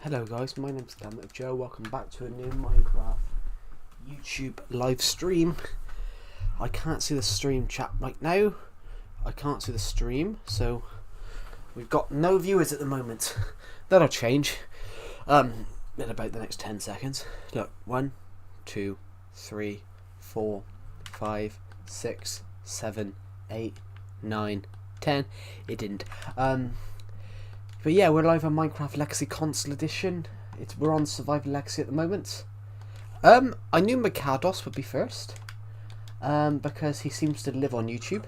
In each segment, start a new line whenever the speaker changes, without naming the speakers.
Hello guys, my name's Gamut Joe. Welcome back to a new Minecraft YouTube live stream. I can't see the stream chat right now. I can't see the stream, so we've got no viewers at the moment. That'll change in about the next 10 seconds. Look, 1, 2, 3, 4, 5, 6, 7, 8, 9, 10. It didn't. But yeah, we're live on Minecraft Legacy Console Edition. We're on Survival Legacy at the moment. I knew Mikados would be first, because he seems to live on YouTube.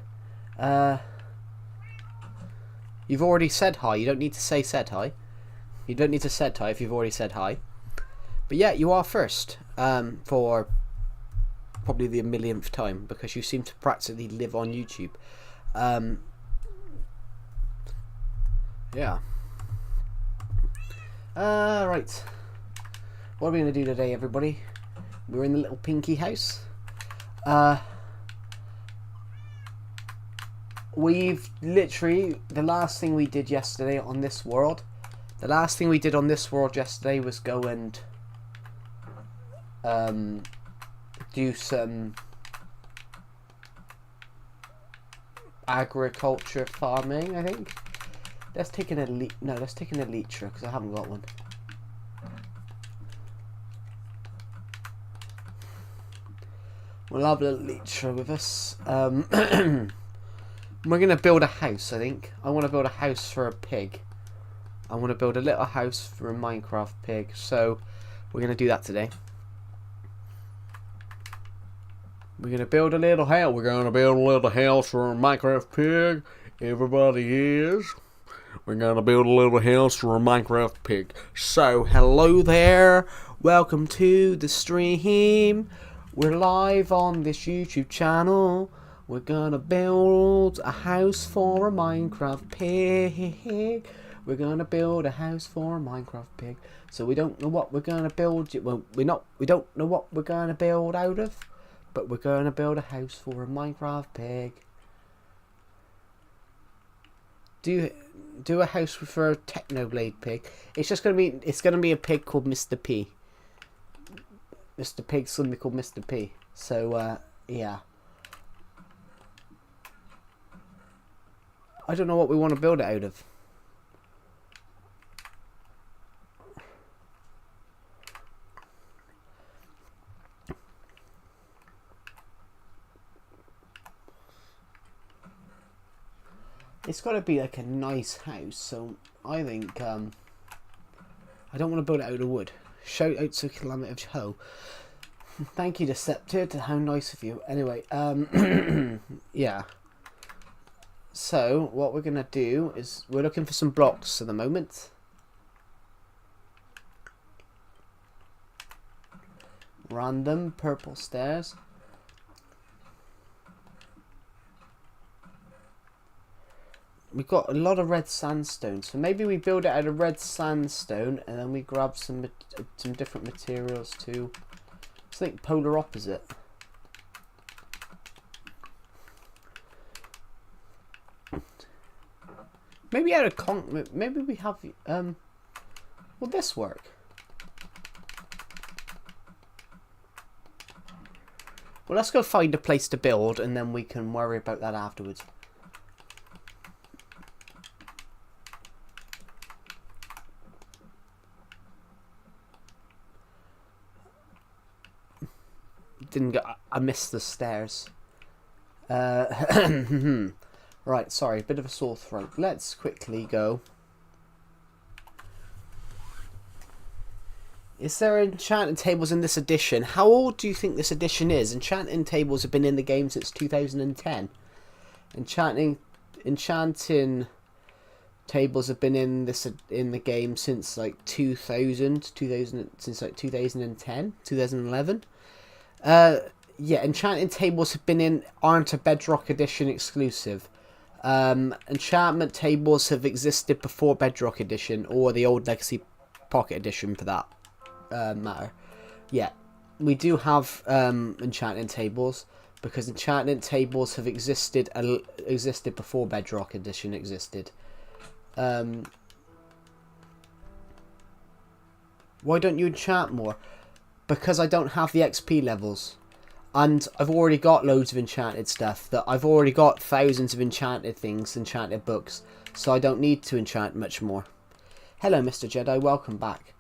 You've already said hi. You don't need to say said hi. You don't need to said hi if you've already said hi. But yeah, you are first, for probably the millionth time, because you seem to practically live on YouTube. Yeah. Right. What are we going to do today, everybody? We're in the little pinky house. We've literally, the last thing we did yesterday on this world, yesterday was go and do some agriculture farming, I think. Let's take an elite. No, let's take an elytra because I haven't got one. We'll have an elytra with us. We're gonna build a house. I think I want to build a house for a pig. I want to build a little house for a Minecraft pig. So we're gonna do that today. We're gonna build a little house. We're gonna build a little house for a Minecraft pig. Everybody is. We're gonna build a little house for a Minecraft pig. So, hello there. Welcome to the stream. We're live on this YouTube channel. We're gonna build a house for a Minecraft pig. We're gonna build a house for a Minecraft pig. So we don't know what we're gonna build. Well, we don't know what we're gonna build out of, but we're gonna build a house for a Minecraft pig. Do a house for a Technoblade pig. It's gonna be a pig called Mr. P. Mr. Pig's gonna be called Mr. P. So yeah. I don't know what we want to build it out of. It's got to be like a nice house, so I think I don't want to build it out of wood. Shout out to Calamity Ho. Thank you, Decepted. How nice of you. Anyway, yeah. So what we're gonna do is we're looking for some blocks at the moment. Random purple stairs. We've got a lot of red sandstone, so maybe we build it out of red sandstone and then we grab some different materials too. I think polar opposite. Maybe out of maybe we have will this work? Well, let's go find a place to build and then we can worry about that afterwards. I missed the stairs. Right, sorry, a bit of a sore throat. Let's quickly go. Is there enchanting tables in this edition? How old do you think this edition is? Enchanting tables have been in the game since 2010. Enchanting tables have been in the game since like 2000 since like 2010, 2011. Yeah, enchanting tables aren't a Bedrock Edition exclusive. Enchantment tables have existed before Bedrock Edition or the old Legacy Pocket Edition for that matter. Yeah, we do have enchanting tables because enchanting tables have existed before Bedrock Edition existed. Why don't you enchant more? Because I don't have the XP levels. And I've already got loads of enchanted stuff. That I've already got thousands of enchanted things, enchanted books. So I don't need to enchant much more. Hello, Mr. Jedi. Welcome back.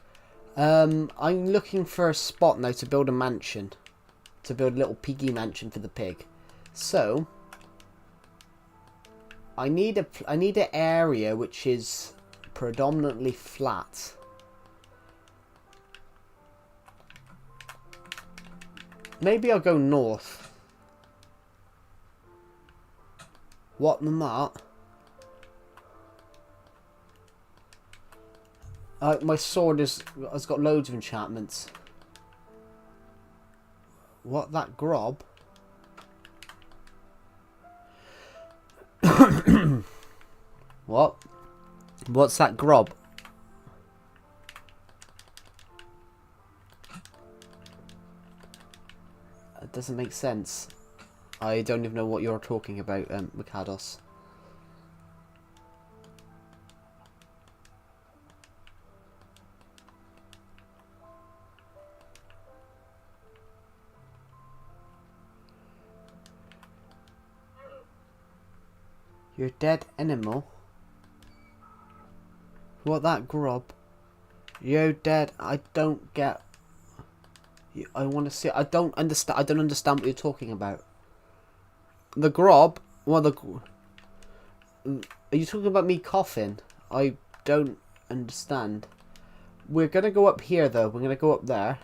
I'm looking for a spot now to build a mansion. To build a little piggy mansion for the pig. So I need an area which is predominantly flat. Maybe I'll go north. What the mat? My sword has got loads of enchantments. What, that grob? What? What's that grob? It doesn't make sense. I don't even know what you're talking about, Mikados. You're dead animal. What, that grub? You're dead. I don't get. I want to see. I don't understand. I don't understand what you're talking about. The grob. Well, are you talking about me coughing? I don't understand. We're gonna go up here though. We're gonna go up there.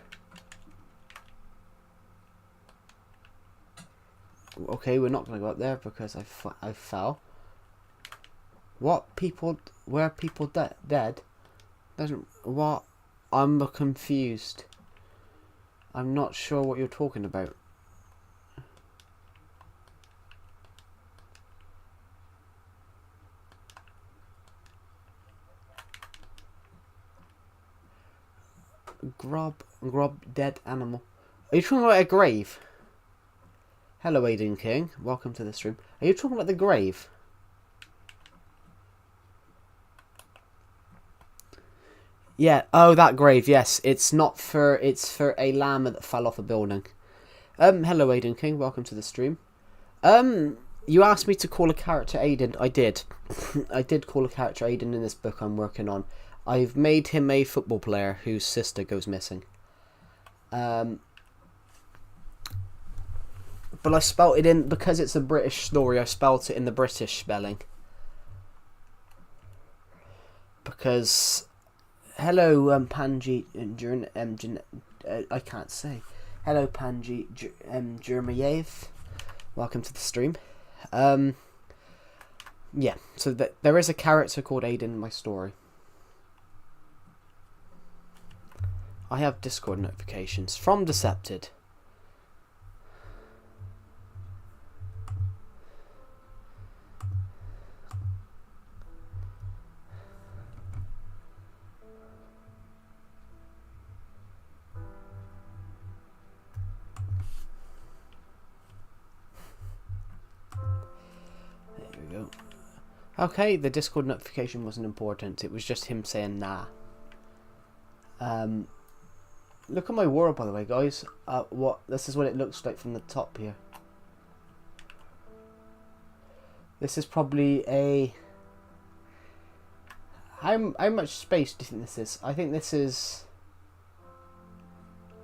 Okay, we're not gonna go up there because I fell. What people? Where are people dead? Doesn't what? I'm confused. I'm not sure what you're talking about. Grub, dead animal. Are you talking about a grave? Hello, Aiden King. Welcome to the stream. Are you talking about the grave? Yeah. Oh, that grave. Yes, it's not for. It's for a llama that fell off a building. Hello, Aiden King. Welcome to the stream. You asked me to call a character Aiden. I did. I did call a character Aiden in this book I'm working on. I've made him a football player whose sister goes missing. But I spelt it in, because it's a British story, I spelt it in the British spelling. Because, hello, Panji, I can't say. Hello, Panji, Jermayev. Welcome to the stream. Yeah, so there is a character called Aiden in my story. I have Discord notifications from Decepted. There we go. Okay, the Discord notification wasn't important. It was just him saying nah. Look at my world, by the way, guys. This is what it looks like from the top here. This is probably a. How much space do you think this is? I think this is.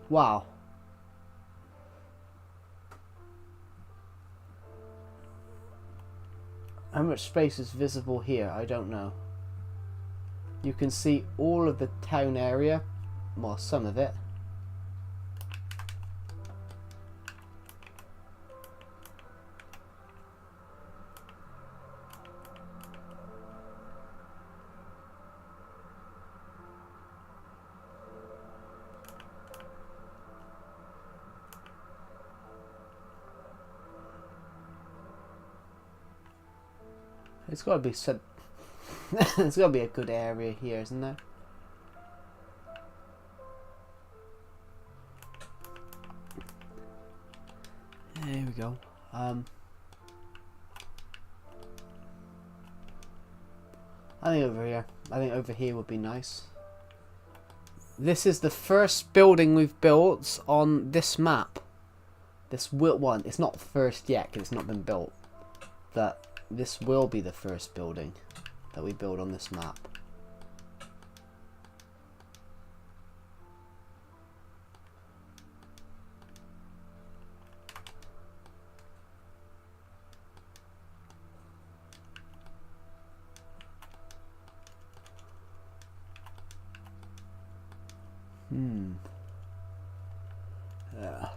Wow. How much space is visible here? I don't know. You can see all of the town area. Well, some of it. It's got to be some. There's got to be a good area here, isn't there? There we go. I think over here. I think over here would be nice. This is the first building we've built on this map. This will one. It's not first yet because it's not been built. But this will be the first building that we build on this map.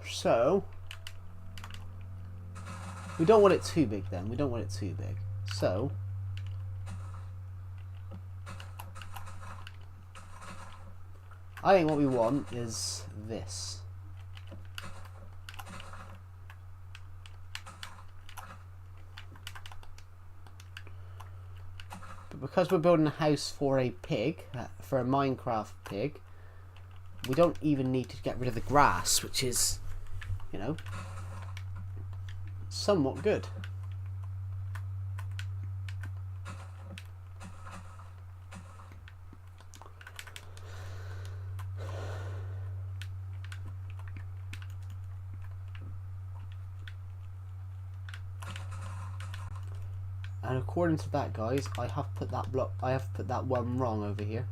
So we don't want it too big then. We don't want it too big. So I think what we want is this. But because we're building a house for a pig, for a Minecraft pig, we don't even need to get rid of the grass, which is, you know, somewhat good. And according to that, guys, I have put that one wrong over here.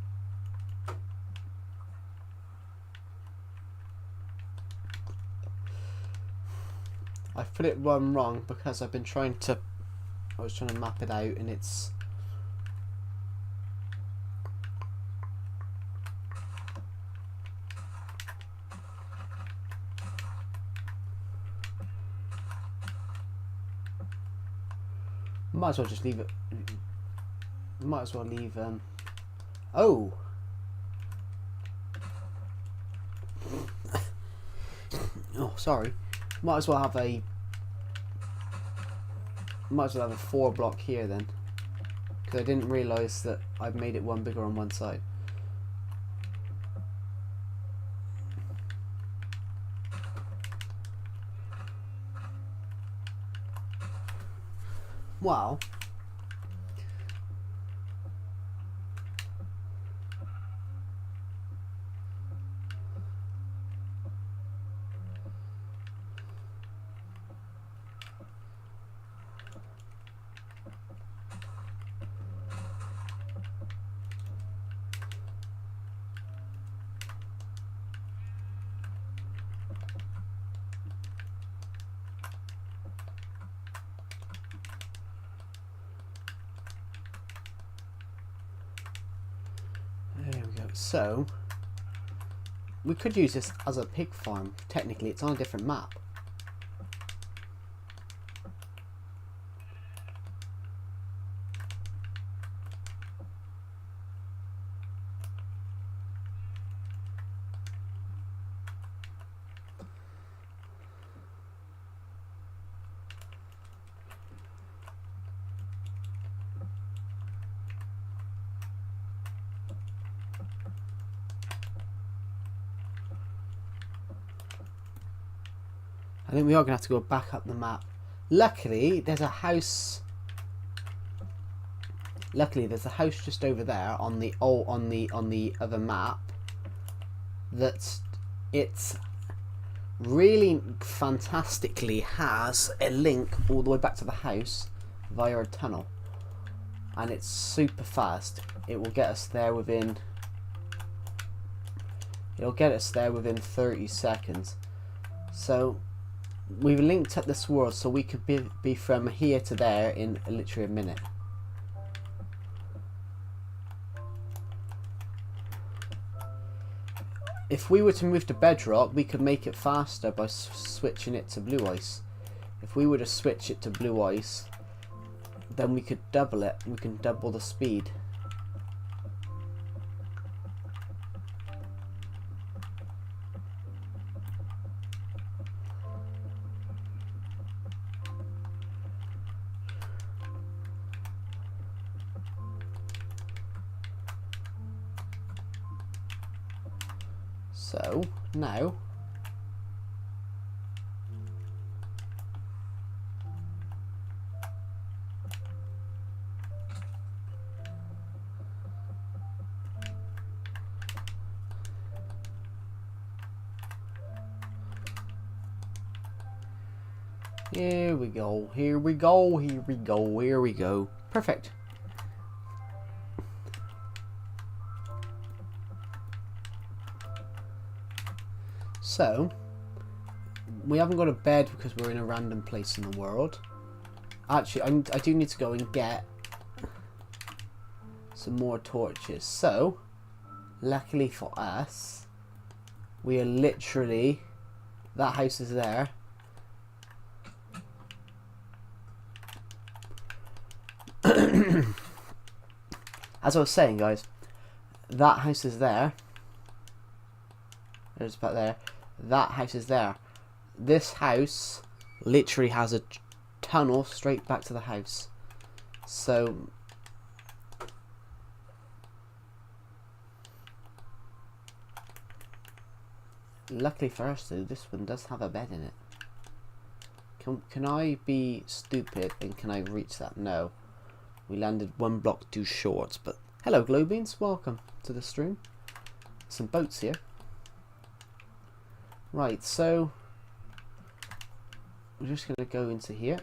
I've put it one wrong because I've been trying to, I was trying to map it out and it's might as well just leave it, might as well leave oh oh sorry, might as well have a 4 block here then, because I didn't realise that I've made it one bigger on one side. Wow. There we go. So we could use this as a pig farm. Technically, it's on a different map. I think we are going to have to go back up the map. Luckily, there's a house. Luckily, there's a house just over there on the other map. That it's really fantastically has a link all the way back to the house via a tunnel, and it's super fast. It will get us there within. It'll get us there within 30 seconds. So we've linked up this world so we could be from here to there in literally a minute. If we were to move to bedrock, we could make it faster by switching it to blue ice. If we were to switch it to blue ice, then we could double it. We can double the speed. So now Here we go, here we go, here we go, here we go. Perfect. So, we haven't got a bed because we're in a random place in the world. Actually, I do need to go and get some more torches. So, luckily for us, we are literally... That house is there. As I was saying, guys, that house is there. There's back there. That house is there. This house literally has a tunnel straight back to the house. So luckily for us though, this one does have a bed in it. Can I be stupid and can I reach that? No. We landed one block too short, but hello Glowbeans, welcome to the stream. Some boats here. Right, so we're just gonna go into here.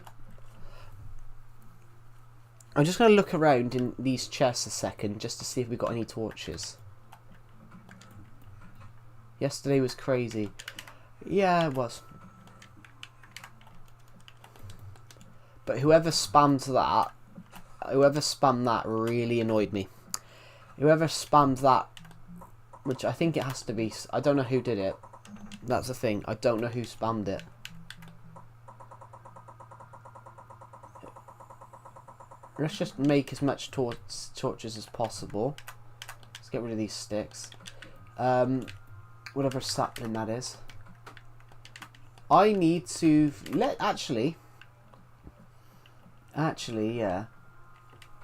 I'm just gonna look around in these chests a second just to see if we got any torches. Yesterday was crazy. Yeah, it was. But whoever spammed that really annoyed me. Whoever spammed that, which I think it has to be, I don't know who did it. That's the thing, I don't know who spammed it. Let's just make as much torches as possible. Let's get rid of these sticks. Whatever sapling that is. I need to actually, yeah.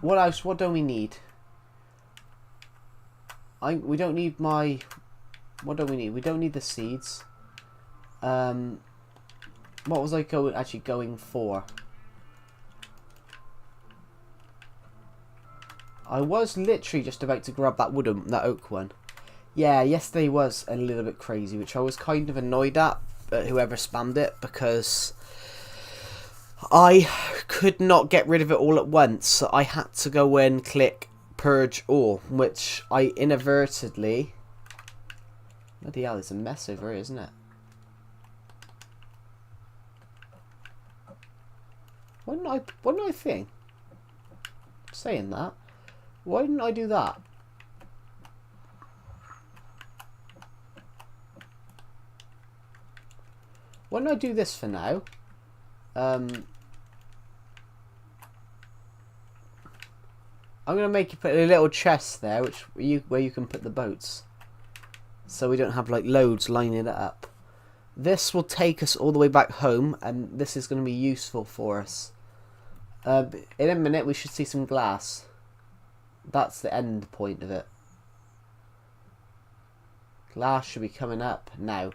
What else? What do we need? We don't need my. What do we need? We don't need the seeds. What was I going for? I was literally just about to grab that oak one. Yeah, yesterday was a little bit crazy, which I was kind of annoyed at whoever spammed it, because I could not get rid of it all at once. So I had to go in, click purge all, which I inadvertently... Bloody hell, there's a mess over here, isn't it? What didn't I think? Saying that, why didn't I do that? Why don't I do this for now? I'm gonna make you put a little chest there, where you can put the boats, so we don't have like loads lining it up. This will take us all the way back home, and this is going to be useful for us. In a minute, we should see some glass. That's the end point of it. Glass should be coming up now.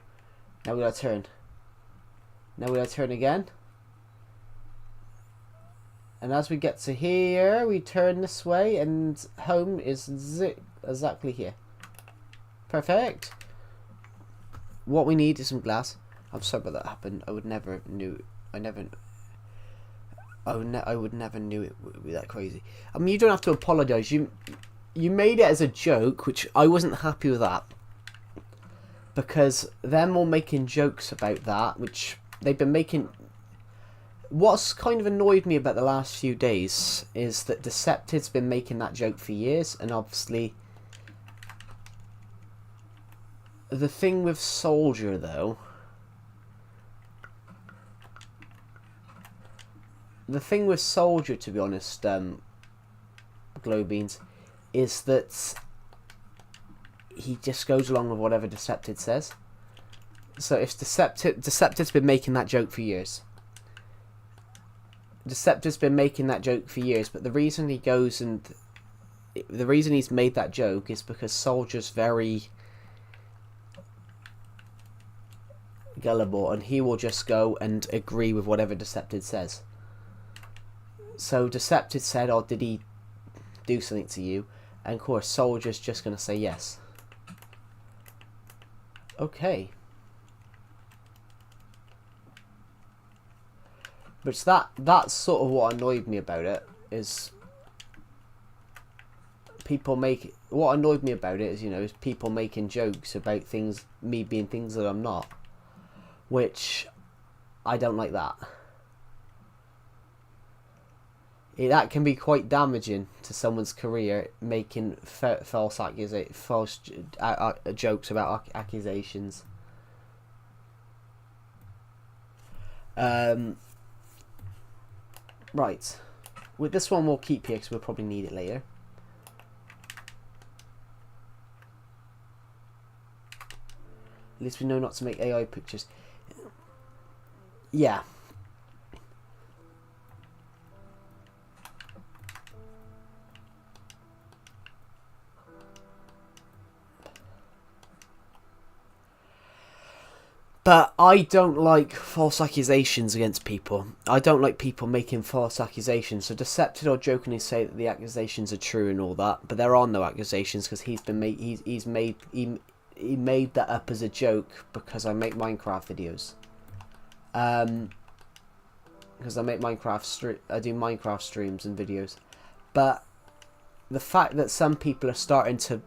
Now we gotta turn. Now we gotta turn again. And as we get to here, we turn this way, and home is exactly here. Perfect. What we need is some glass. I'm sorry about that happened. I would never knew. I would never knew it would be that crazy. I mean, you don't have to apologise. You made it as a joke, which I wasn't happy with that, because them all making jokes about that, which they've been making. What's kind of annoyed me about the last few days is that Decepted's been making that joke for years, and obviously the thing with Soldier though. The thing with Soldier, to be honest, Glowbeans, is that he just goes along with whatever Decepted says. So if Decepted's been making that joke for years. Decepted's been making that joke for years, but the reason he goes and the reason he's made that joke is because Soldier's very gullible, and he will just go and agree with whatever Decepted says. So Decepted said, "Oh, did he do something to you?" And of course, Soldier's just going to say yes. Okay. But that's sort of what annoyed me about it, is people make... What annoyed me about it is, you know, is people making jokes about things, me being things that I'm not. Which, I don't like that. That can be quite damaging to someone's career, making false jokes about accusations. Right. With this one, we'll keep here because we'll probably need it later. At least we know not to make AI pictures. Yeah. But I don't like false accusations against people. I don't like people making false accusations. So Decepted or jokingly say that the accusations are true and all that, but there are no accusations because he made that up as a joke because I make Minecraft videos. Because I make I do Minecraft streams and videos. But the fact that some people are starting to...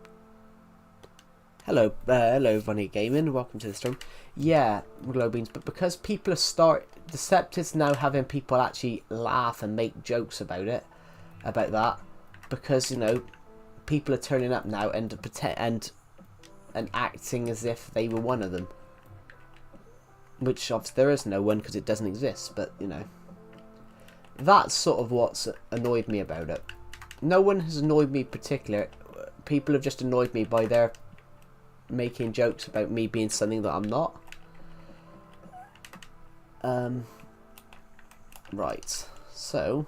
Hello, Bunny Gaming. Welcome to the stream. Yeah, Glowbeans. But because people are Decepted's now having people actually laugh and make jokes about it, about that, because you know, people are turning up now and and acting as if they were one of them. Which obviously there is no one because it doesn't exist. But you know, that's sort of what's annoyed me about it. No one has annoyed me particularly. People have just annoyed me by their making jokes about me being something that I'm not. Right, so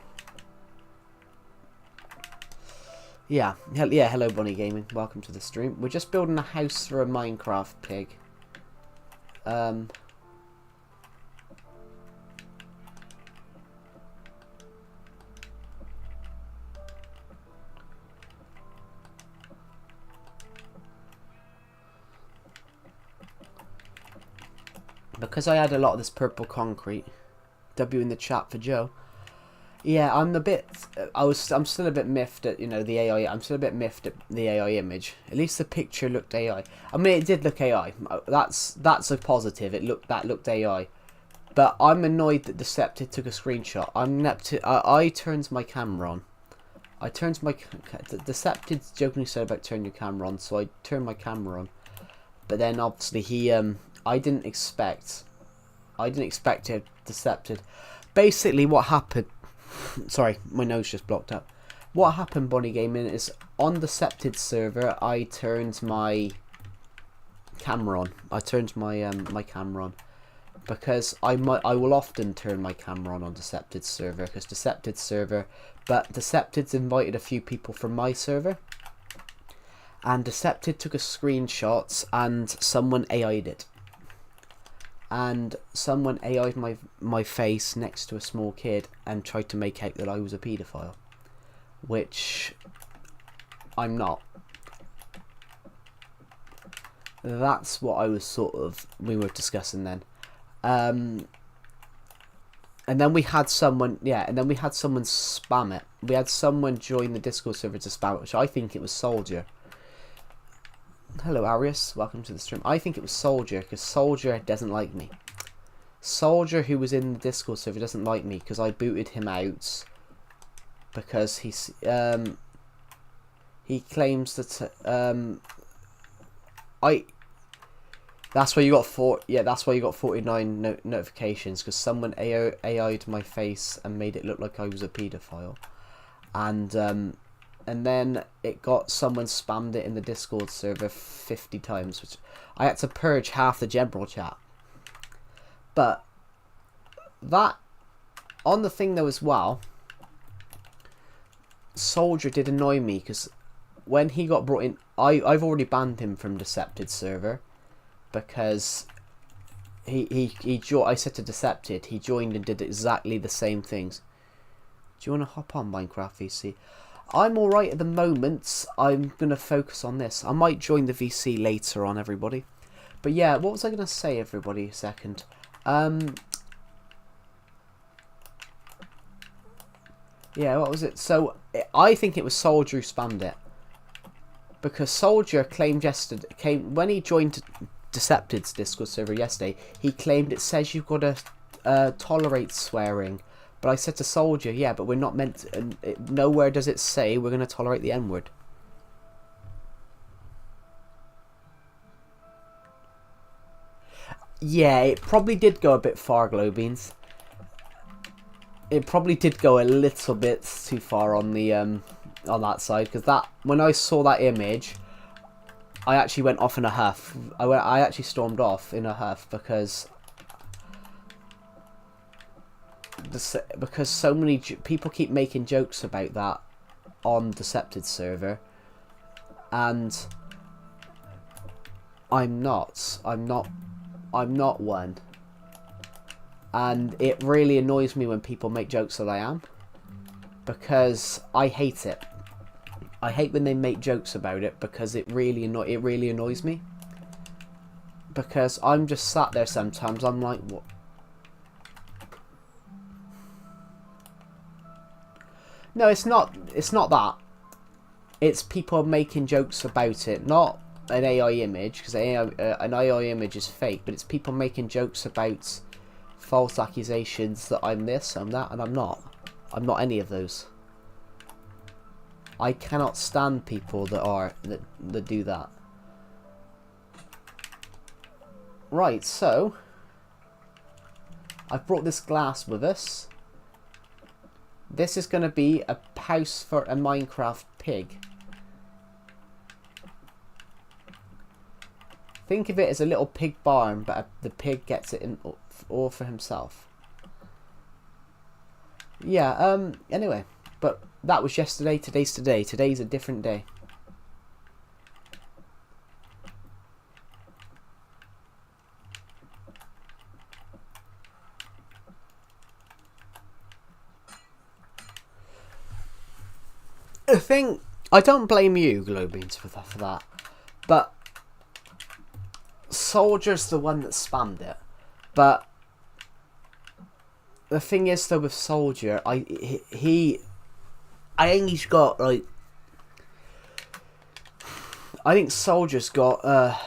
yeah, hello Bonnie Gaming, welcome to the stream. We're just building a house for a Minecraft pig. Because I had a lot of this purple concrete. W in the chat for Joe. Yeah, I'm still a bit miffed at, you know, the AI. I'm still a bit miffed at the AI image. At least the picture looked AI. I mean, it did look AI. That's a positive. That looked AI. But I'm annoyed that Decepted took a screenshot. I turned my camera on. Decepted jokingly said about turning your camera on, so I turned my camera on. But then obviously he I didn't expect it Decepted. Basically what happened... Sorry, my nose just blocked up. What happened, Bonnie Gaming, is on Decepted server, I turned my camera on. I turned my my camera on. Because I will often turn my camera on Decepted server. Because Decepted server... But Decepted's invited a few people from my server. And Decepted took a screenshot and someone AI'd it. And someone AI'd my face next to a small kid and tried to make out that I was a paedophile, which I'm not. That's what I was we were discussing then. And then we had someone, spam it. We had someone join the Discord server to spam it, which I think it was Soldier. Hello Arius, welcome to the stream. I think it was Soldier, because Soldier doesn't like me. Soldier, who was in the Discord server, doesn't like me because I booted him out because he claims that that's why you got 49 notifications, because someone AI'd my face and made it look like I was a paedophile, and then it got someone spammed it in the Discord server 50 times, which I had to purge half the general chat. But that, on the thing though as well, Soldier did annoy me because when he got brought in, I've already banned him from Decepted server because I said to Decepted, he joined and did exactly the same things. Do you want to hop on Minecraft VC? I'm alright at the moment. I'm going to focus on this. I might join the VC later on, everybody. But yeah, what was I going to say, everybody? A second. Yeah, what was it? So I think it was Soldier who spammed it, because Soldier claimed yesterday, when he joined Decepted's Discord server yesterday, he claimed it says you've got to tolerate swearing. But I said to Soldier, yeah, but we're not meant to, nowhere does it say we're going to tolerate the N-word. Yeah, it probably did go a bit far, Glowbeans. It probably did go a little bit too far on the on that side, because that, when I saw that image, I actually went off in a huff. I actually stormed off in a huff because so many people keep making jokes about that on Decepted server, and I'm not one, and it really annoys me when people make jokes that I am, because I hate it. I hate when they make jokes about it, because it really annoys me, because I'm just sat there sometimes, I'm like, what? No, it's not that. It's people making jokes about it, not an AI image, because an AI image is fake, but it's people making jokes about false accusations that I'm this, I'm that, and I'm not. I'm not any of those. I cannot stand people that do that. Right, so I've brought this glass with us. This is going to be a house for a Minecraft pig. Think of it as a little pig barn, but the pig gets it in all for himself. Yeah, anyway, but that was yesterday, today's today. Today's a different day. The thing, I don't blame you, Glowbeans, for that, but Soldier's the one that spammed it. But the thing is, though, with Soldier, I think he's got, like, I think Soldier's got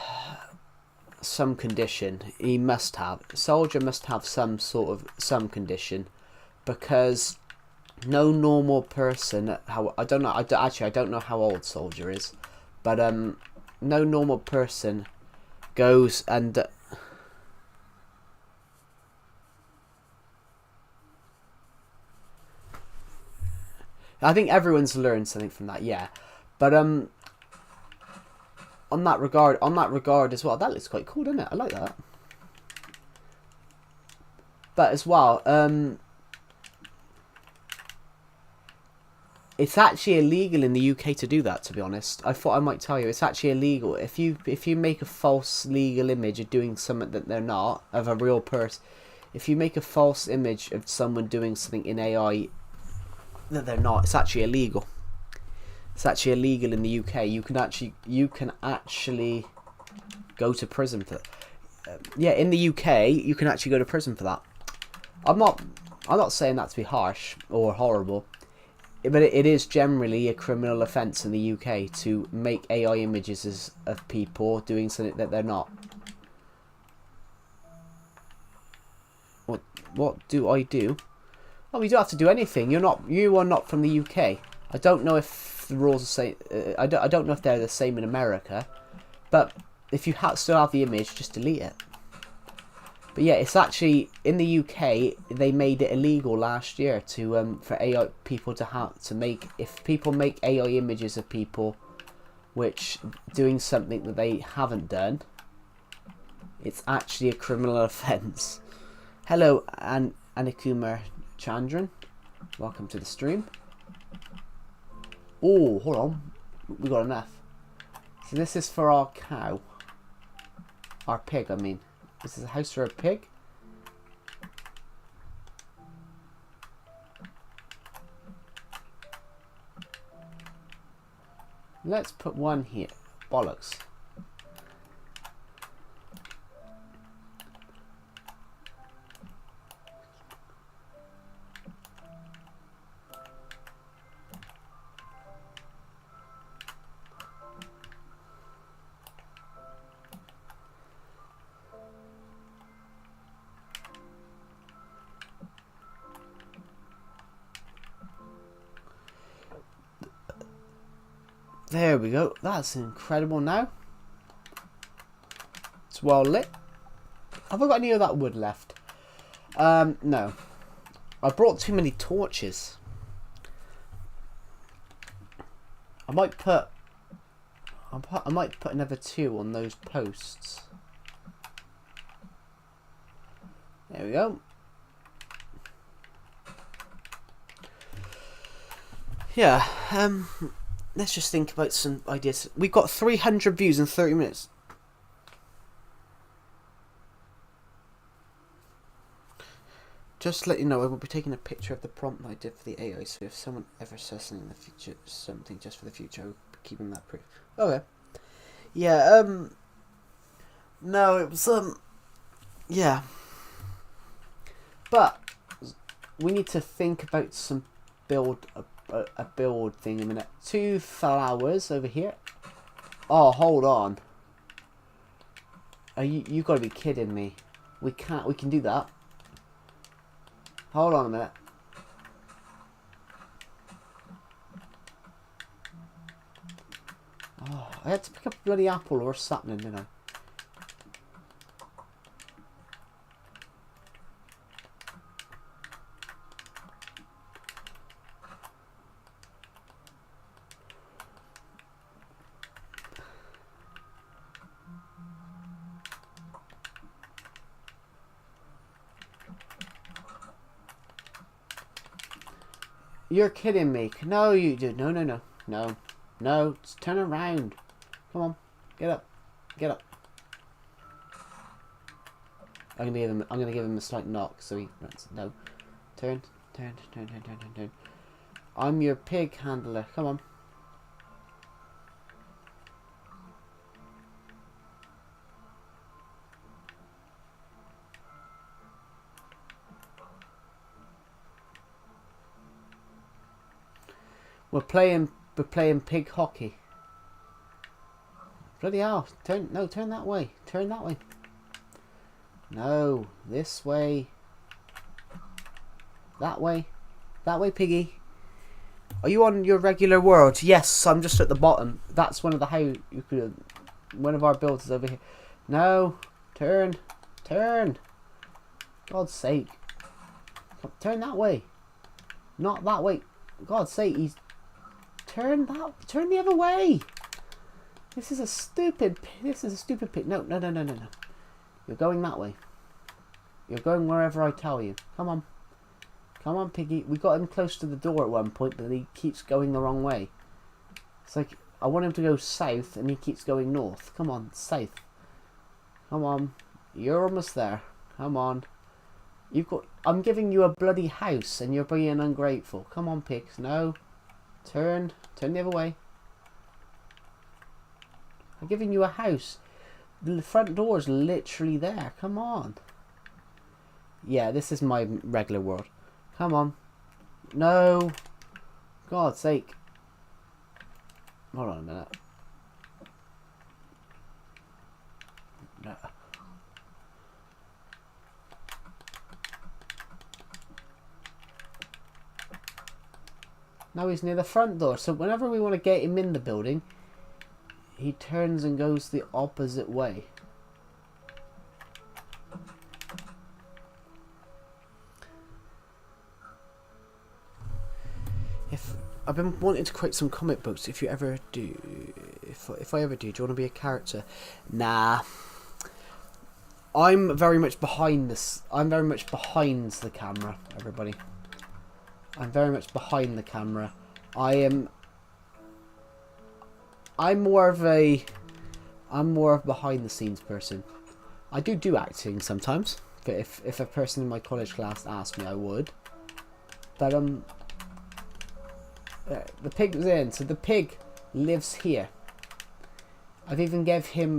some condition. He must have. Soldier must have some condition, because no normal person, I don't know how old Soldier is, but no normal person goes and I think everyone's learned something from that, yeah. But on that regard as well, that looks quite cool, doesn't it? I like that. But as well, it's actually illegal in the UK to do that, to be honest. I thought I might tell you, it's actually illegal. If you make a false legal image of doing something that they're not, of a real person, if you make a false image of someone doing something in AI that they're not, it's actually illegal. It's actually illegal in the UK. You can actually go to prison for that. Yeah, in the UK, you can actually go to prison for that. I'm not saying that to be harsh or horrible, but it is generally a criminal offence in the UK to make AI images of people doing something that they're not. What do I do? Oh, you don't have to do anything. You are not from the UK. I don't know if the rules are same. I don't know if they're the same in America, but if you still have the image, just delete it. But yeah, it's actually in the UK. They made it illegal last year for AI people to make, if people make AI images of people which doing something that they haven't done, it's actually a criminal offence. Hello, Anikumar Chandran, welcome to the stream. Oh, hold on, we got enough. So this is for our cow, our pig. I mean. This is a house for a pig. Let's put one here. Bollocks. There we go. That's incredible now. It's well lit. Have I got any of that wood left? No. I brought too many torches. I might put another 2 on those posts. There we go. Yeah, let's just think about some ideas. We've got 300 views in 30 minutes. Just to let you know, I will be taking a picture of the prompt I did for the AI, so if someone ever says something in the future, something just for the future, I will be keeping that proof. Okay. Yeah, no, it was, yeah. But we need to think about some build, a build thing in a minute. 2 flowers over here. Oh, hold on. Are you gotta be kidding me. We can do that. Hold on a minute. Oh, I had to pick up a bloody apple or something, didn't I? You're kidding me. No, you do. No, no, no. No. No. Just turn around. Come on. Get up. Get up. I'm gonna give him a slight knock so he runs. No. Turn. Turn. Turn. Turn. Turn. Turn. Turn. I'm your pig handler. Come on. We're playing pig hockey. Bloody hell. Turn that way. Turn that way. No, this way. That way. That way, piggy. Are you on your regular world? Yes, I'm just at the bottom. That's one of the one of our builds is over here. No. Turn. Turn. God's sake. Turn that way. Not that way. God's sake, he's turn the other way. This is a stupid pig. No. You're going that way. You're going wherever I tell you. Come on. Come on, piggy. We got him close to the door at one point, but he keeps going the wrong way. It's like, I want him to go south, and he keeps going north. Come on, south. Come on. You're almost there. Come on. I'm giving you a bloody house, and you're being ungrateful. Come on, pigs. No. Turn the other way. I'm giving you a house. The front door's literally there. Come on. Yeah, this is my regular world. Come on. No. God's sake. Hold on a minute. No. Now he's near the front door, so whenever we want to get him in the building, he turns and goes the opposite way. I've been wanting to create some comic books. If you ever do, if I ever do you want to be a character? Nah. I'm very much behind this. I'm very much behind the camera, everybody. I'm very much behind the camera. I'm more of a behind the scenes person. I do acting sometimes. But if a person in my college class asked me, I would. But the pig was in, so the pig lives here. I've even gave him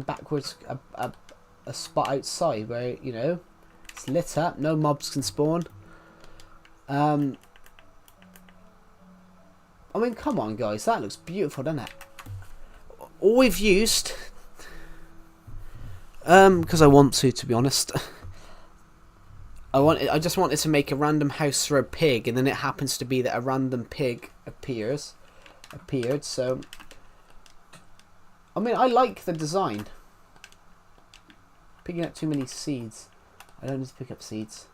backwards a spot outside where, you know, it's lit up, no mobs can spawn. I mean, come on, guys, that looks beautiful, doesn't it? All we've used, because I want to be honest. I just wanted to make a random house for a pig, and then it happens to be that a random pig appears, appeared. So, I mean, I like the design. Picking up too many seeds. I don't need to pick up seeds.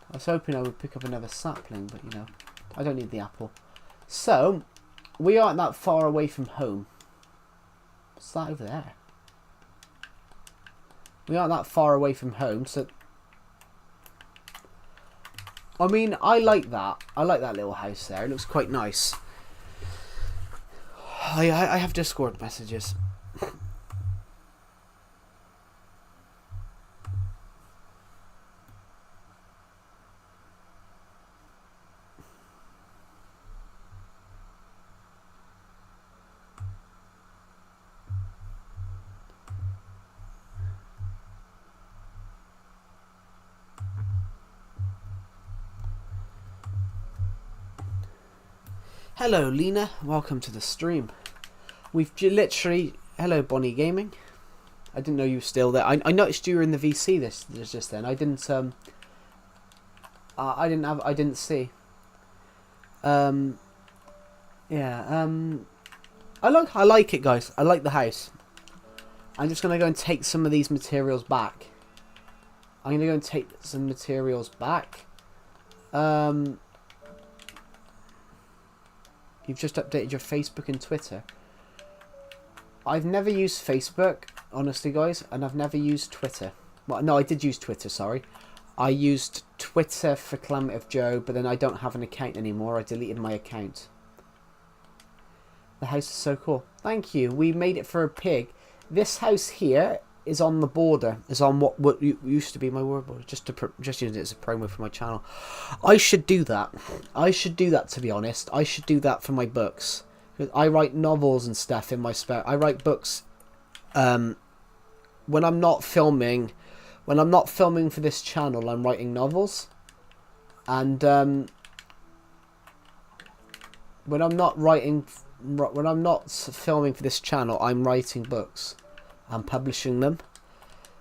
I was hoping I would pick up another sapling, but you know, I don't need the apple. So, we aren't that far away from home. What's that over there? We aren't that far away from home, so... I mean, I like that. I like that little house there. It looks quite nice. I have Discord messages. Hello, Lena. Welcome to the stream. We've literally... Hello, Bonnie Gaming. I didn't know you were still there. I noticed you were in the VC just then. I didn't see. Yeah. I like it, guys. I like the house. I'm just gonna go and take some of these materials back. I'm gonna go and take some materials back. You've just updated your Facebook and Twitter. I've never used Facebook, honestly, guys, and I've never used Twitter. Well, no, I did use Twitter, sorry. I used Twitter for Calamity of Joe, but then I don't have an account anymore. I deleted my account. The house is so cool. Thank you. We made it for a pig. This house here is on the border. Is on what used to be my word border. Just use it as a promo for my channel. I should do that. I should do that, to be honest. I should do that for my books. I write novels and stuff in my spare. I write books. When I'm not filming for this channel, I'm writing novels. And when I'm not filming for this channel, I'm writing books. I'm publishing them.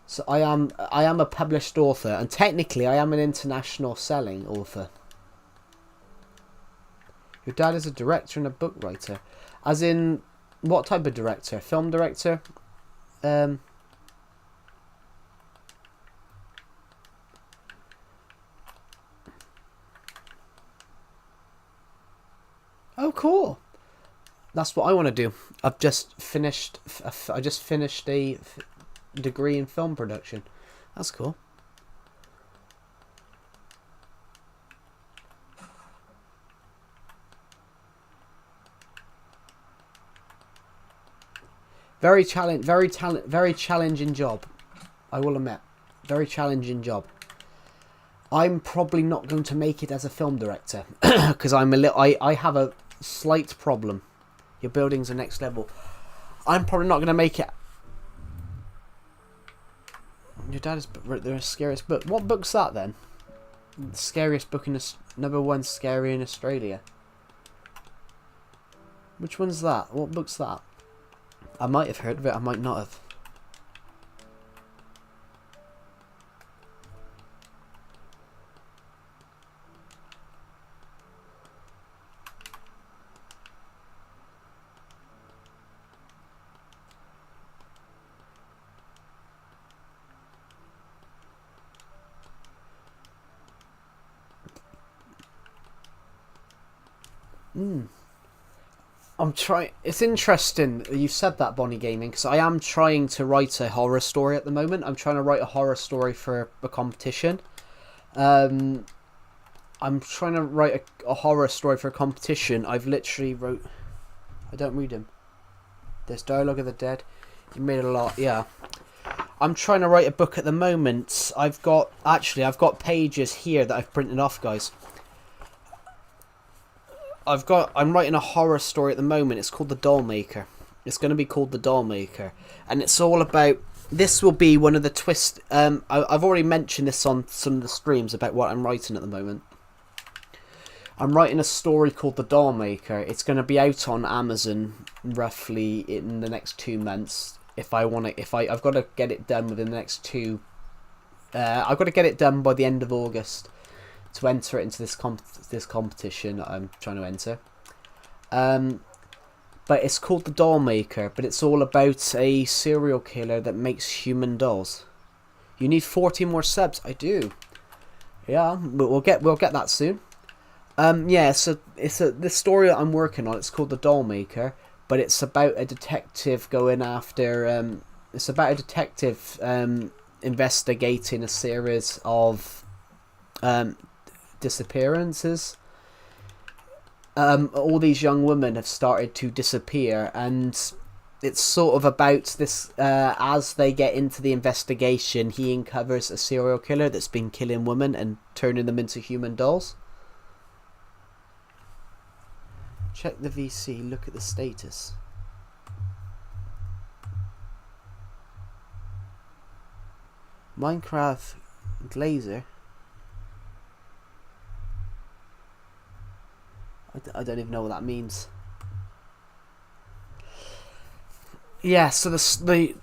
So I am a published author, and technically I am an international selling author. Your dad is a director and a book writer. As in, what type of director? Film director? Oh, cool. That's what I want to do. I've just finished. I just finished a degree in film production. That's cool. Very challenging job. I will admit, very challenging job. I'm probably not going to make it as a film director because I have a slight problem. Your building's the next level. I'm probably not going to make it. Your dad is the scariest book. What book's that then? The scariest book in #1 scary in Australia. Which one's that? What book's that? I might have heard of it. I might not have. I'm trying. It's interesting you said that, Bonnie Gaming, because I am trying to write a horror story at the moment. I'm trying to write a horror story for a competition. I'm trying to write a horror story for a competition. I've literally wrote. I don't read them. There's Dialogue of the Dead. You made a lot, yeah. I'm trying to write a book at the moment. I've got pages here that I've printed off, guys. I'm writing a horror story at the moment. It's called The Doll Maker. It's going to be called The Doll Maker. And it's all about... This will be one of the twists... I've already mentioned this on some of the streams about what I'm writing at the moment. I'm writing a story called The Doll Maker. It's going to be out on Amazon roughly in the next 2 months. I've got to get it done within the next 2 I've got to get it done by the end of August to enter it into this competition that I'm trying to enter. But it's called The Doll Maker, but it's all about a serial killer that makes human dolls. You need 40 more subs. I do. Yeah, but we'll get that soon. Yeah, so this story that I'm working on. It's called The Doll Maker, but it's about a detective going after. It's about a detective investigating a series of disappearances. All these young women have started to disappear, and it's sort of about this. As they get into the investigation, he uncovers a serial killer that's been killing women and turning them into human dolls. Check the VC, look at the status. Minecraft Glazer. I don't even know what that means. Yeah, so the story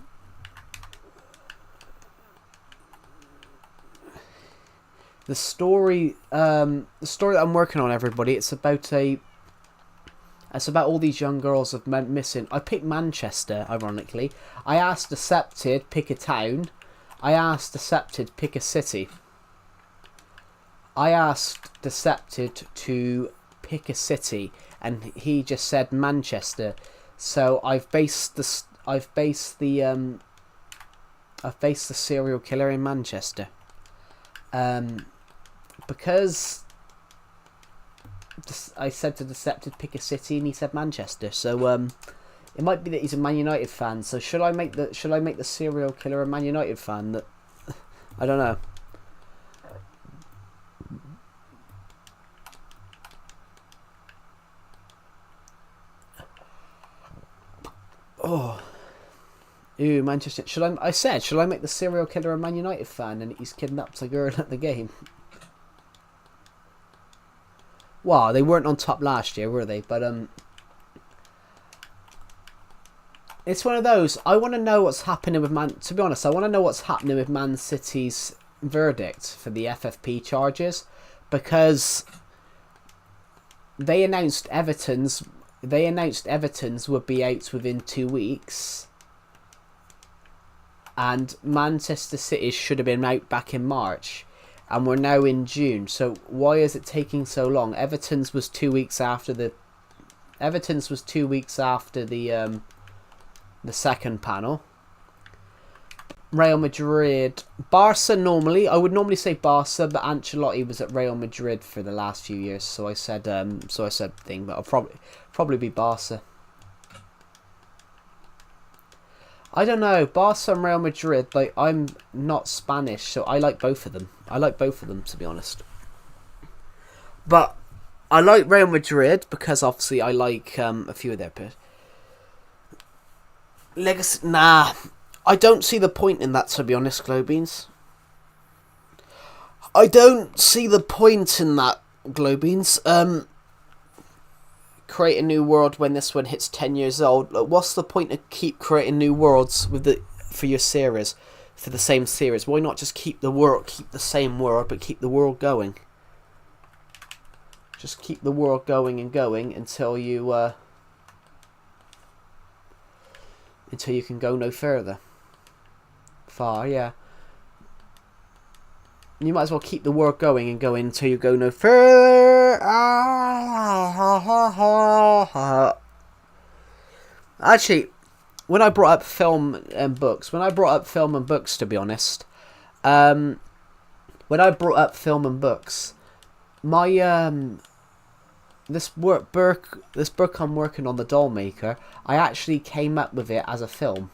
that I'm working on, everybody, it's about all these young girls have went missing. I picked Manchester, ironically. I asked Decepted pick a town. I asked Decepted pick a city. I asked Decepted to pick a city, and he just said Manchester. So I've based the serial killer in Manchester. Because I said to Decepted pick a city, and he said Manchester. So it might be that he's a Man United fan. So should I make the serial killer a Man United fan? That I don't know. Oh, ew, Manchester. Should I make the serial killer a Man United fan, and he's kidnapped a girl at the game? Wow, they weren't on top last year, were they? But it's one of those. I want to know what's happening with Man. To be honest, I want to know what's happening with Man City's verdict for the FFP charges, because they announced Everton's would be out within 2 weeks, and Manchester City should have been out back in March, and we're now in June. So why is it taking so long? Everton's was 2 weeks after the second panel. Real Madrid, Barca. I would normally say Barca, but Ancelotti was at Real Madrid for the last few years, so I said thing, but I'll probably be Barca. I don't know, Barca and Real Madrid. Like, I'm not Spanish, so I like both of them. To be honest. But I like Real Madrid because obviously I like a few of their players. Legacy, nah. I don't see the point in that, to be honest, Glowbeans. I don't see the point in that, Glowbeans. Create a new world when this one hits 10 years old. Like, what's the point of keep creating new worlds for your series, for the same series? Why not just keep the same world, but keep the world going? Just keep the world going and going until you can go no further. Far, yeah. You might as well keep the world going and going until you go no further. Actually, when I brought up film and books, to be honest, my this book I'm working on, The Doll Maker, I actually came up with it as a film.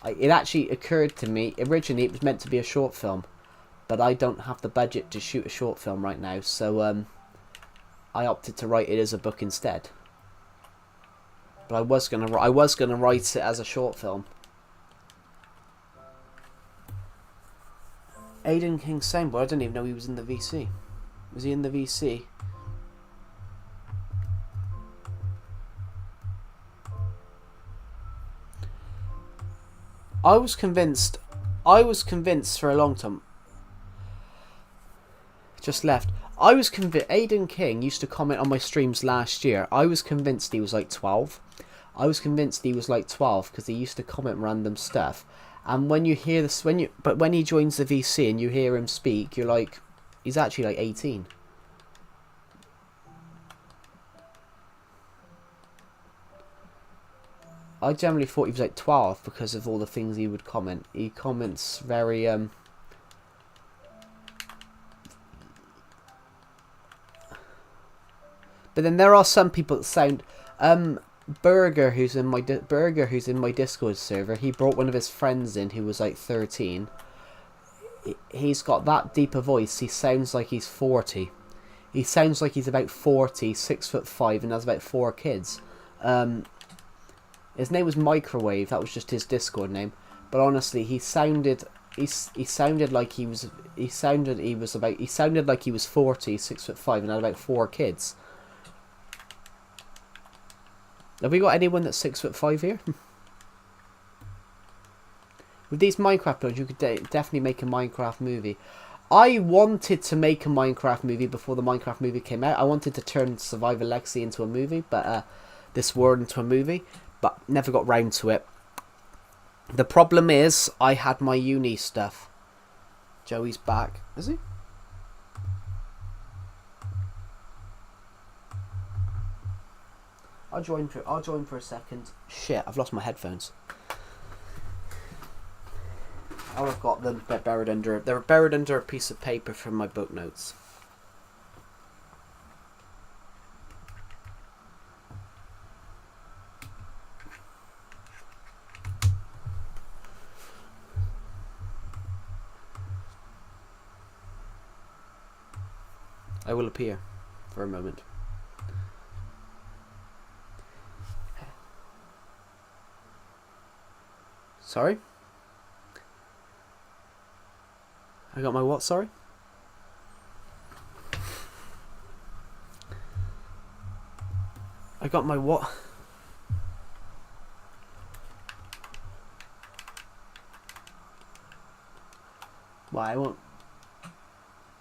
It actually occurred to me, originally it was meant to be a short film, but I don't have the budget to shoot a short film right now, so I opted to write it as a book instead. But I was gonna write it as a short film. Aiden King Sameboy, I didn't even know he was in the VC. Was he in the VC? I was convinced for a long time. Just left. I was convinced. Aiden King used to comment on my streams last year. I was convinced he was like 12. I was convinced he was like 12 because he used to comment random stuff. And when you hear this, when he joins the VC and you hear him speak, you're like, he's actually like 18. I generally thought he was like 12 because of all the things he would comment. He comments very But then there are some people that sound Burger, who's in my Discord server. He brought one of his friends in who was like 13. He's got that deep a voice. He sounds like he's 40. He sounds like he's about 40, 6'5", and has about 4 kids. His name was Microwave. That was just his Discord name. But honestly, he sounded like he was 40, 6'5", and had about 4 kids. Have we got anyone that's 6'5" here? With these Minecraft builds, you could definitely make a Minecraft movie. I wanted to make a Minecraft movie before the Minecraft movie came out. I wanted to turn Survivor Legacy into a movie, but this world into a movie, but never got round to it. The problem is, I had my uni stuff. Joey's back. Is he? I'll join for a second. Shit, I've lost my headphones. Oh, I've got them. They're buried under a piece of paper from my book notes. I will appear for a moment. Sorry? I got my what, sorry? I got my what? Well, I won't.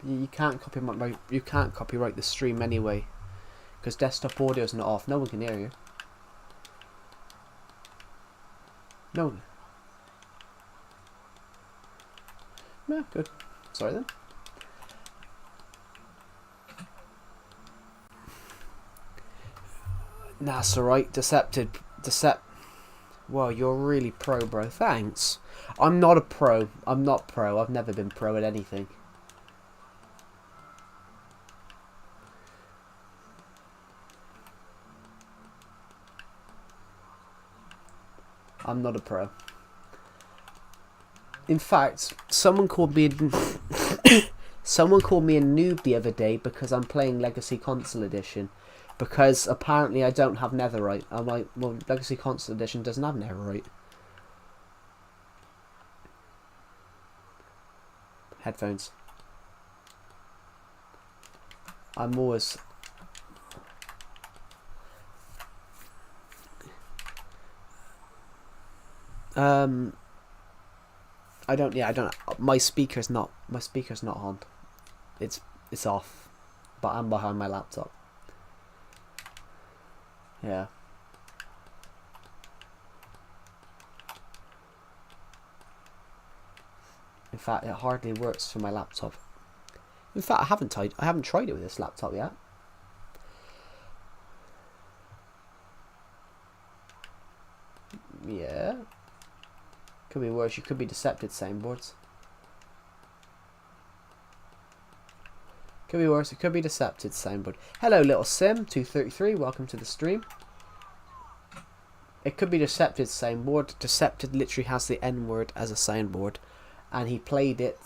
You can't copyright the stream anyway, because desktop audio's not off. No one can hear you. No one. Yeah, good. Sorry then. Nah, it's alright. Well, you're really pro, bro. Thanks. I'm not a pro. I'm not pro. I've never been pro at anything. I'm not a pro. In fact, someone called me a noob the other day because I'm playing Legacy Console Edition. Because apparently I don't have Netherite. I'm like, well, Legacy Console Edition doesn't have Netherite. Headphones. I'm always... I don't. My speaker's not on. It's off, but I'm behind my laptop. Yeah. In fact, it hardly works for my laptop. In fact, I haven't tried it with this laptop yet. Yeah. Could be worse. You could be decepted, soundboards. Could be worse. It could be decepted, soundboard. Hello, little Sim 233. Welcome to the stream. It could be decepted, soundboard. Decepted literally has the N word as a soundboard, and he played it.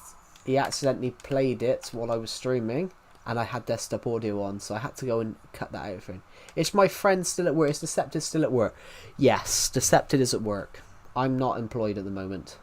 He accidentally played it while I was streaming, and I had desktop audio on, so I had to go and cut that out for him. Is my friend still at work? Is Decepted still at work? Yes, Decepted is at work. I'm not employed at the moment.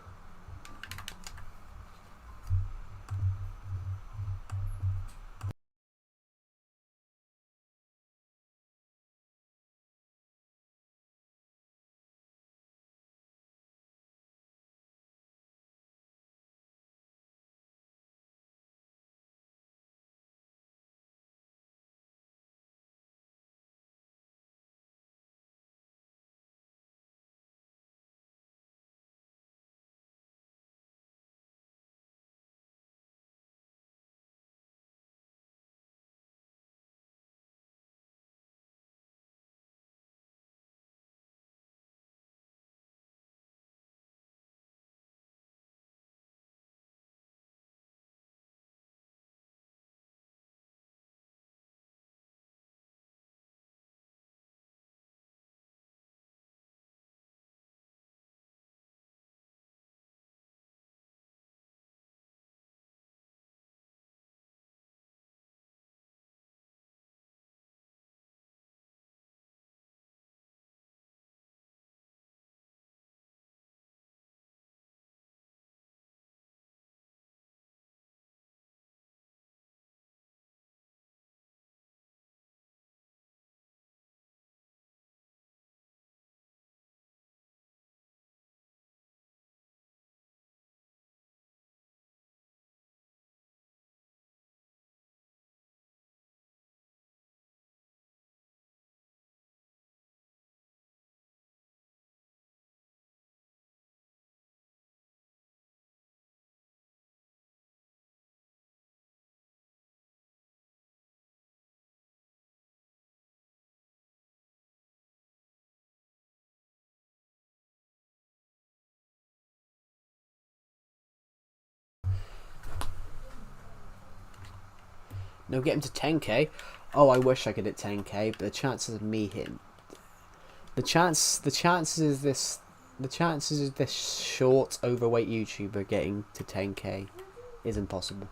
No, get him to 10k. Oh, I wish I could hit 10k, but the chances of me hitting the chances of this short overweight YouTuber getting to 10k is impossible.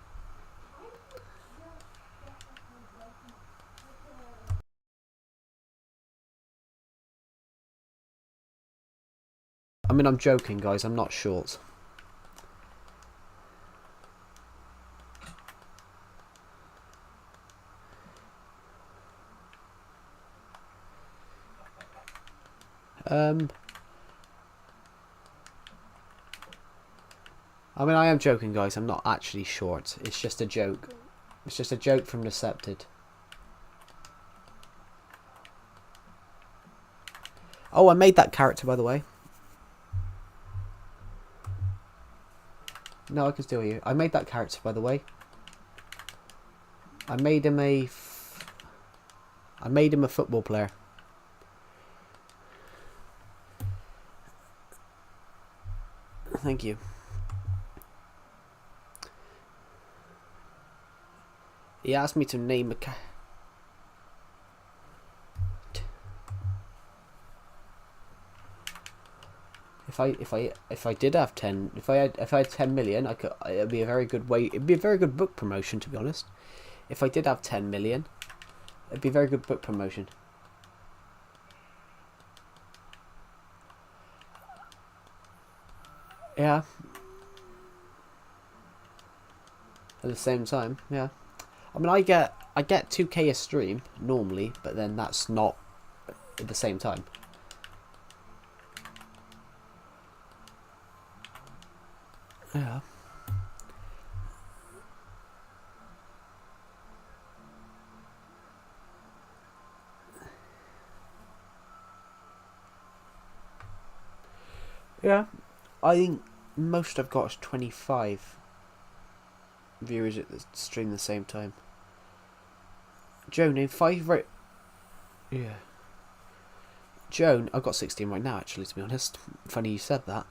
I mean, I'm joking, guys. I'm not short. I mean, I am joking, guys. I'm not actually short. It's just a joke. It's just a joke from Decepted. Oh, I made that character, by the way. No, I can still hear you. I made that character, by the way. I made him a football player. Thank you. He asked me to name a if I did have 10, if I had 10 million, I could. It'd be a very good way. It'd be a very good book promotion, to be honest. If I did have 10 million, it'd be a very good book promotion. Yeah. At the same time, yeah. I mean, I get 2k a stream normally, but then that's not at the same time. Yeah. Yeah. I think most I've got is 25 viewers at the stream at the same time. Joe, name 5 right. Yeah. Joe, I've got 16 right now, actually, to be honest. Funny you said that.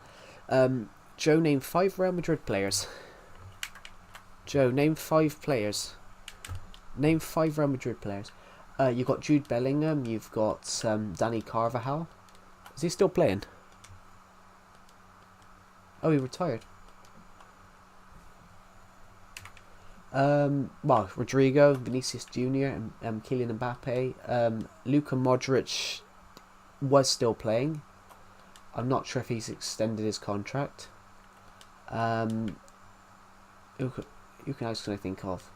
Joe, name 5 Real Madrid players. Joe, name 5 players. Name 5 Real Madrid players. You've got Jude Bellingham. You've got Danny Carvajal. Is he still playing? Oh, he retired. Well, Rodrigo, Vinicius Jr., and Kylian Mbappe. Luka Modric was still playing. I'm not sure if he's extended his contract. Who else can I think of?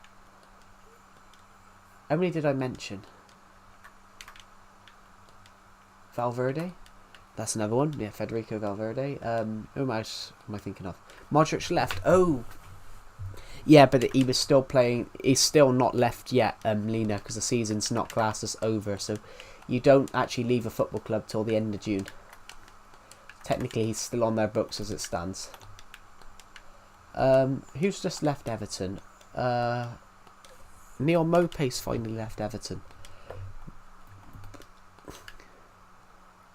How many did I mention? Valverde? That's another one. Yeah, Federico Valverde. Who else am I thinking of? Modric left. Oh! Yeah, but he was still playing. He's still not left yet, Lena, because the season's not classed as over. So you don't actually leave a football club till the end of June. Technically, he's still on their books as it stands. Who's just left Everton? Neil Mope's finally left Everton.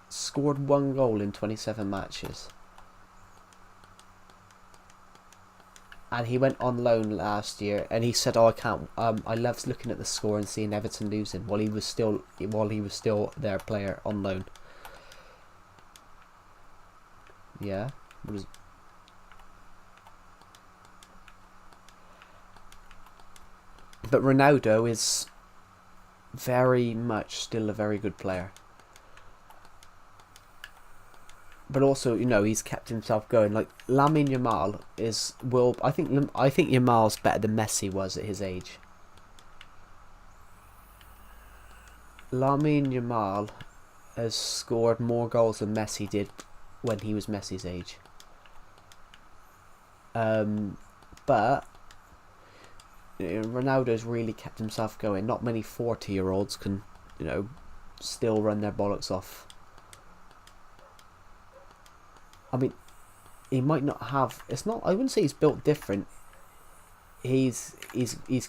Scored 1 goal in 27 matches. And he went on loan last year, and he said, "Oh, I can't. I love looking at the score and seeing Everton losing while he was still their player on loan." Yeah. But Ronaldo is very much still a very good player. But also, you know, he's kept himself going. Like Lamine Yamal I think Yamal's better than Messi was at his age. Lamine Yamal has scored more goals than Messi did when he was Messi's age. But you know, Ronaldo's really kept himself going. Not many 40-year-olds can, you know, still run their bollocks off. I mean, he might not have. It's not. I wouldn't say he's built different. He's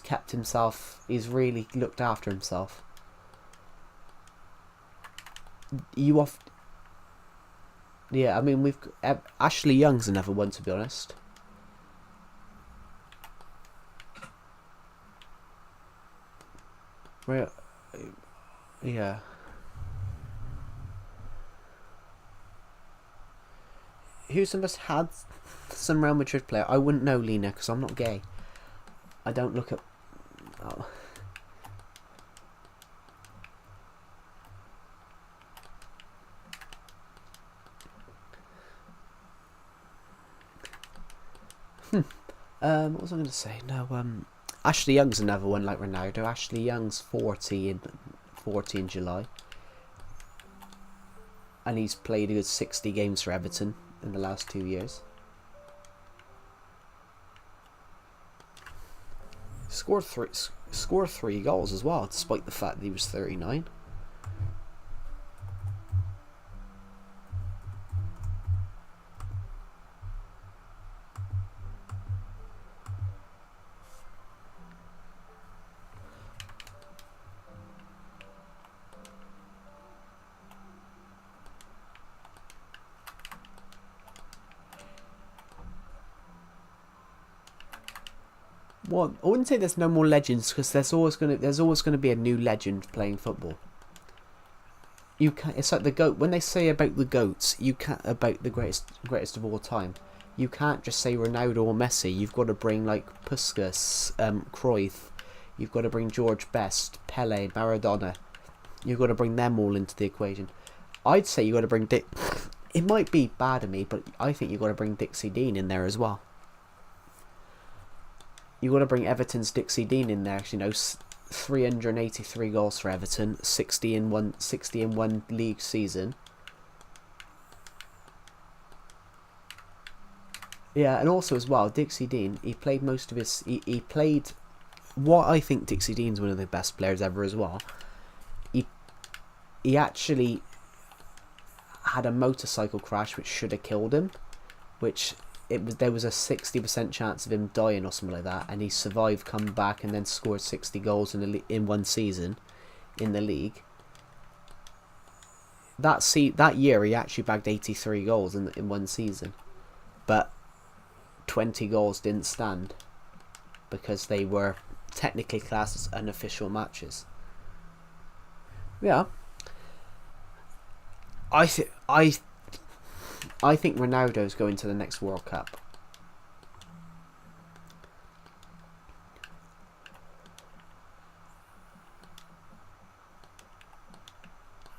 kept himself. He's really looked after himself. Yeah, I mean, Ashley Young's another one, to be honest. Real, yeah. Who's the most had some Real Madrid player? I wouldn't know, Lena, because I'm not gay. I don't look at. Oh. What was I going to say? No, Ashley Young's another one like Ronaldo. Ashley Young's 40 in July. And he's played a good 60 games for Everton in the last 2 years. Scored three goals as well, despite the fact that he was 39. Well, I wouldn't say there's no more legends, because there's always gonna be a new legend playing football. You can't. It's like the goat. When they say about the goats, you can't about the greatest of all time. You can't just say Ronaldo or Messi. You've got to bring like Puskas, Cruyff. You've got to bring George Best, Pele, Maradona. You've got to bring them all into the equation. I'd say you got to bring Dick. It might be bad of me, but I think you got to bring Dixie Dean in there as well. You got to bring Everton's Dixie Dean in there. 383 goals for Everton, 60 in one league season. Yeah, and also as well, Dixie Dean, he played most of his. He played what I think Dixie Dean's one of the best players ever as well. He actually had a motorcycle crash which should have killed him, there was a 60% chance of him dying or something like that, and he survived, come back, and then scored 60 goals in one season in the league. That year he actually bagged 83 goals in one season, but 20 goals didn't stand because they were technically classed as unofficial matches. Yeah, I think Ronaldo's going to the next World Cup.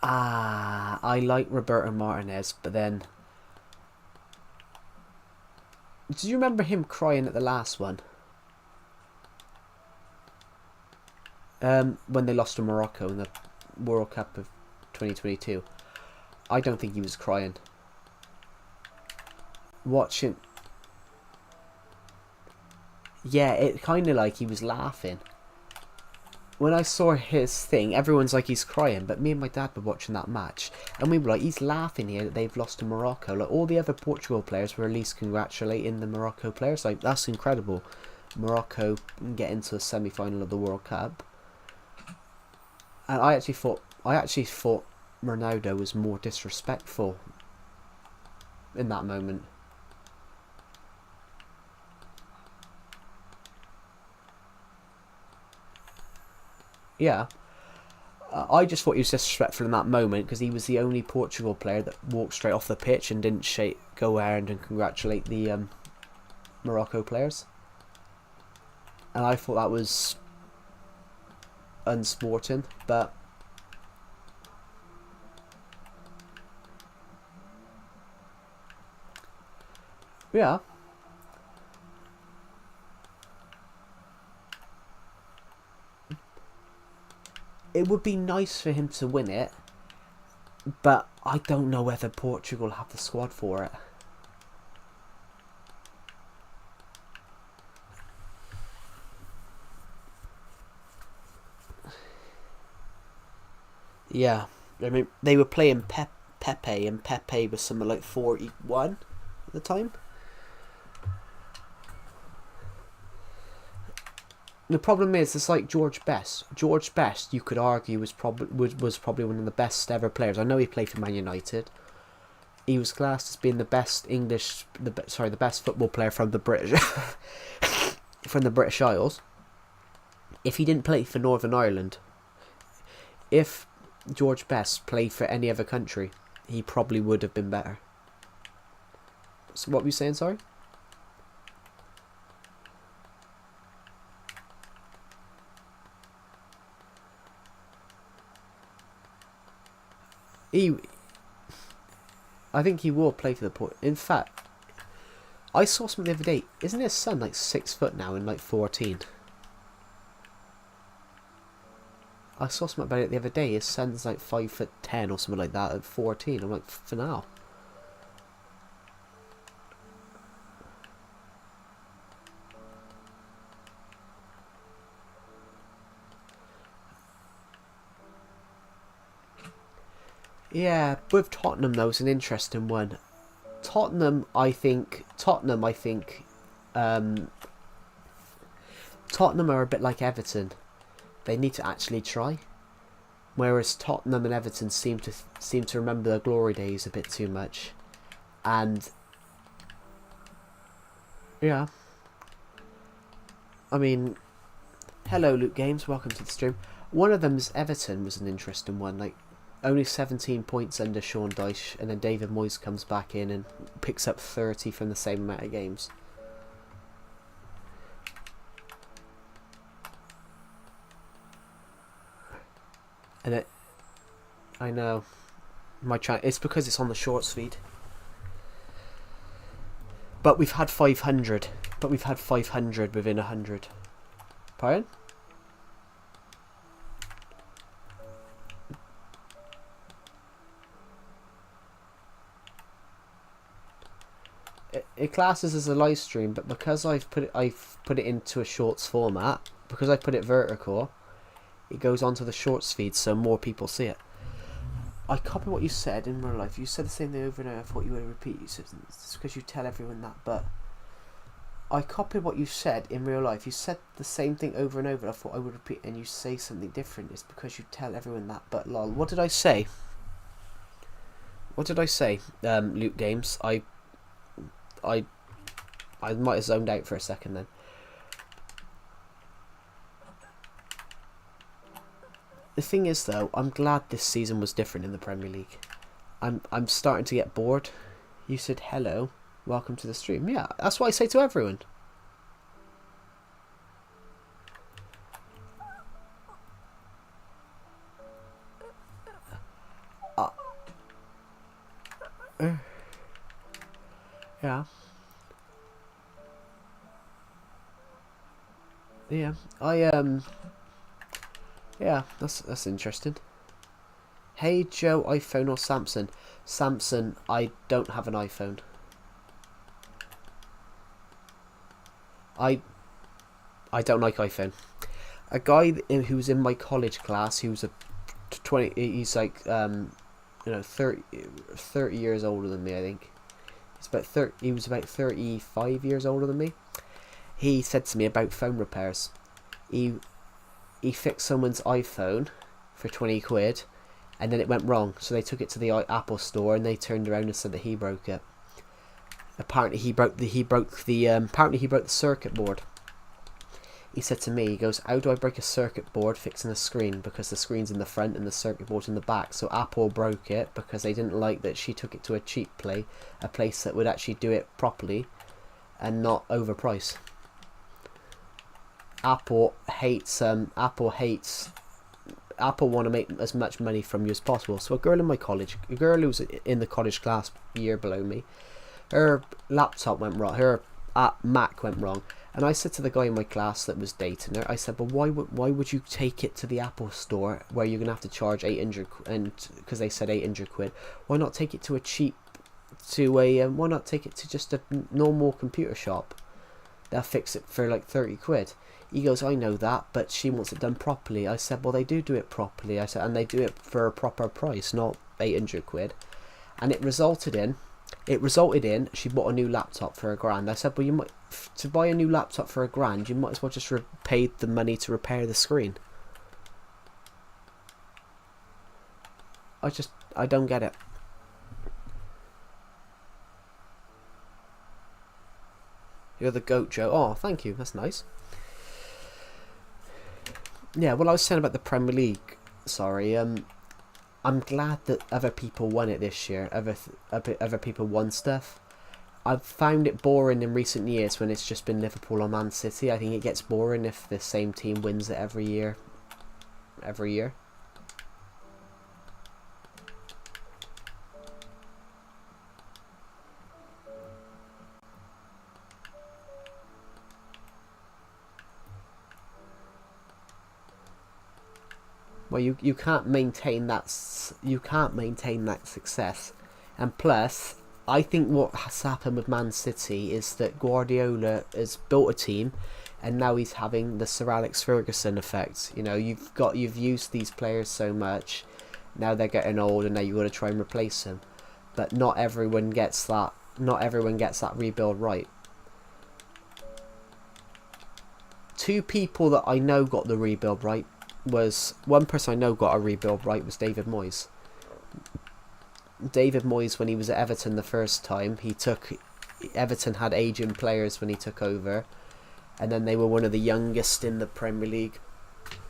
I like Roberto Martinez, but then... Do you remember him crying at the last one? When they lost to Morocco in the World Cup of 2022. I don't think he was crying. Watching... Yeah, it kind of like he was laughing. When I saw his thing, everyone's like he's crying, but me and my dad were watching that match, and we were like, he's laughing here that they've lost to Morocco. Like, all the other Portugal players were at least congratulating the Morocco players. Like, that's incredible. Morocco get into a semi-final of the World Cup. And I actually thought Ronaldo was more disrespectful in that moment. Yeah, I just thought he was disrespectful in that moment because he was the only Portugal player that walked straight off the pitch and didn't go around and congratulate the Morocco players. And I thought that was unsporting, but yeah. It would be nice for him to win it, but I don't know whether Portugal have the squad for it. Yeah, I mean, they were playing Pepe, and Pepe was something like 41 at the time. The problem is, it's like George Best. George Best, you could argue, was probably one of the best ever players. I know he played for Man United. He was classed as being the best the best football player from the British from the British Isles. If he didn't play for Northern Ireland, if George Best played for any other country, he probably would have been better. So what were you saying, sorry? I think he will play for the Port. In fact, I saw something the other day. Isn't his son like 6 foot now and like 14? I saw something about it the other day. His son's like 5'10" or something like that at 14. I'm like, for now. Yeah, with Tottenham though, it's an interesting one. Tottenham, I think, Tottenham are a bit like Everton. They need to actually try. Whereas Tottenham and Everton seem to remember their glory days a bit too much. And yeah. I mean, hello Luke Games, welcome to the stream. One of them's Everton was an interesting one, like only 17 points under Sean Dyche, and then David Moyes comes back in and picks up 30 from the same amount of games. And I know, it's because it's on the shorts feed. But we've had 500. But we've had 500 within 100. Pardon? It classes as a live stream, but because I've put it into a shorts format, because I put it vertical, it goes onto the shorts feed so more people see it. I copy what you said in real life. You said the same thing over and over. I thought you would repeat. You said it's because you tell everyone that, but I copied what you said in real life. You said the same thing over and over. I thought I would repeat, and you say something different. It's because you tell everyone that. But lol, what did I say? What did I say? Luke Games. I might have zoned out for a second then. The thing is though, I'm glad this season was different in the Premier League. I'm starting to get bored. You said hello, welcome to the stream. Yeah, that's what I say to everyone. Yeah. Yeah, yeah, that's interesting. Hey Joe, iPhone or Samsung? Samsung. I don't have an iPhone. I don't like iPhone. A guy who was in my college class, he was 20. He's like 30 years older than me. I think he's about 30. He was about 35 years older than me. He said to me about phone repairs. He fixed someone's iPhone for 20 quid, and then it went wrong. So they took it to the Apple store, and they turned around and said that he broke it. Apparently he broke the circuit board. He said to me, he goes, "How do I break a circuit board fixing a screen? Because the screen's in the front and the circuit board's in the back." So Apple broke it because they didn't like that she took it to a cheap a place that would actually do it properly and not overprice. Apple want to make as much money from you as possible. So a girl in my college, a girl who was in the college class year below me, her laptop went wrong, her Mac went wrong, and I said to the guy in my class that was dating her, I said, "But why would you take it to the Apple store where you're gonna have to charge 800 and because they said 800 quid? Why not take it to why not take it to just a normal computer shop? They'll fix it for like 30 quid." He goes, "I know that, but she wants it done properly." I said, "Well, they do it properly." I said, "And they do it for a proper price, not 800 quid. And it resulted in she bought a new laptop for £1,000. I said, "Well, to buy a new laptop for £1,000, you might as well just pay the money to repair the screen." I don't get it. You're the goat, Joe. Oh, thank you. That's nice. Yeah, well, I was saying about the Premier League. Sorry. I'm glad that other people won it this year. Other people won stuff. I've found it boring in recent years when it's just been Liverpool or Man City. I think it gets boring if the same team wins it every year. Well, you can't maintain that success, and plus, I think what has happened with Man City is that Guardiola has built a team, and now he's having the Sir Alex Ferguson effect. You know, you've used these players so much, now they're getting old, and now you got to try and replace them, but not everyone gets that. Not everyone gets that rebuild right. Two people that I know got the rebuild right was one person I know got a rebuild right was David Moyes. David Moyes, when he was at Everton the first time, Everton had aging players when he took over, and then they were one of the youngest in the Premier League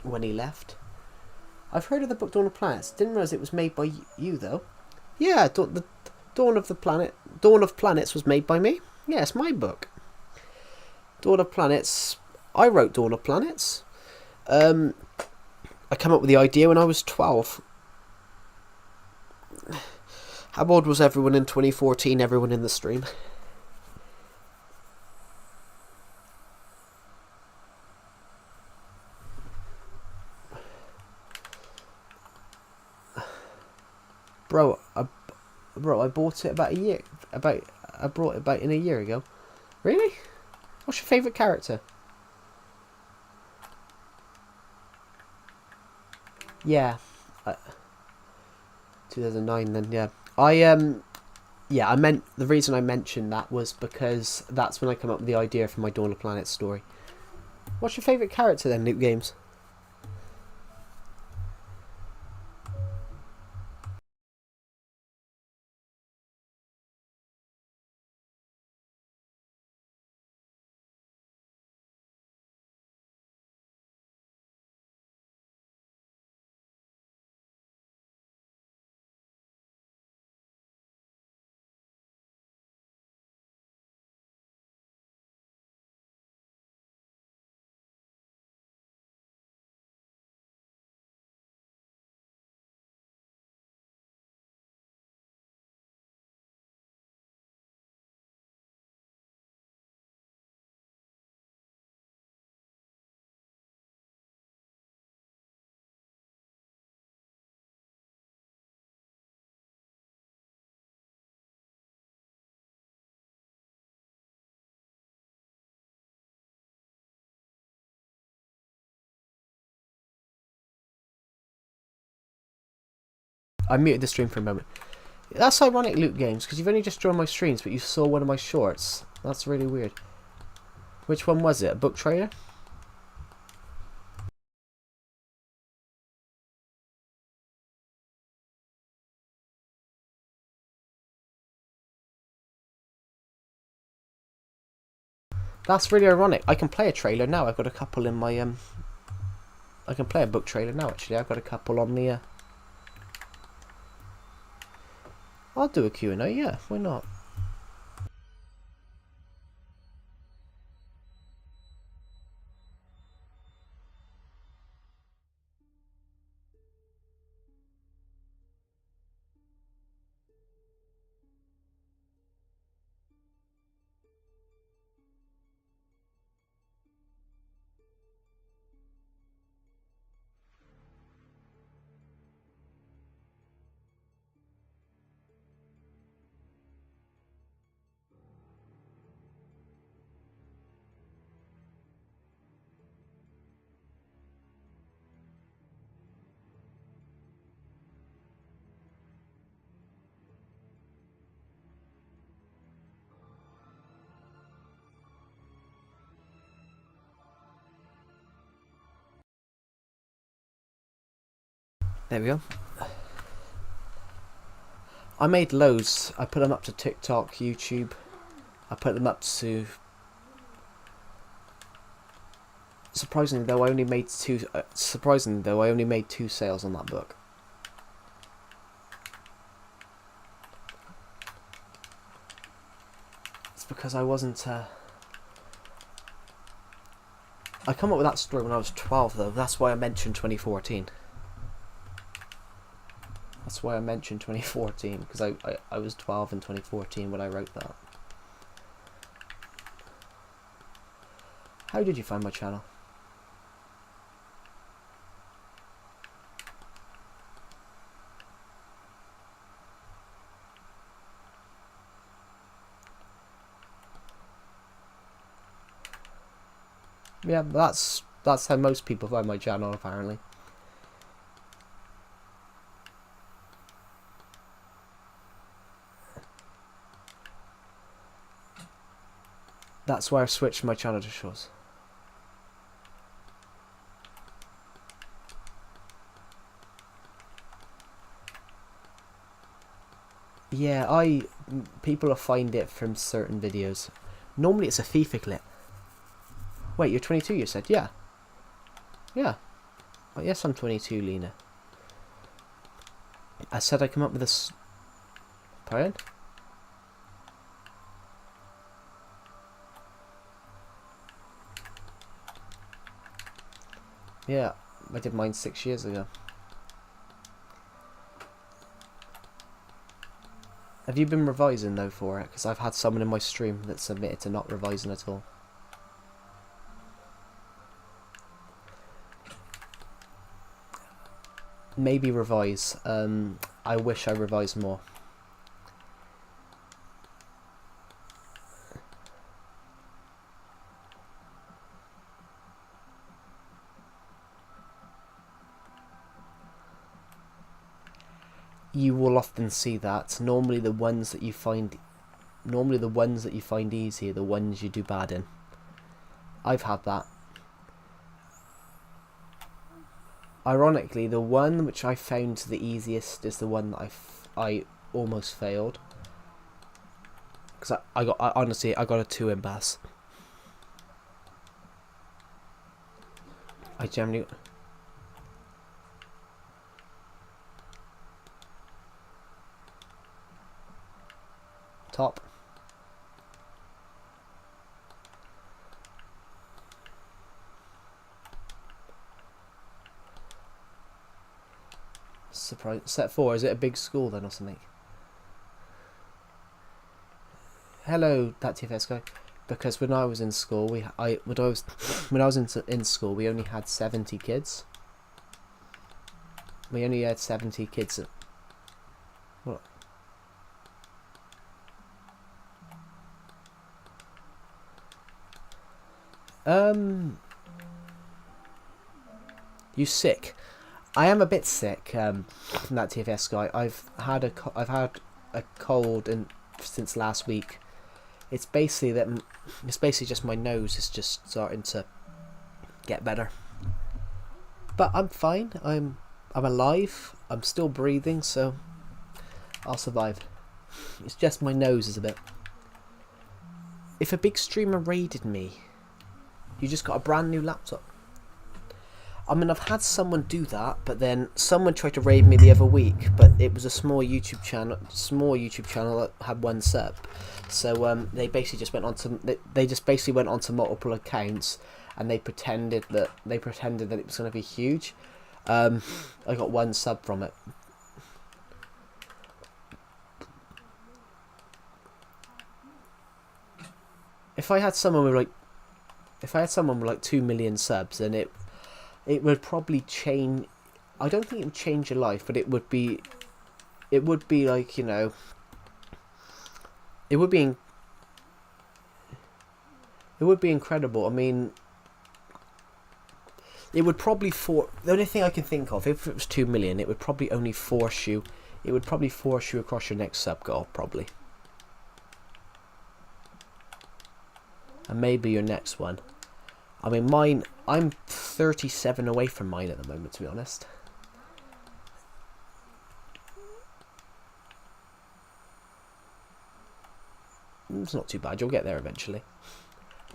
when he left. I've heard of the book Dawn of Planets. Didn't realise it was made by you though. Yeah, the Dawn of Planets was made by me. Yeah, it's my book. Dawn of Planets. I wrote Dawn of Planets. I came up with the idea when I was 12. How old was everyone in 2014? Everyone in the stream. Bro, I bought it about a year. I brought it about in a year ago. Really? What's your favourite character? Yeah, 2009 then. Yeah, I meant the reason I mentioned that was because that's when I come up with the idea for my Dawn of Planets story. What's your favourite character then, Luke Games? I muted the stream for a moment. That's ironic, Luke Games, because you've only just joined my streams, but you saw one of my shorts. That's really weird. Which one was it? A book trailer? That's really ironic. I can play a trailer now. I've got a couple in my I can play a book trailer now. Actually, I've got a couple on the. I'll do a Q&A. Yeah, why not? There we go. I made loads. I put them up to TikTok, YouTube. I put them up to Surprisingly though, I only made two. Surprisingly though, I only made 2 sales on that book. It's because I wasn't. I come up with that story when I was 12 though. That's why I mentioned 2014. That's why I mentioned 2014, because I was 12 in 2014 when I wrote that. How did you find my channel? Yeah, that's how most people find my channel apparently. That's why I switched my channel to shorts. Yeah, people will find it from certain videos. Normally it's a FIFA clip. Wait, you're 22 you said? Yeah. Yeah. Oh, yes, I'm 22, Lena. I said I come up with this. Pardon? Yeah, I did mine 6 years ago. Have you been revising though for it? Because I've had someone in my stream that submitted to not revising at all. Maybe revise. I wish I revised more. You will often see that. Normally the ones that you find easy are the ones you do bad in. I've had that. Ironically, the one which I found the easiest is the one that I almost failed. Because honestly I got a 2 in bass. I generally. Top. Surprise. Set 4. Is it a big school then or something? Hello, that TFS guy. Because when I was in school, when I was in school, we only had 70 kids. We only had 70 kids. What? You sick? I am a bit sick. That TFS guy. I've had a cold since last week. It's basically just my nose is just starting to get better. But I'm fine. I'm alive. I'm still breathing, so I'll survive. It's just my nose is a bit. If a big streamer raided me, you just got a brand new laptop. I mean, I've had someone do that, but then someone tried to raid me the other week, but it was a small YouTube channel that had 1 sub. So they basically just went on to multiple accounts, and they pretended that it was going to be huge. I got 1 sub from it. If I had someone with like 2 million subs, then it would probably change. I don't think it would change your life, but it would be like, you know, it would be incredible. I mean, it would probably the only thing I can think of, if it was 2 million, it would probably only force you. It would probably force you across your next sub goal, probably, and maybe your next one. I mean, mine. I'm 37 away from mine at the moment, to be honest. It's not too bad. You'll get there eventually.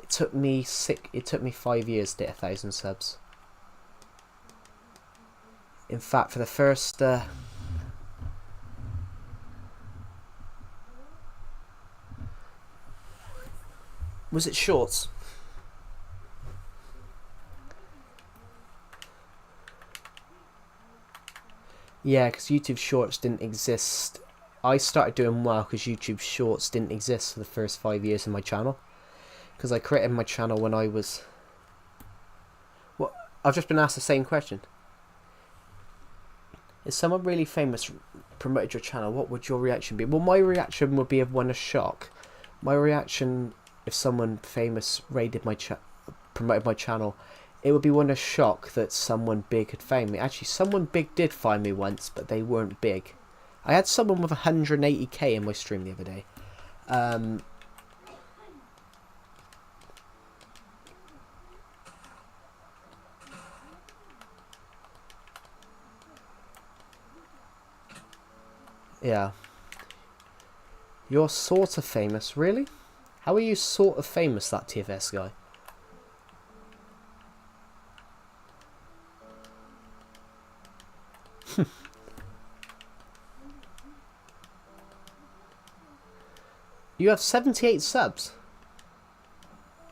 It took me 5 years to hit 1,000 subs. In fact, for the first was it shorts? Yeah, because YouTube Shorts didn't exist. I started doing well because YouTube Shorts didn't exist for the first 5 years of my channel. Because I created my channel when I was... Well, I've just been asked the same question. If someone really famous promoted your channel, what would your reaction be? Well, my reaction would be of one of shock. My reaction, if someone famous promoted my channel, it would be one of shock that someone big had found me. Actually, someone big did find me once, but they weren't big. I had someone with 180k in my stream the other day. Yeah. You're sort of famous, really? How are you sort of famous, that TFS guy? You have 78 subs.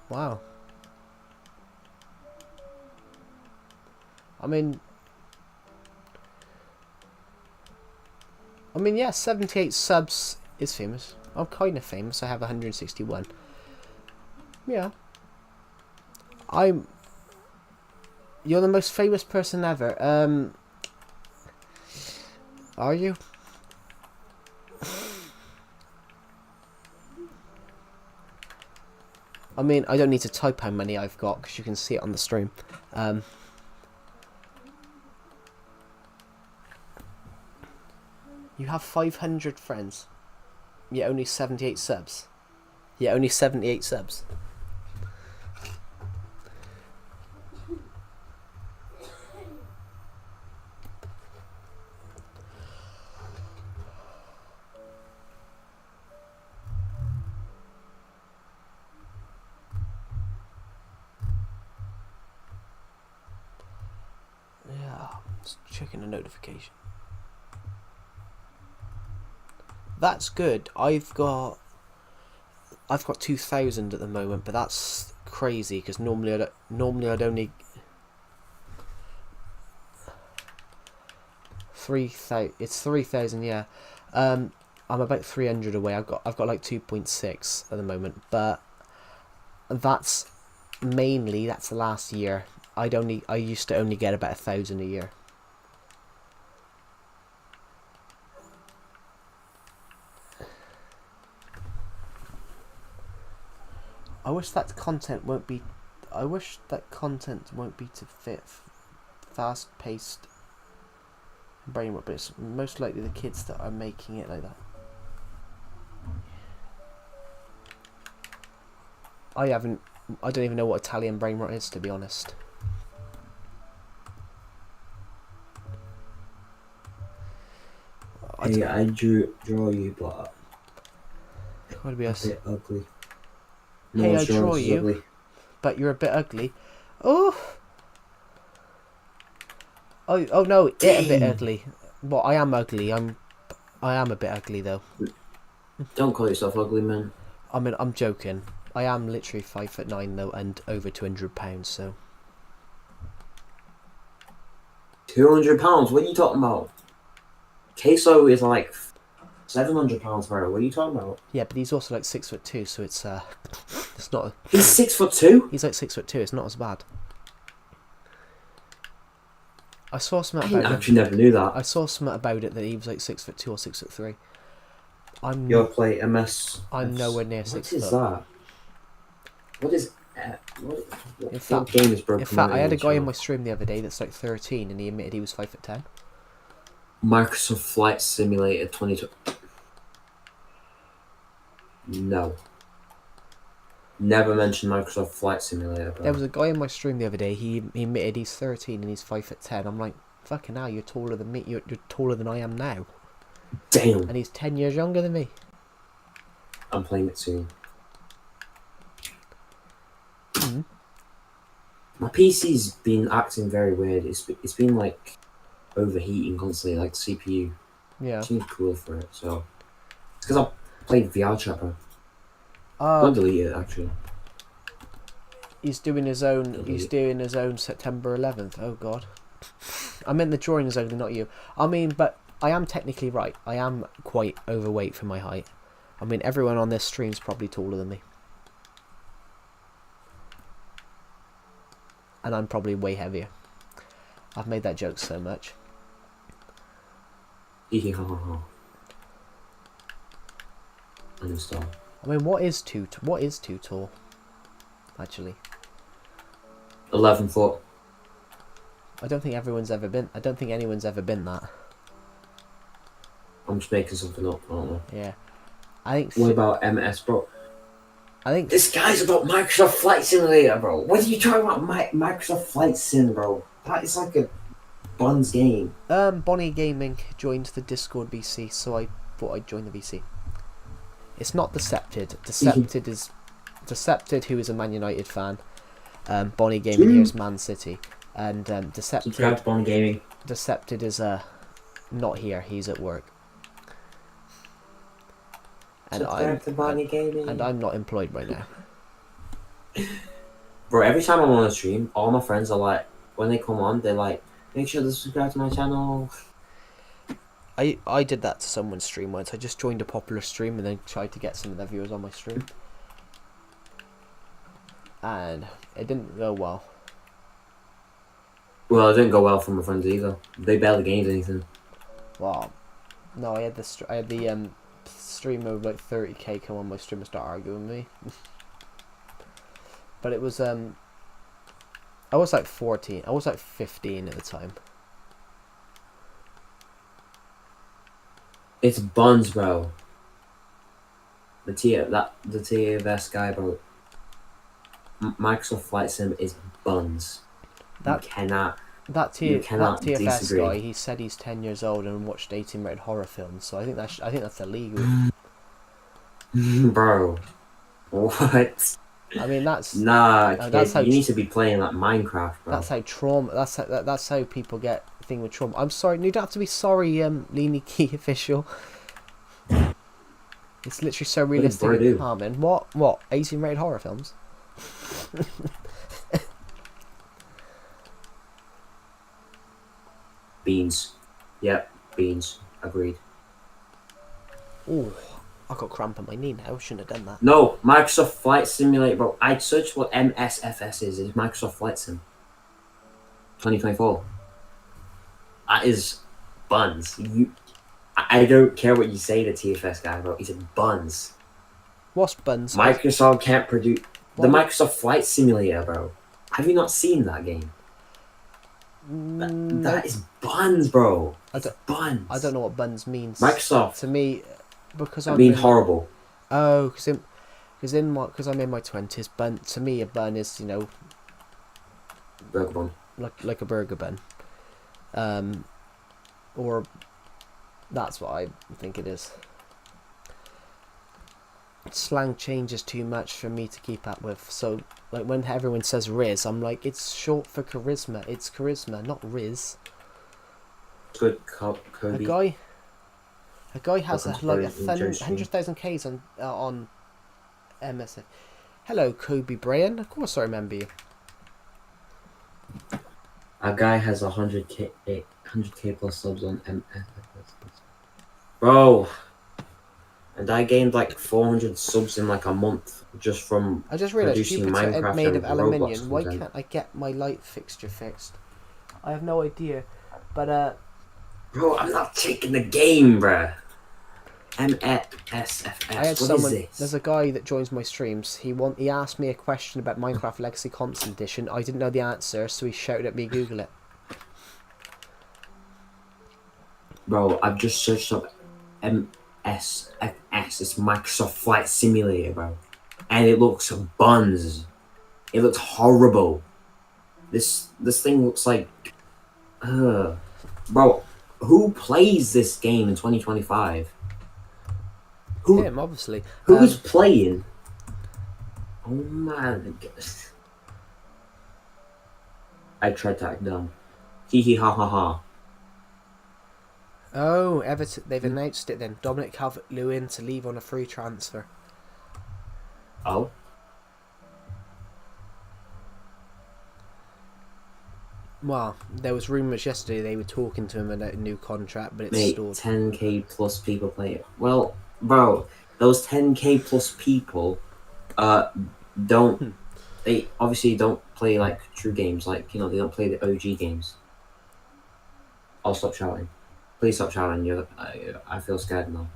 Wow. I mean, yeah, 78 subs is famous. I'm kind of famous. I have 161. Yeah. You're the most famous person ever. Are you? I mean, I don't need to type how many I've got because you can see it on the stream. You have 500 friends. Yet only 78 subs. Yeah, only 78 subs. Yeah, just checking a notification. That's good. I've got 2,000 at the moment, but that's crazy because normally I'd only 3,000. It's 3,000, yeah. I'm about 300 away. I've got like 2.6 at the moment, but that's the last year. I used to only get about 1,000 a year. I wish that content won't be to fit fast-paced brain rot, but it's most likely the kids that are making it like that. I don't even know what Italian brain rot is, to be honest.
Hey, I draw you, but
a bit
ugly.
No, hey, I draw you, ugly. But you're a bit ugly. Oh no, it's a bit ugly. Well, I am ugly. I am a bit ugly though.
Don't call yourself ugly, man.
I mean, I'm joking. I am literally 5'9" though, and over 200 pounds. So
200 pounds? What are you talking about? Queso is like 700 pounds, bro. What are you talking about?
Yeah, but he's also like 6'2", so it's not.
He's 6'2"?
He's like 6'2". It's not as bad. I saw something about
I actually never knew that.
I saw something about it that he was like 6'2" or 6'3".
You'll play MS.
I'm nowhere near 6 foot.
What is that? What is?
In fact,
game is broken.
In fact, I had a guy in my stream the other day that's like 13, and he admitted he was 5'10".
Microsoft Flight Simulator 22. No. Never mentioned Microsoft Flight Simulator, bro.
There was a guy in my stream the other day, he admitted he's 13 and he's 5'10". I'm like, fucking hell, you're taller than me. You're taller than I am now.
Damn.
And he's 10 years younger than me.
I'm playing it soon. My PC's been acting very weird. It's been like overheating constantly, like CPU.
Yeah.
Seems cooler for it, so it's because I played VR chat, bro.
Oh,
Don't delete it actually.
he's doing his own.
Delete
He's
it.
doing his own September 11th. Oh God. I meant the drawing is only, not you. I mean, but I am technically right. I am quite overweight for my height. I mean, everyone on this stream's probably taller than me. And I'm probably way heavier. I've made that joke so much.
Uninstall.
I mean, what is too tall? Actually,
11 foot.
I don't think everyone's ever been. I don't think anyone's ever been that.
I'm just making something up. I don't know.
Yeah, I think.
What about MS, bro?
I think
This guy's about Microsoft Flight Simulator, bro. What are you talking about, Microsoft Flight Sim, bro? That is like a buns game.
Bonnie Gaming joined the Discord VC, so I thought I'd join the VC. It's not Decepted. Decepted, who is a Man United fan. Bonnie Gaming here's Man City, and
Subscribe
Decepted.
to Bond Gaming.
Decepted is not here. He's at work. And
Subscribe to Bonnie Gaming.
and I'm not employed right now.
Bro, every time I'm on a stream, all my friends are like, when they come on, they're like, make sure to subscribe to my channel.
I did that to someone's stream once. I just joined a popular stream and then tried to get some of their viewers on my stream. And it didn't go well.
Well, it didn't go well for my friends either. They barely gained anything.
Well, no, I had the stream over like 30k come on my stream and start arguing with me. But it was I was like 14. I was like 15 at the time.
It's buns, bro. The TFS guy, bro. Microsoft Flight Sim is buns.
That
you cannot
TFS
disagree.
guy, he said he's 10 years old and watched 18-rated horror films, so I think that's illegal.
Bro, what?
I mean, that's
kid,
that's how
you need to be playing like Minecraft, bro.
that's how trauma. That's how people get thing with trauma. I'm sorry, you don't have to be sorry, Leany Key official. It's literally so realistic and calming. What? 18-rated horror films?
Beans. Yep, beans. Agreed.
Oh, I got cramp in my knee now. Shouldn't have done that.
No, Microsoft Flight Simulator, bro. I'd search what MSFS is. It's Microsoft Flight Sim. 2024. That is buns. I don't care what you say to TFS guy, bro. He's buns.
What's buns?
Microsoft can't produce the Microsoft Flight Simulator, bro. Have you not seen that game? That is buns, bro. Buns.
I don't know what buns means.
Microsoft.
To me, because I
mean horrible.
Oh, because I'm in my 20s. Bun to me, a bun is
Burger bun.
like a burger bun. Or that's what I think it is. Slang changes too much for me to keep up with. So, like when everyone says Riz, I'm like, it's short for charisma. It's charisma, not Riz.
Good, Kobe.
A guy has like 100,000 Ks on MSF. Hello, Kobe Brian. Of course I remember you.
A guy has 100k plus subs on MSF. Bro. And I gained like 400 subs in like a month just from
I just realised
producing
Jupiter
Minecraft
made
and
of aluminium.
Roblox
Why
content.
can't I get my light fixture fixed? I have no idea. But
Bro, I'm not taking the game, bruh. MSFS.
I had
What
someone.
is this?
There's a guy that joins my streams. He asked me a question about Minecraft Legacy Console Edition. I didn't know the answer, so he shouted at me, "Google it."
Bro, I've just searched up MSFS. It's Microsoft Flight Simulator, bro. And it looks buns. It looks horrible. This thing looks like... Bro, who plays this game in 2025?
Him, obviously.
Who's playing? Oh man. I tried to act dumb. Hee hee ha ha ha.
Oh, Everton, they've announced it then. Dominic Calvert-Lewin to leave on a free transfer.
Oh.
Well, there was rumours yesterday they were talking to him about a new contract, but it's
Mate,
stalled.
10k plus people play it. Well, bro, those 10k plus people, don't they obviously don't play like true games, like they don't play the OG games. I'll stop shouting. Please stop shouting. I feel scared now.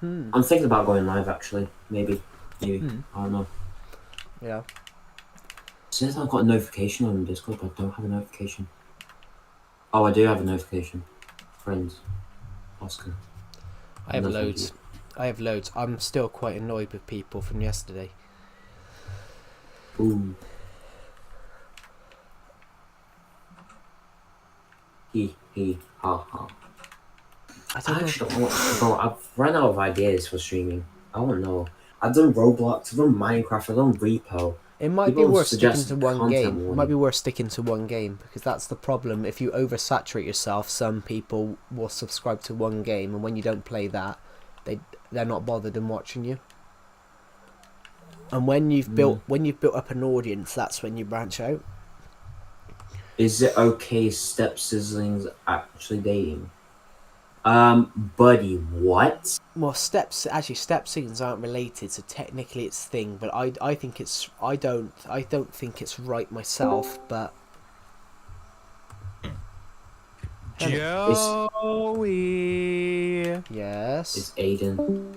I'm thinking about going live actually. Maybe. I don't know.
Yeah.
It says I've got a notification on Discord, but I don't have a notification. Oh, I do have a notification. Friends. Oscar.
I have
No, thank
loads. I have loads. I'm still quite annoyed with people from yesterday.
Ooh. Hee hee ha ha.
I
I
don't know.
actually don't know what, bro. I've run out of ideas for streaming. I don't know. I've done Roblox, I've done Minecraft, I've done Repo.
It might be
People have
worth sticking to
suggested
one
content
game. It
warning.
might be worth sticking to one game because that's the problem. If you oversaturate yourself, some people will subscribe to one game, and when you don't play that, they're not bothered in watching you. And when you've built up an audience, that's when you branch out.
Is it okay Step Sizzling's actually dating? Buddy, what?
Well, step siblings aren't related, so technically it's thing. But I think it's I don't think it's right myself. But
Joey.
yes,
It's Aiden.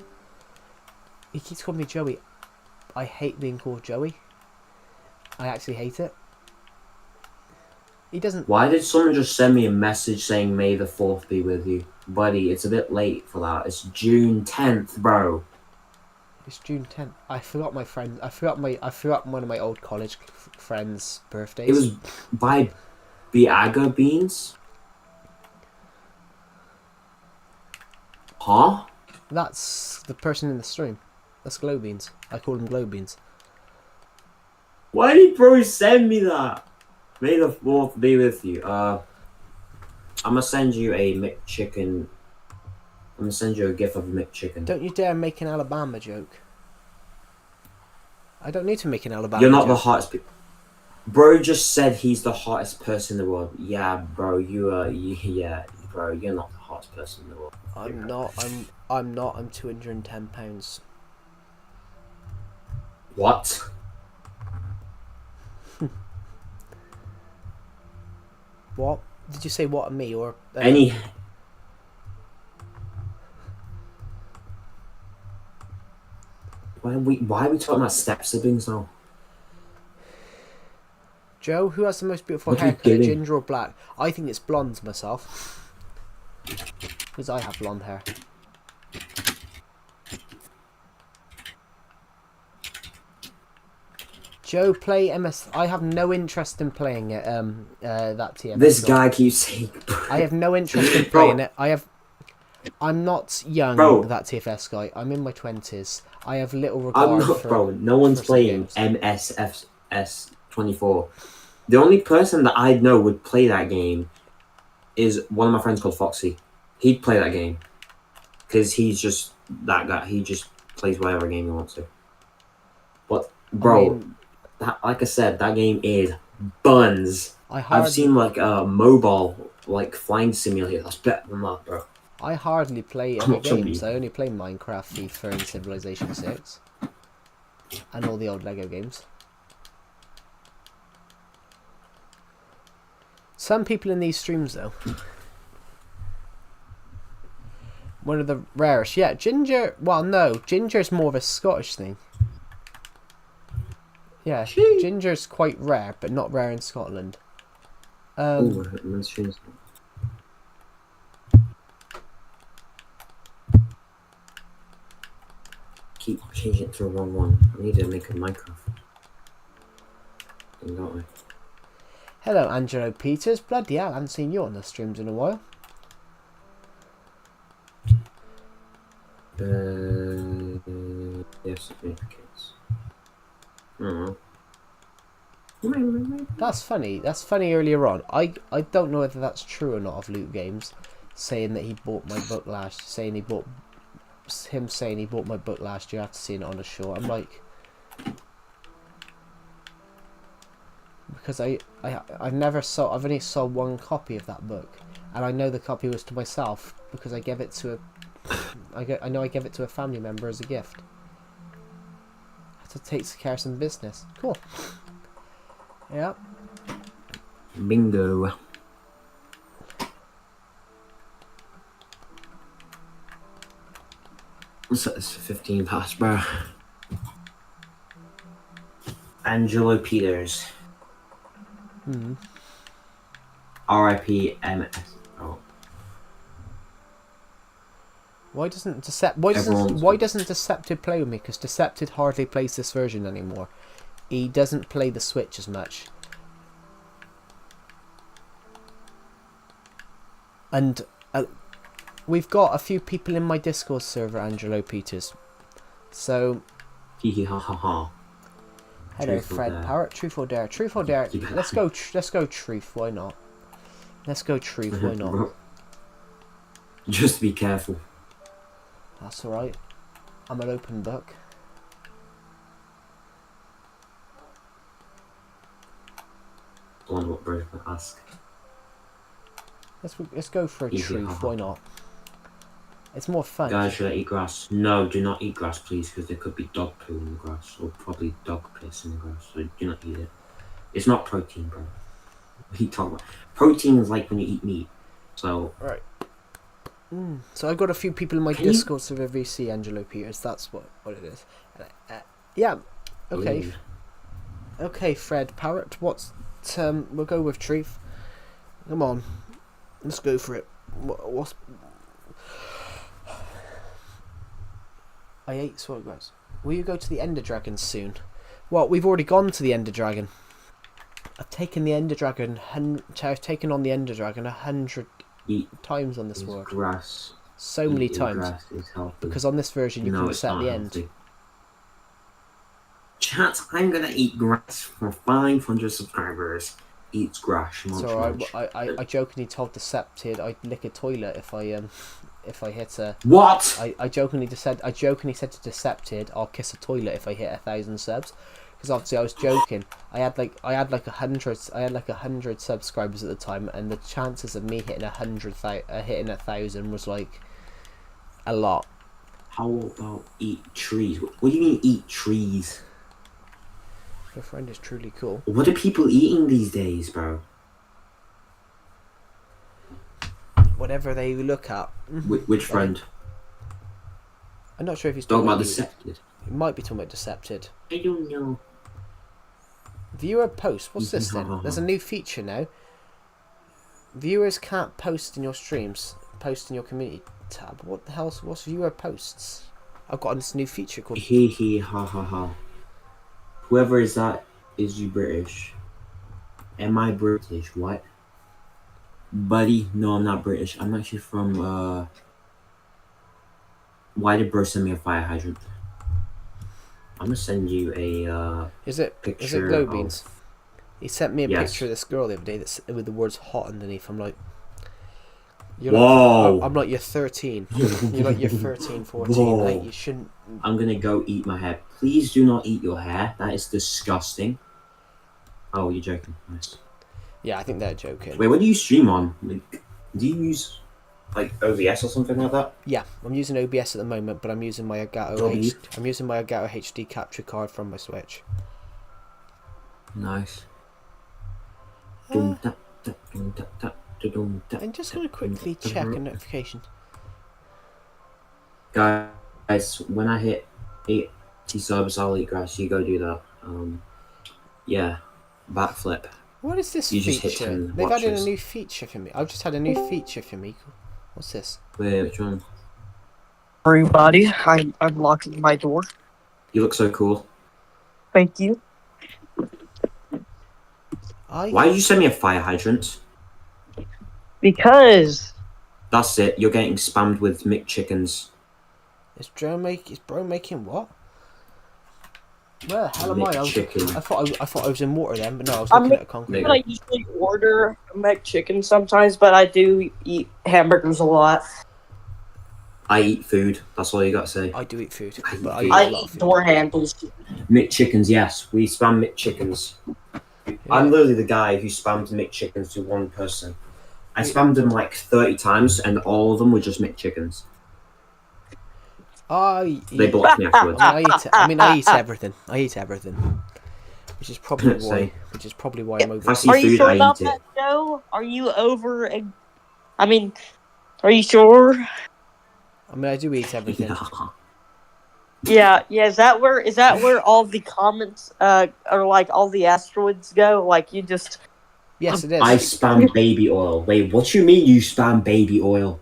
he keeps calling me Joey. I hate being called Joey. I actually hate it. He doesn't.
Why did someone just send me a message saying May the 4th be with you? Buddy, it's a bit late for that. It's June 10th, bro.
It's June 10th. I forgot my friend. I forgot one of my old college friends' birthdays.
It was by Biaga Beans? Huh?
That's the person in the stream. That's Glow Beans. I call him Glow Beans.
Why did bro send me that? May the 4th be with you. I'm gonna send you a McChicken. I'm gonna send you a gif of a McChicken.
Don't you dare make an Alabama joke. I don't need to make an Alabama
You're not
joke.
the hottest. Bro just said he's the hottest person in the world. Yeah, bro, yeah, bro, you're not the hottest person in the world.
I'm not. I'm 210 pounds.
What?
What? Did you say what me or
Any? Why are we talking about step siblings now?
Joe? Who has the most beautiful
What are you
haircut?
doing?
Ginger or black? I think it's blonde myself. Because I have blonde hair. Joe, play MS. I have no interest in playing it. That TFS.
This guy keeps saying.
I have no interest in
Bro.
playing it. I'm not young.
Bro.
That TFS guy. I'm in my 20s. I have little regard
I'm not,
for.
bro. No one's
for
playing
games.
MSFS 24. The only person that I know would play that game is one of my friends called Foxy. He'd play that game because he's just that guy. He just plays whatever game he wants to. But bro,
I mean,
like I said, that game is buns. I've seen like a mobile like flying simulator that's better than that, bro.
I hardly play
I'm
any
not joking.
games. I only play Minecraft, FIFA, and Civilization 6, and all the old Lego games. Some people in these streams, though, one of the rarest. Yeah, Ginger. Well, no, Ginger's more of a Scottish thing. Yeah, Ginger's quite rare, but not rare in Scotland.
Ooh, let's change that. Keep changing it to the wrong one. I need to make a Minecraft. Don't I?
Hello, Angelo Peters. Bloody hell, I haven't seen you on the streams in a while.
Yes, it makes sense. I don't know.
That's funny. That's funny earlier on. I don't know whether that's true or not of Loot Games saying that he bought my book saying he bought my book last year after seeing it on a show. I'm like, because I've only sold one copy of that book, and I know the copy was to myself because I gave it to I know I gave it to a family member as a gift. Had to take care of some business. Cool. Yeah.
Bingo. So it's 15 past, bro. Angelo Peters. R.I.P. MS. Oh.
Why doesn't Decepted play with me? Because Decepted hardly plays this version anymore. He doesn't play the Switch as much. And we've got a few people in my Discord server, Angelo Peters. So,
Hee ha ha ha.
hello, Fred Parrot. Truth or dare? Truth or dare? Let's go. Let's go. Truth. Why not? Let's go. Truth. Why not?
Just be careful.
That's all right. I'm an open book.
I wonder what bro's gonna ask.
Let's go for a truth. Why not? It's more fun.
Guys, should I eat grass? No, do not eat grass, please, because there could be dog poo in the grass, or probably dog piss in the grass. So do not eat it. It's not protein, bro. What are you talking about? Protein is like when you eat meat. So
right. So I got a few people in my Discord server. VC Angelo Peters. That's what it is. Yeah. Okay.
Ooh.
Okay, Fred Parrot. We'll go with truth. Come on. Let's go for it. What's... I ate swordgrass. Will you go to the Ender Dragon soon? Well, we've already gone to the Ender Dragon. I've taken the Ender Dragon. I've taken on the Ender Dragon 100 times on this world.
Grass.
So many times. Because on this version you can set the end.
Chat, I'm gonna eat grass for 500 subscribers. Eats grass.
So I jokingly told Decepted I'd lick a toilet if I hit a...
What?
I jokingly said to Decepted I'll kiss a toilet if I hit 1,000 subs. Because obviously I was joking. I had like 100 subscribers at the time, and the chances of me hitting 1,000 was like a lot.
How about eat trees? What do you mean eat trees?
Your friend is truly cool.
What are people eating these days, bro?
Whatever they look at.
Which friend?
I'm not sure if he's
talking about Decepted.
He might be talking about Decepted.
I don't know.
Viewer post. What's this then? There's a new feature now. Viewers can't post in your streams. Post in your community tab. What the hell's... What's viewer posts? I've got this new feature called...
Hee hee ha ha ha. Whoever is that, is you British? Am I British? What? Buddy? No, I'm not British. I'm actually from, Why did bro send me a fire hydrant? I'm gonna send you a,
Is it Glow Beans? He sent me a picture of this girl the other day that's with the words hot underneath. I'm like...
Whoa!
I'm like, you're 13. You're like, you're 13, 14. Like, you shouldn't...
I'm gonna go eat my hair. Please do not eat your hair. That is disgusting. Oh, you're joking. Nice.
Yeah, I think they're joking.
Wait, what do you stream on? Like, do you use, like, OBS or something like that?
Yeah, I'm using OBS at the moment, but I'm using my Elgato HD capture card from my Switch.
Nice.
I'm just going to quickly check a notification.
Guys, when I hit 80 subs, I'll eat grass. You go do that. Yeah. Backflip.
What is this feature? They've added a new feature for me. I've just had a new feature for me. What's this?
Wait, which one?
Everybody, I'm locking my door.
You look so cool.
Thank you.
Why did you send me a fire hydrant?
Because...
That's it. You're getting spammed with McChickens.
Is bro making what? Where the hell am I?
McChicken.
I thought I was in water then, but no, I was
I'm
looking at a concrete.
Maybe.
I usually order a McChicken sometimes, but I do eat hamburgers a lot.
I eat food. That's all you got to say.
I do eat food,
I eat
but I
food.
eat
I
a lot of
eat
food.
door handles.
McChickens, yes. We spam McChickens. I'm literally the guy who spammed McChickens to one person. I spammed them like 30 times, and all of them were just McChickens. They blocked me afterwards.
I eat everything. I eat everything. Which is probably
Same.
why I'm
If I
over.
see
Are you
food,
sure
I
about
eat
that,
it.
Joe? Are you over? I mean, are you sure?
I mean, I do eat everything.
Yeah.
Yeah. Is that where all the comments or like all the asteroids go? Like you just
Yes, it
I
is.
spam baby oil. Wait, what you mean you spam baby oil?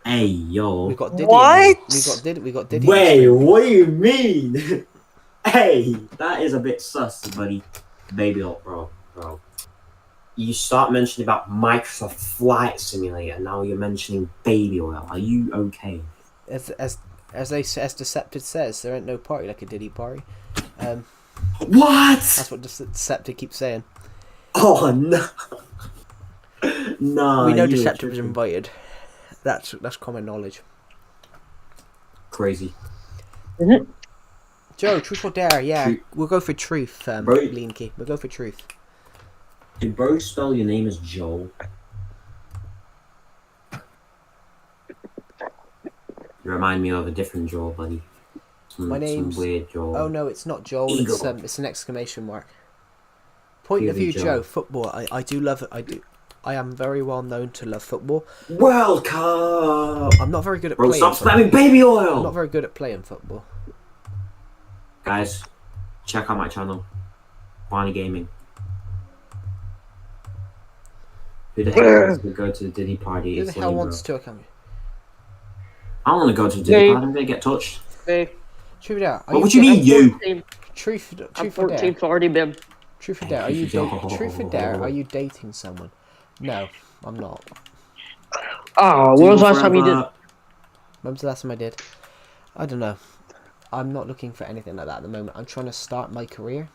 Hey, yo.
We got Diddy.
What?
We got Diddy.
Wait, what do you mean? Hey, that is a bit sus, buddy. Baby oil, bro. You start mentioning about Microsoft Flight Simulator, now you're mentioning baby oil. Are you okay?
As Decepted says, there ain't no party like a Diddy party.
What?
That's what Decepted keeps saying.
Oh no. No.
We know
you're
Decepted was
tripping.
invited. That's common knowledge.
Crazy.
Joe, truth or dare? Yeah,
Truth.
we'll go for truth.
Bro.
Linky, we'll go for truth.
Did bro spell your name as Joel? You remind me of a different Joel, buddy.
My name's-
some weird Joel.
Oh no, it's not Joel.
Eagle.
It's an exclamation mark. Point of
Really,
view, Joe. Football. I do love it. I am very well known to love football.
World Cup!
I'm not very good at
Bro,
playing.
stop
football.
spamming baby
I'm
oil!
not very good at playing football.
Guys, check out my channel. Barney Gaming. Who the heck wants to go to the Diddy party?
Who the
It's
hell
lame,
wants
bro.
to come?
I don't want to go to the Diddy
Me.
party. I'm gonna get touched.
hey,
Truth or dare?
What would you mean, you?
Truth
I'm
or dare?
14th already been.
Truth or dare? Are you truth or dare? Are you dating someone? No, I'm not.
Oh, when was the last time you did?
When was the last time I did? I don't know. I'm not looking for anything like that at the moment. I'm trying to start my career.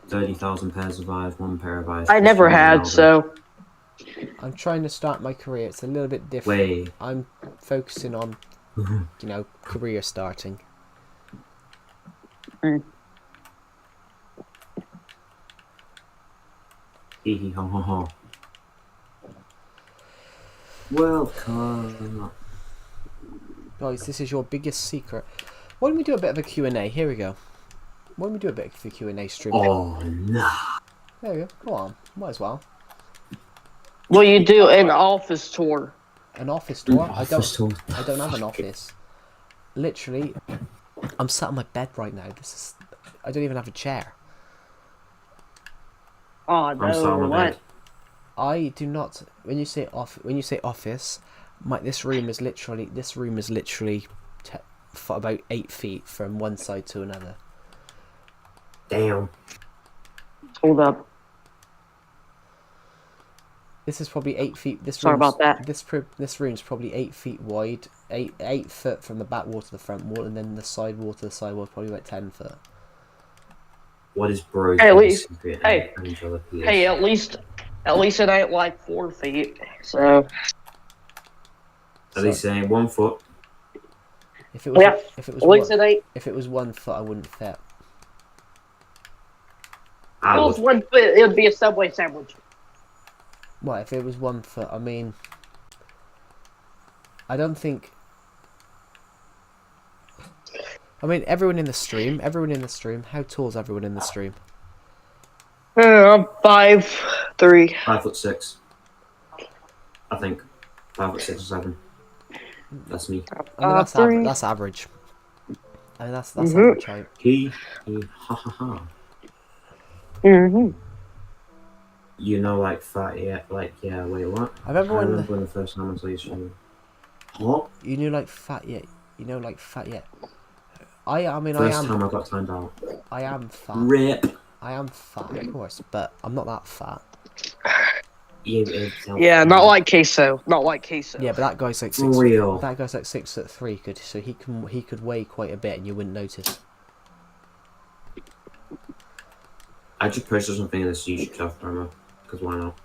30,000 pairs of eyes, 1 pair of eyes.
I never
Cristiano
had,
Ronaldo.
so
I'm trying to start my career. It's a little bit different.
Wait.
I'm focusing on, career starting.
Hee hee ho ho ho. World Cup.
Guys, this is your biggest secret. Why don't we do a bit of a Q&A? Here we go. Why don't we do a bit of a Q&A stream?
Oh no.
There we go. Go on. Might as well.
will you do an office tour?
An office tour? I
Office tour.
don't have an office. Literally, I'm sat on my bed right now. I don't even have a chair.
Oh
I'm sat
no,
on my
what?
bed.
I do not. When you say office, this room is literally about 8 feet from one side to another.
Damn.
Hold up.
This is probably 8 feet.
Sorry about that.
This room's probably 8 feet wide, 8 foot from the back wall to the front wall, and then the side wall to the side wall is probably about 10 foot.
What is bro?
Hey, at least-
secret
hey,
Angela Pierce?
Hey, at least it ain't like 4 feet. So
At least it ain't 1 foot.
If it was,
yeah, at least it ain't.
if it was 1 foot, I wouldn't fit.
I
If it was
would.
1 foot, it would be a Subway sandwich.
Well, if it was 1 foot, I mean, I don't think. I mean, everyone in the stream. How tall is everyone in the stream?
I'm 5'3".
5'6". I think 5'6" or 7. That's me.
I mean, that's
3.
that's average. I mean, that's
Mhm.
average height.
He ha ha ha.
Mhm.
You know, like fat, yeah, like yeah. Wait, what?
I remember when
when the first time I saw you stream. What?
you knew like fat yet. You know, like fat yet. I mean,
First time I got timed out.
I am fat.
Rip.
I am fat, of course, but I'm not that fat.
Yeah, not like queso. Not like queso.
Yeah, but that guy's like
For real.
That guy's like 6'3", so he could weigh quite a bit, and you wouldn't notice.
I just posted something in this YouTube stuff promo. Because why not?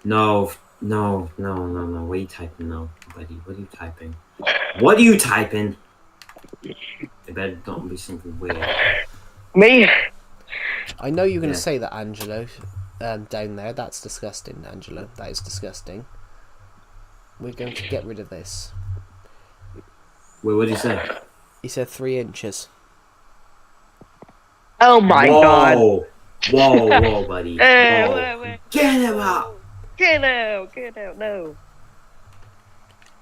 No. What are you typing now, buddy? What are you typing? What are you typing? It better not be something weird.
Me?
I know you're going to
Yeah.
say that, Angelo. Down there, that's disgusting, Angelo. That is disgusting. We're going to get rid of this.
Wait, what did you say?
He said 3 inches.
Oh my god.
Whoa, buddy.
Hey,
Whoa.
wait.
Get him out!
Get out, no.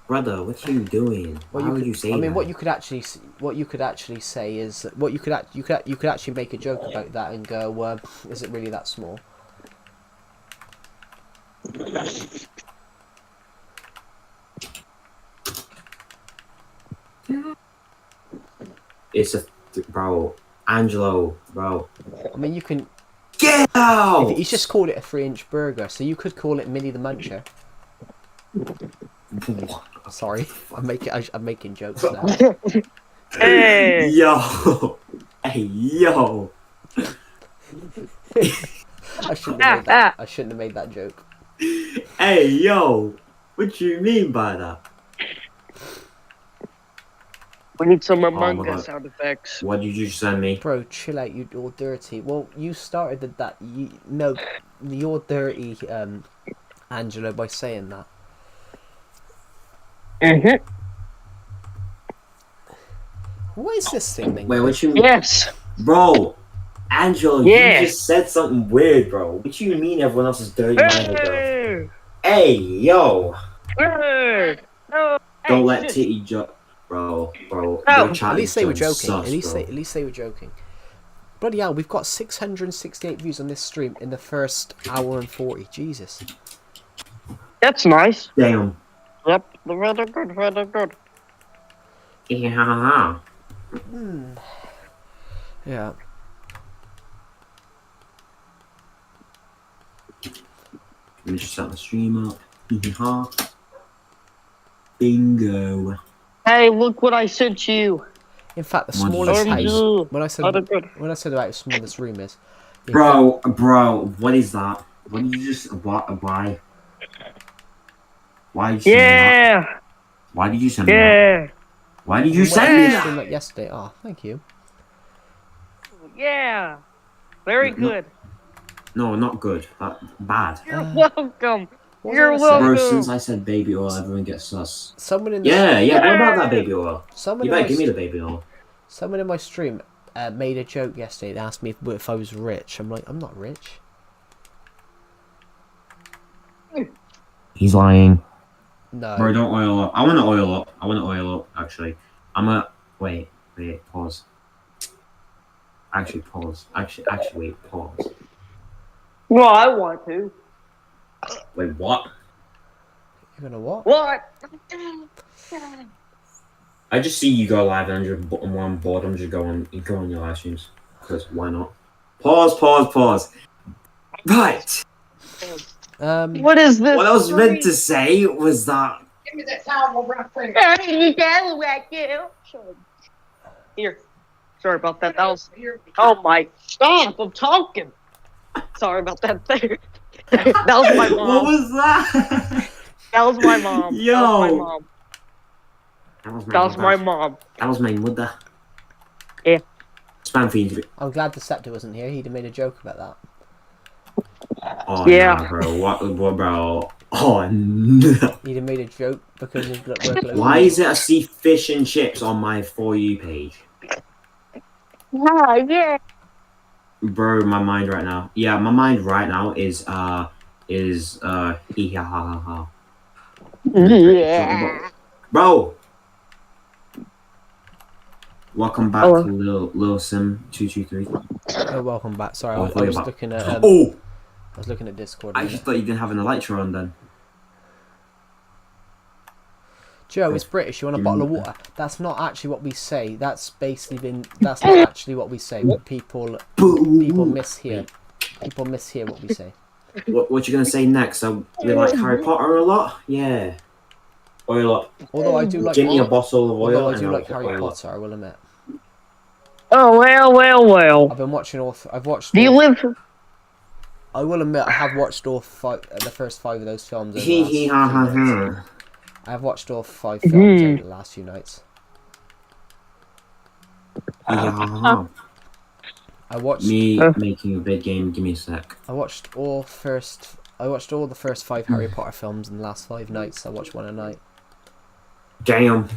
Brother, what are you doing? Why would you say that?
I mean, what you could actually say is what you could actually make a joke about that and go, is it really that small?
It's a bro, Angelo, bro.
I mean, you can.
Get out!
He's just called it a 3-inch burger, so you could call it Minnie the Muncher. Sorry, I'm making jokes now.
Hey.
Yo, hey yo.
I shouldn't have made that. I shouldn't have made that joke.
Hey yo, what do you mean by that?
We need some
my
Among
God.
Us sound effects.
What did you send me?
Bro, chill out. You're all dirty. Well, you started that. No, you're dirty, Angelo, by saying that.
Mm-hmm.
What is this thing? Then?
Wait, what you mean?
Yes.
Bro, Angelo,
Yeah.
you just said something weird, bro. What do you mean everyone else is dirty minded, bro?
Hey.
Hey yo,
Hey. No.
don't
Hey,
let
shit.
Titty bro.
No.
Your chat
At least
is
they were
going
joking.
sus,
At least they were joking. Bloody hell, we've got 668 views on this stream in the first hour and 40. Jesus.
That's nice.
Damn.
Yep. Rather good. Rather good.
Yeah.
Yeah.
Let me just set the stream up. Bingo.
Hey, look what I sent you.
In fact, the
What did you
smallest
say?
house.
Rather good.
When I said about how small this room is.
Bro, what is that? What did you just why? Why did you send me that?
Yeah.
Why did you send me that?
Yeah.
Why did you
When
send
I
me
did a
that?
stream like yesterday. Oh, thank you.
Yeah. Very
No.
good.
No, not good. Bad.
You're welcome.
What was I
You're
gonna say?
welcome.
Bro, since I said baby oil, everyone gets sus.
Someone in the
Yeah. What about that baby oil?
someone
You
in
better
my
give me the
st-
baby oil.
someone in my stream made a joke yesterday. They asked me if I was rich. I'm like, I'm not rich.
He's lying.
No.
Bro, don't oil up. I want to oil up. Actually, wait. Pause. Actually, pause. Actually, wait. Pause.
Well, I want to.
Wait, what?
You're gonna what?
What?
I just see you go live and when I'm bored, I'm just go on your live streams. Because why not? Pause. Right.
What is this?
What I was meant to say was that.
Give me that towel right there.
Here. Sorry about that. That was.
Here.
Oh my. Stop! I'm talking. Sorry about that thing. That was my mom.
What was that?
That was my mom.
Yo.
That was my mom.
That was
That was my mom.
That was my mother.
Yeah.
Spam feed.
I'm glad the Scepter wasn't here. He'd have made a joke about that.
Oh
Yeah.
no, bro. What, bro? Oh no.
He'd have made a joke because of the workload.
Why is it I see fish and chips on my For You page?
Yeah.
Bro, my mind right now. Yeah, my mind right now is hee ha ha ha.
Yeah.
Bro. Welcome back,
Hello.
Lil Sim 223.
Oh, welcome back. Sorry,
Oh,
I was looking at.
Oh,
I was looking at Discord.
I just thought you didn't have an elytra on then.
Joe, it's British. You want a bottle of water? That's not actually what we say. That's basically been. That's not actually what we say. People mishear. People mishear what we say.
What you gonna say next? So we like Harry Potter a lot? Yeah. Oil up.
Although I do like.
Give me a bottle of oil.
Although I
and
do
I'll
like Harry
oil up.
Potter, I will admit.
Oh well.
I've been watching all. I've watched.
Do you
All,
live?
I will admit, I have watched all the first 5 of those films over the
Hee
last
hee
few
ha ha
nights.
ha.
I have watched all 5 films over
Hmm.
the last few nights.
Hee hee ha ha.
I watched.
Me making a big game. Give me a sec.
I watched all the first 5 Harry Potter films in the last 5 nights. I watched one a night.
Damn.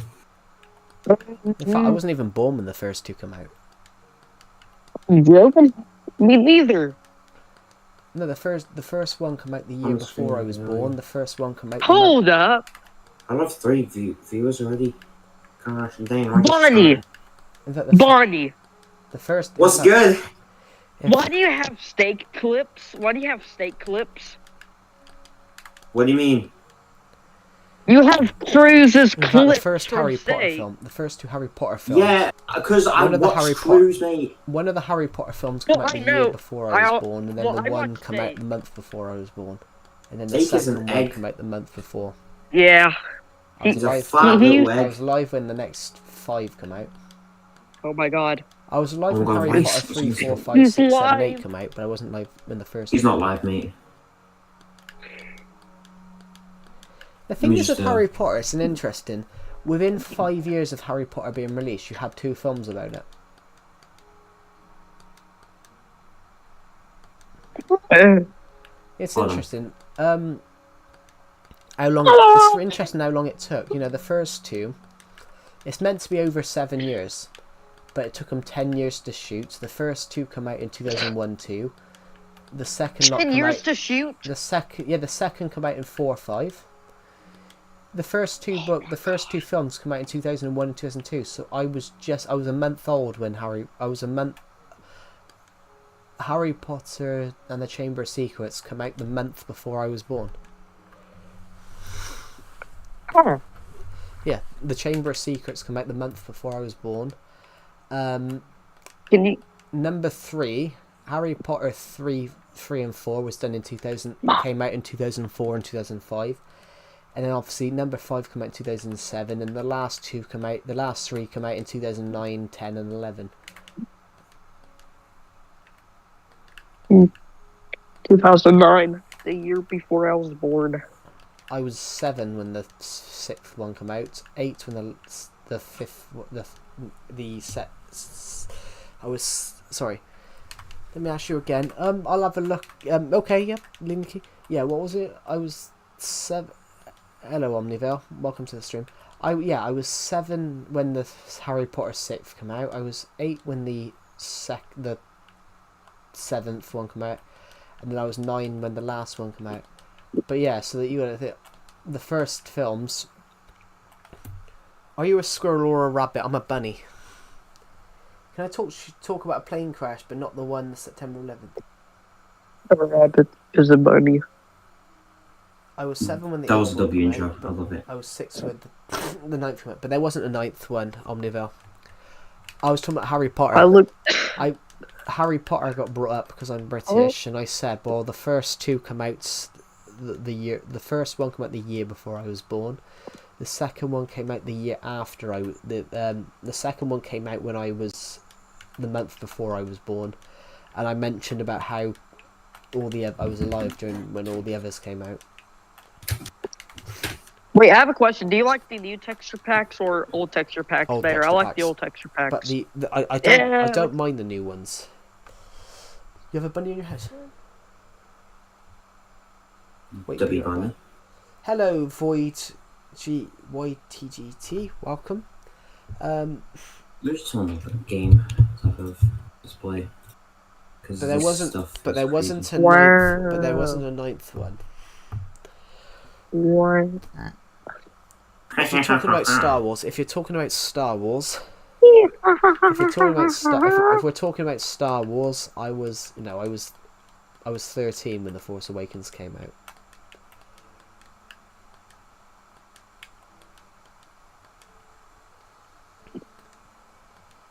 In fact, I wasn't even born when the first 2 come out.
You joking? Me neither.
No, the first one come out the year before I was born. The first one come out.
Hold up,
I love 3 viewers already. Gosh, damn.
Bonnie.
In fact,
Bonnie.
the first. in
What's
fact,
good?
in
Why do you have steak clips? Why do you have steak clips?
What do you mean?
You have Cruise's
In fact,
clips
the first
from
Harry Potter
steak.
film, the first 2 Harry Potter films.
Yeah, because I
One of the
watched
Harry
Cruise, mate.
One of the Harry Potter films come
Well,
out
I
the year
know.
before I was
I'll-
born, and then
well,
the
I
one
watched
come out
Steak.
the month before I was born, and then the
Steak is
second
an
one
egg.
come out the month before.
Yeah.
I was
He's a
live.
fat
he-
little
I
egg.
was live when the next 5 come out.
Oh my god.
I was live
Oh
when
God,
Harry
why
Potter
is-
3, 4, 5,
He's
6, 7, 8
live.
come out, but I wasn't live when the first.
He's
2
not
came out.
live, mate.
The thing
me
is with
just,
Harry Potter, it's an interesting. Within 5 years of Harry Potter being released, you had 2 films about it. It's
Hold on.
interesting. How long? It's interesting how long it took. You know, the first 2. It's meant to be over 7 years, but it took them 10 years to shoot. The first 2 come out in 2001, 2. The second lot
10
come
years
out.
to shoot?
The second come out in 4 or 5. The first 2 films come out in 2001 and 2002. So I was a month old when Harry Potter and the Chamber of Secrets come out the month before I was born.
Oh.
Yeah, the Chamber of Secrets come out the month before I was born.
Can you?
Number 3, Harry Potter 3 and 4 was done in 2000. Came out in 2004 and 2005, and then obviously number 5 come out in 2007, and the last 3 come out in 2009, 10, and 11.
2009, the year before I was born.
I was 7 when the 6th one came out. 8 when the 5th the set. I was sorry. Let me ask you again. I'll have a look. Okay, yeah, Linky. Yeah, what was it? I was 7. Hello, Omnivale. Welcome to the stream. I was 7 when the Harry Potter 6th came out. I was 8 when the 7th one came out, and then I was 9 when the last one came out. But yeah, so that you got the first films. Are you a squirrel or a rabbit? I'm a bunny. Can I talk about a plane crash, but not the one September 11th?
A rabbit is a bunny.
I was 7 when the
That was a
8th one
W
came
intro.
out,
I love it.
I was 6 when the 9th came out, but there wasn't a 9th one, Omnivale. I was talking about Harry Potter. Harry Potter got brought up because I'm British, and I said, well, the first 2 come out the first one came out the year before I was born. The second one came out the year after the second one came out when I was the month before I was born, and I mentioned about how I was alive during when all the others came out.
Wait, I have a question. Do you like the new texture packs or old texture packs
Old
better?
texture
I like
packs.
the old texture packs.
But I
Yeah.
don't mind the new ones. You have a bunny in your house? Wait,
W
be right
bunny.
back. Hello, YTGT. Welcome.
There's some other game type of display.
But there wasn't. But there wasn't a
Wow.
ninth. But there wasn't a 9th one.
What?
If you're talking about Star Wars, if we're talking about Star Wars, I was 13 when The Force Awakens came out.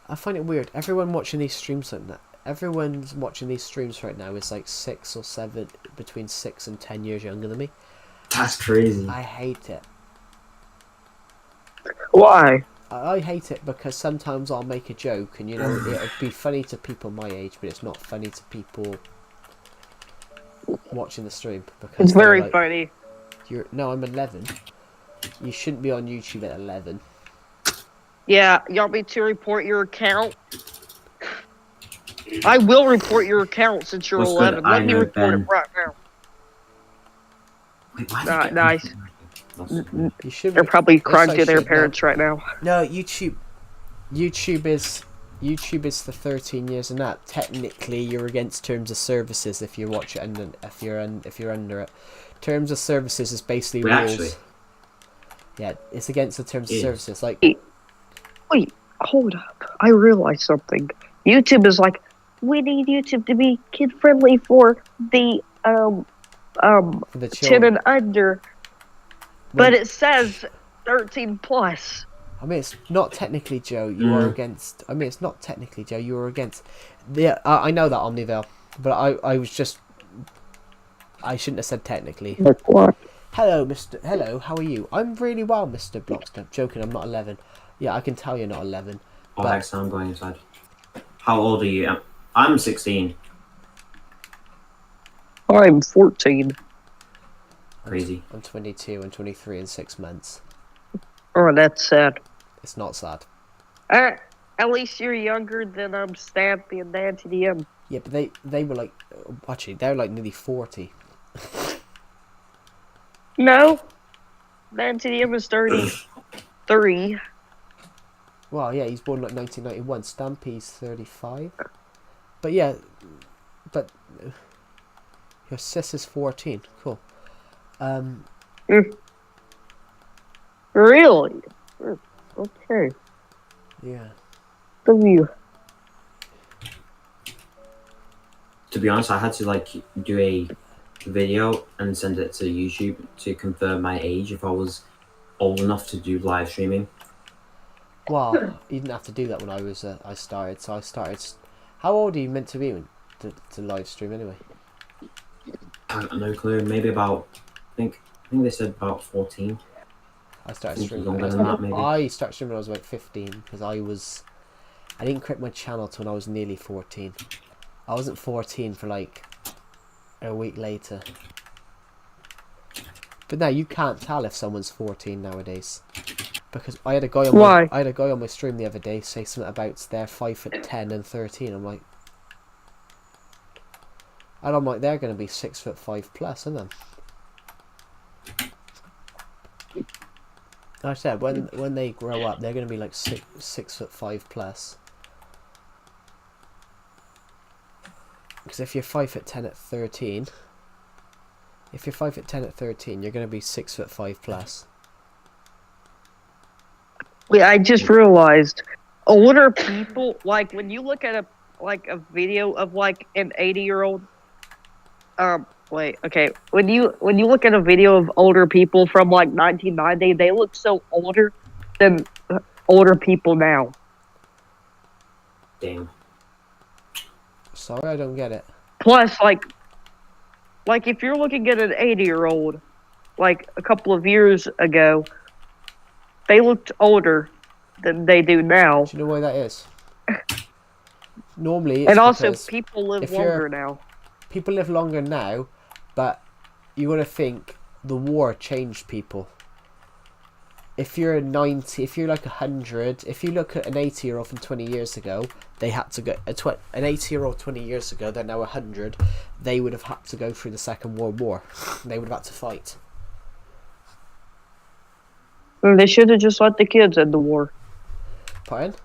I find it weird. Everyone's watching these streams right now is like 6 or 7, between 6 and 10 years younger than me.
That's crazy.
I hate it.
Why?
I hate it because sometimes I'll make a joke and it'll be funny to people my age, but it's not funny to people watching the stream because
It's
they're
very
like,
funny.
No, I'm 11. You shouldn't be on YouTube at 11.
Yeah, you want me to report your account? I will report your account since you're
What's
11.
good?
Let
I
me
know
report it
Ben.
right now.
Wait, why did I get
Nice.
You should.
They're probably
Yes,
crying
I
to their
should,
parents right now.
No, YouTube is the 13 years and that. Technically, you're against terms of services if you watch it and if you're under it. Terms of services is basically
Wait,
rules.
actually.
Yeah, it's against the terms of
Yes.
services. Like,
Wait, hold up. I realized something. YouTube is like, we need YouTube to be kid friendly for the
for the
10
children.
and under,
When-
but it says 13 plus.
I mean, it's not technically, Joe. You are against. I mean, it's not technically, Joe. You are against. Yeah, I know that, Omnivale, but I was just. I shouldn't have said technically.
What?
Hello, Mr. Hello, how are you? I'm really well, Mr. Blockster. Joking, I'm not 11. Yeah, I can tell you're not 11.
Oh,
But-
next time I'm going inside. How old are you? I'm 16.
I'm 14.
Crazy.
I'm 22 and 23 in 6 months.
Oh, that's sad.
It's not sad.
At least you're younger than Stampy and Nancy DM.
Yeah, but they were like, actually, they're like nearly 40.
No, Nancy DM is 33.
Well, yeah, he's born like 1991. Stampy's 35. But yeah, but your sis is 14. Cool.
Really? Okay.
Yeah.
W.
To be honest, I had to like do a video and send it to YouTube to confirm my age if I was old enough to do live streaming.
Well, you didn't have to do that when I started. So I started. How old are you meant to be to live stream anyway?
I got no clue. Maybe about. I think they said about 14.
I started
Think
streaming.
longer than that, maybe.
I started streaming when I was about 15 because I didn't create my channel till when I was nearly 14. I wasn't 14 for like a week later. But now you can't tell if someone's 14 nowadays. Because I had a guy on my stream the other day say something about they're 5'10" and 13. I'm like, they're going to be 6'5" plus, aren't they? Like I said, when they grow up, they're going to be like 6'5" plus. Because if you're 5'10" at 13, you're going to be 6'5" plus.
Wait, I just realized older people, like when you look at a video of like an 80-year-old. When you look at a video of older people from like 1990, they look so older than older people now.
Damn.
Sorry, I don't get it.
Plus, like if you're looking at an 80-year-old, like a couple of years ago, they looked older than they do now.
Do you know why that is? Normally, it's
And also,
because
people live
if you're-
longer now.
people live longer now, but you got to think the war changed people. If you're 90, if you're like 100, if you look at an 80-year-old from 20 years ago, they had to go. An 80-year-old 20 years ago, they're now 100. They would have had to go through the Second World War. They would have had to fight.
They should have just let the kids end the war.
Pardon?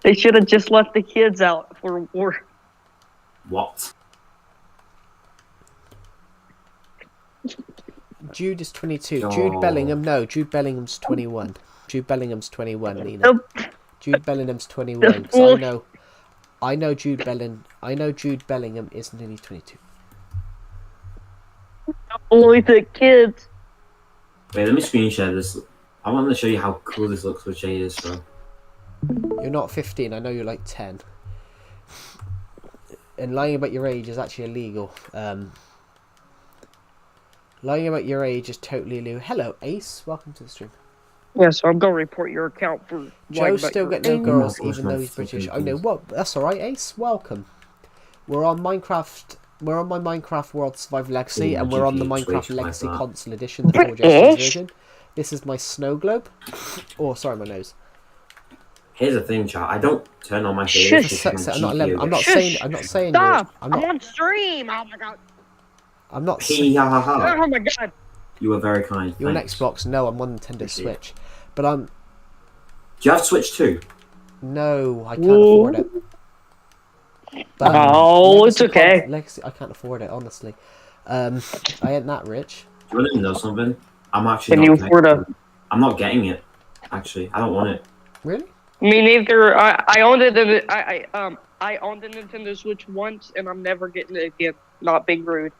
They should have just let the kids out for war.
What?
Jude is 22.
Oh.
Jude Bellingham, no. Jude Bellingham's 21. Jude Bellingham's 21, Nina.
Nope.
Jude Bellingham's 21. So I know Jude Bellingham is nearly 22.
Only the kids.
Wait, let me screen share this. I want to show you how cool this looks with shaders, bro.
You're not 15, I know you're like 10. And lying about your age is actually illegal. Lying about your age is totally illegal. Hello, Ace. Welcome to the stream.
Yeah, so I'm gonna report your account for.
Joe's
like,
still
your-
got no girls,
Of course,
even though
my
he's British.
fucking
I know
please.
what. That's all right, Ace. Welcome. We're on Minecraft. We're on my Minecraft World Survival Legacy,
Yeah,
and we're on the
GPH
Minecraft
Switch like
Legacy
that.
Console Edition, the 4
British?
version. This is my snow globe. Oh, sorry, my nose.
Here's the thing, chat. I don't turn on my
Shush.
video.
For
Because
suck's
my
sake, I'm not 11.
GPU
I'm not
gets-
saying.
Shush.
I'm not saying.
Stop!
I'm
I'm
not.
on stream. Oh my god.
I'm not.
Hee ha ha ha.
Oh my god.
You were very kind.
You're on
Thanks.
Xbox? No, I'm on Nintendo
Appreciate
Switch. But I'm.
Do you have Switch 2?
No, I can't
Whoa.
afford it. But
Oh, it's
Legacy
okay.
Legacy, I can't afford it, honestly. I ain't that rich.
Do you want to know something? I'm actually
Can
not
you
getting
afford a?
it. I'm not getting it. Actually, I don't want it.
Really?
Me neither. I owned it. I owned the Nintendo Switch once, and I'm never getting it again. Not being rude.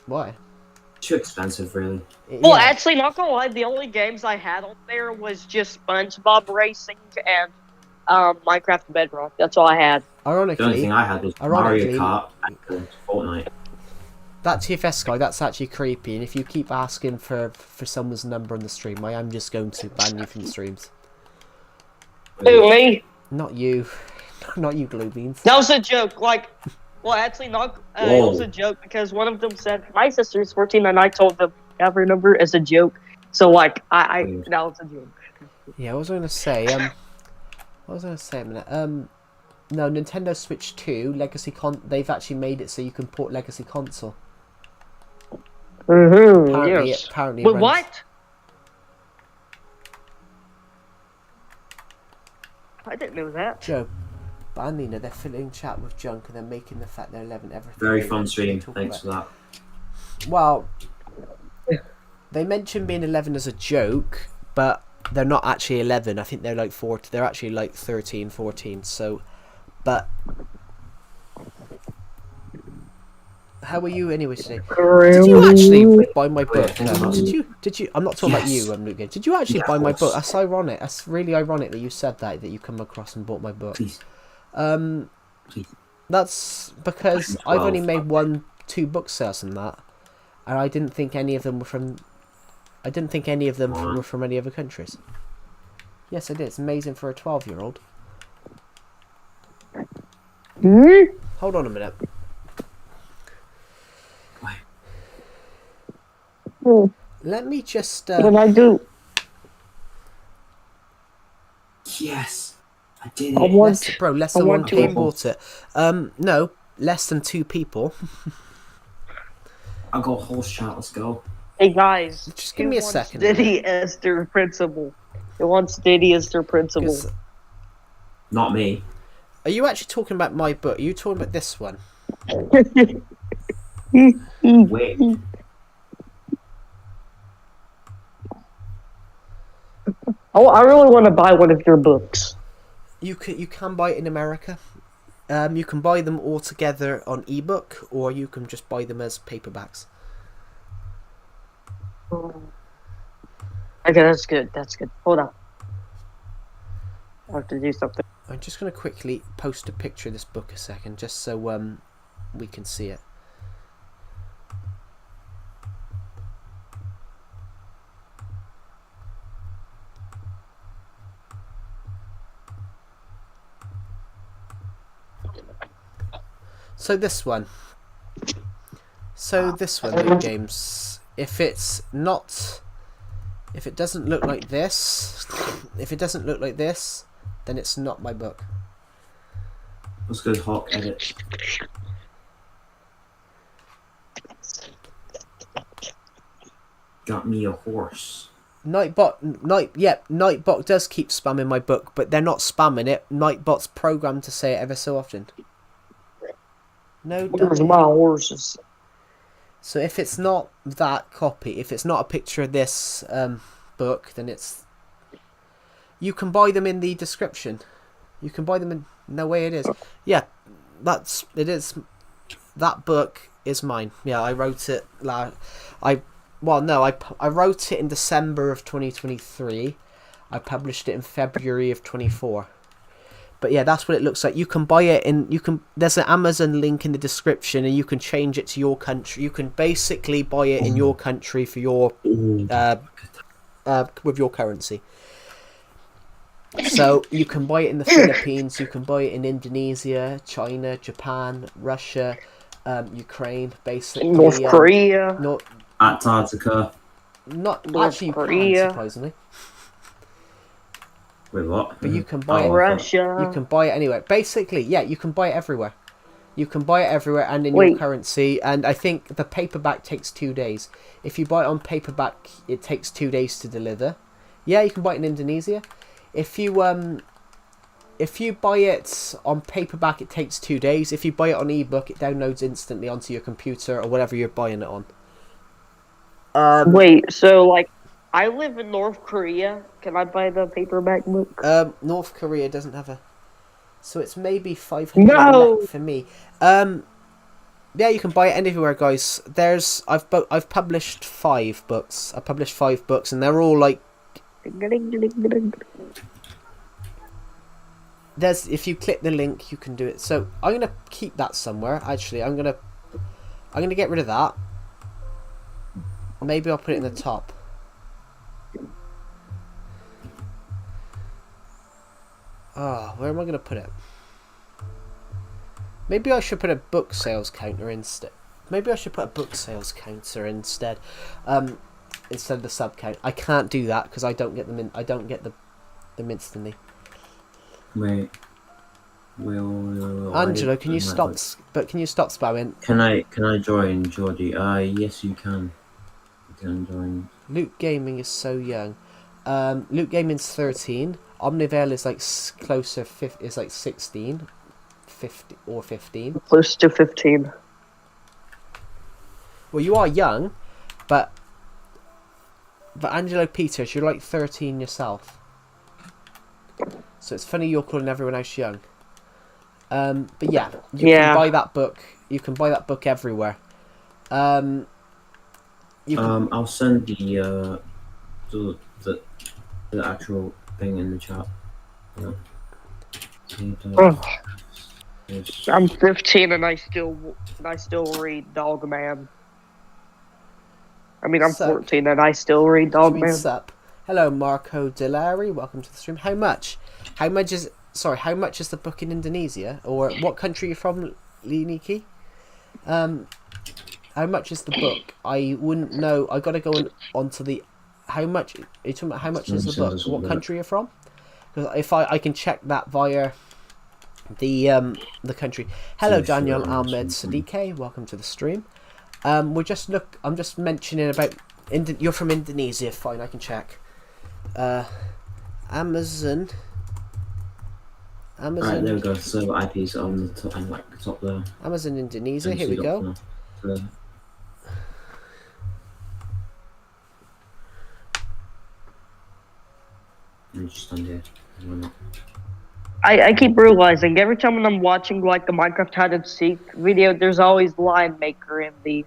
Why?
Too expensive, really.
Well,
Yeah.
actually, not gonna lie, the only games I had on there was just SpongeBob Racing and Minecraft Bedrock. That's all I had.
The only
Ironically,
thing I had was
Ironically-
Mario Kart and Fortnite.
that TFS guy, that's actually creepy. And if you keep asking for someone's number on the stream, I am just going to ban you from the streams.
Who, me?
Not you. Not you, Blue Beans.
That was a joke. Like, well, actually, not. It was a joke because one of them said my sister's 14, and I told them every number as a joke. So, like, that was a joke.
Yeah, what was I going to say? What was I going to say a minute? No, Nintendo Switch 2, they've actually made it so you can port Legacy Console. Apparently,
Yes.
apparently it
But
runs-
what? I didn't know that.
Joe, but I mean, they're filling chat with junk and they're making the fact they're 11 everything.
Very
they-
fun
they
stream.
talk
Thanks
about.
for that.
Well, they mentioned being 11 as a joke, but they're not actually 11. I think they're like 4. They're actually like 13, 14. So, but how are you anyway today? Did you actually buy my book? No, did you? I'm not talking about
Yes.
you, Luke. Did you actually
Yeah,
buy
of
my
course.
book? That's ironic. That's really ironic that you said that you come across and bought my book.
Please. Please.
That's because
I'm
I've only
12.
made 2 book sales in that, and I didn't think any of them were from. I didn't think any of them
What?
were from any other countries. Yes, I did. It's amazing for a 12-year-old. Hold on a minute.
Why?
Let me just.
What did I do?
Yes, I did
I
it.
want.
Less
I
than
want
1
to-
people bought it. No, less than 2 people.
I got horse chat. Let's go.
Hey guys,
Just give
who
me a
wants
second.
Diddy as their principal. Who wants Diddy as their principal?
'Cause-
Not me.
Are you actually talking about my book? Are you talking about this one?
Wait.
Oh, I really want to buy one of your books.
You can buy it in America. You can buy them all together on ebook, or you can just buy them as paperbacks.
Okay, that's good. That's good. Hold on. I have to do something.
I'm just going to quickly post a picture of this book a second, just so we can see it. So this one. New games. If it doesn't look like this, then it's not my book.
Let's go Hawk edit. Got me a horse.
Nightbot does keep spamming my book, but they're not spamming it. Nightbot's programmed to say it ever so often. No,
Where's
dummy.
my horses?
So if it's not that copy, if it's not a picture of this book, then it's. You can buy them in the description. You can buy them in. No way, it is. Yeah, it is. That book is mine. Yeah, I wrote it. I wrote it in December of 2023. I published it in February of 24. But yeah, that's what it looks like. You can buy it there's an Amazon link in the description, and you can change it to your country. You can basically buy it in your country for your with your currency. So you can buy it in the Philippines, you can buy it in Indonesia, China, Japan, Russia, Ukraine, basically.
North Korea.
Not
Antarctica.
Not
North
actually, you
Korea.
can surprisingly,
Wait, what?
but you can buy
Oh,
it.
Russia.
You can buy it anywhere. Basically, yeah, you can buy it everywhere. You can buy it everywhere and in your
Wait.
currency. And I think the paperback takes 2 days. If you buy it on paperback, it takes 2 days to deliver. Yeah, you can buy it in Indonesia. If you buy it on paperback, it takes 2 days. If you buy it on ebook, it downloads instantly onto your computer or whatever you're buying it on.
Wait, so like, I live in North Korea. Can I buy the paperback book?
North Korea doesn't have a, so it's maybe 500
No!
left for me. Yeah, you can buy it anywhere, guys. I've published 5 books. I published 5 books, and they're all like. There's, if you click the link, you can do it. So I'm gonna keep that somewhere. Actually, I'm gonna get rid of that. Maybe I'll put it in the top. Where am I gonna put it? Maybe I should put a book sales counter instead. Maybe I should put a book sales counter instead. Instead of the sub count. I can't do that because I don't get them in. I don't get them instantly.
Wait. Will
Angelo, can you stop? But can you stop spamming?
Can I join, Geordie? Yes, you can. You can join.
Luke Gaming is so young. Luke Gaming's 13. Omnivale is like closer. Is like 16, 50 or 15.
Close to 15.
Well, you are young, but Angelo Peters, you're like 13 yourself. So it's funny you're calling everyone else young. But yeah, you can buy that book. You can buy that book everywhere.
I'll send the actual thing in the chat. Yeah.
I'm 15 and I still read Dogman. I mean, I'm 14 and I still read Dogman.
Sup? Hello, Marco Delari. Welcome to the stream. How much? How much is the book in Indonesia? Or what country are you from, Liniki? How much is the book? I wouldn't know. I gotta go onto the. How much? Are you talking about how much is the book? What country you're from? Because if I can check that via the country. Hello, Daniel Ahmed Sadique. Welcome to the stream. I'm just mentioning about. You're from Indonesia. Fine, I can check. Amazon.
Alright, there we go. So IPs on the top, and like the top there.
Amazon Indonesia. Here we go.
Just on here.
I keep realizing every time when I'm watching like a Minecraft hide and seek video, there's always Lion Maker in the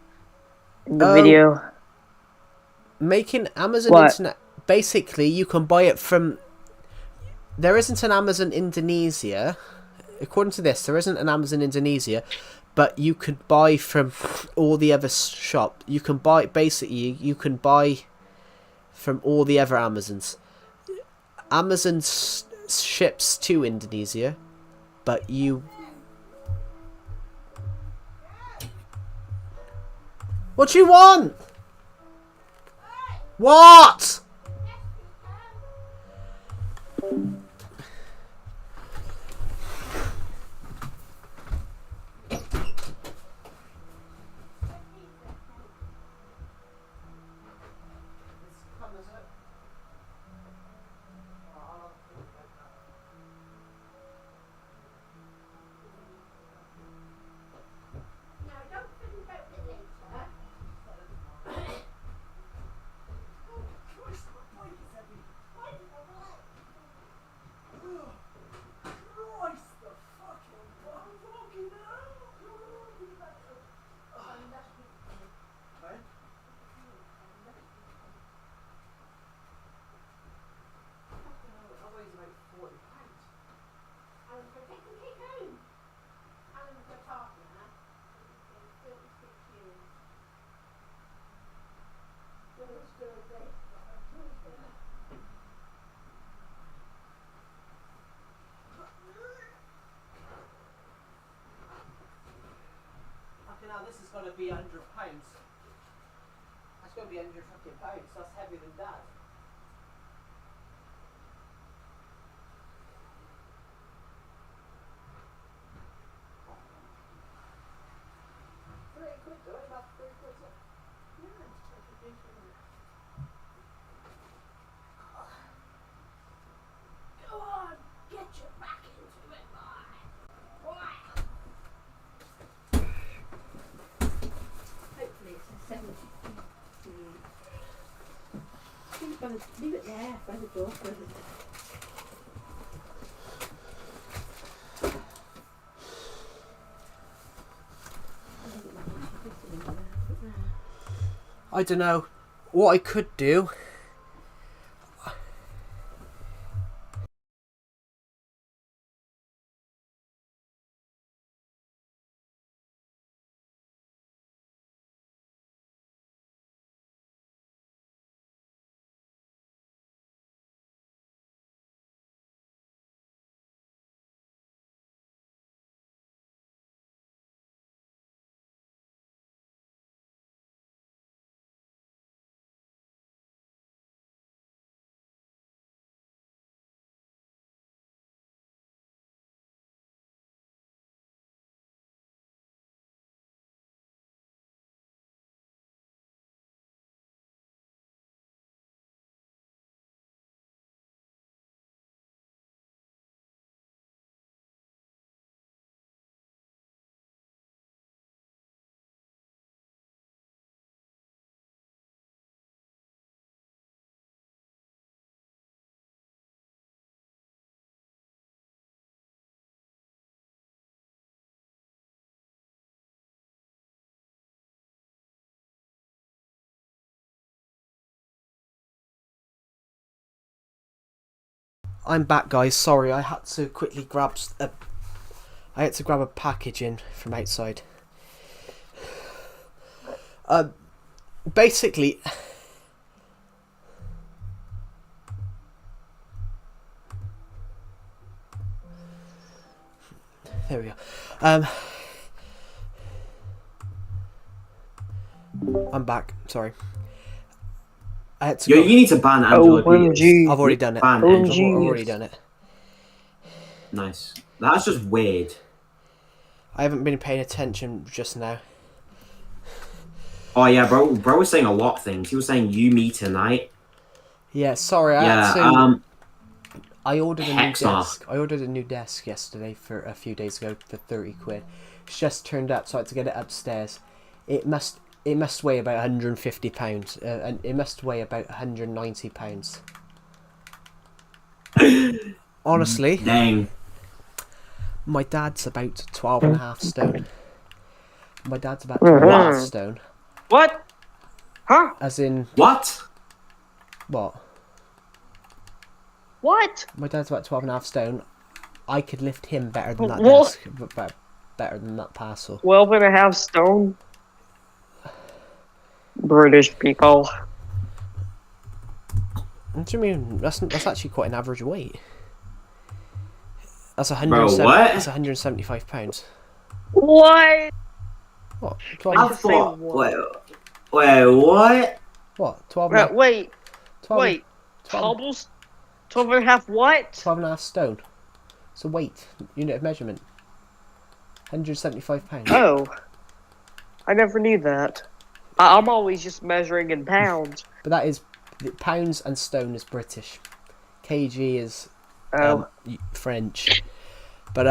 video.
Making Amazon Internet. Basically, you can buy it from. There isn't an Amazon Indonesia. According to this, there isn't an Amazon Indonesia, but you could buy from all the other shops. You can buy from all the other Amazons. Amazon ships to Indonesia, but you. What do you want? What? going to be £100. That's going to be £150. That's heavier than Dad. £30 though, about £30. Go on, get your back into it, boy.
Hopefully it's a 70. Leave it there by the door for a minute.
I don't know. What I could do. I'm back, guys. Sorry, I had to quickly grab a package in from outside. Basically, there we go. I'm back. Sorry. I had to
Yo,
go.
you need to ban Angela
OMG.
I've already done it.
Ban
I've
Angela.
already done it.
Nice. That's just weird.
I haven't been paying attention just now.
Oh yeah, bro was saying a lot of things. He was saying you, me tonight.
Yeah, sorry. I ordered a new
Hexar.
desk. I ordered a new desk yesterday for a few days ago for £30. It's just turned up, so I had to get it upstairs. It must weigh about £150, and it must weigh about £190. Honestly,
Dang.
my dad's about 12.5 stone. My dad's about 12.5 stone.
What? Huh?
As in
What?
what?
What?
My dad's about 12.5 stone. I could lift him better than that
What?
desk, but better than that parcel.
12.5 stone? British people.
What do you mean? That's actually quite an average weight. That's
Bro, what?
That's £175.
What?
What?
I
12?
just say what?
Wait, what?
What? 12?
Wait,
12,
wait.
12,
12.5 what?
12.5 stone. It's a weight unit of measurement. £175.
Oh. I never knew that. I'm always just measuring in pounds.
But that is pounds and stone is British. kg is French. But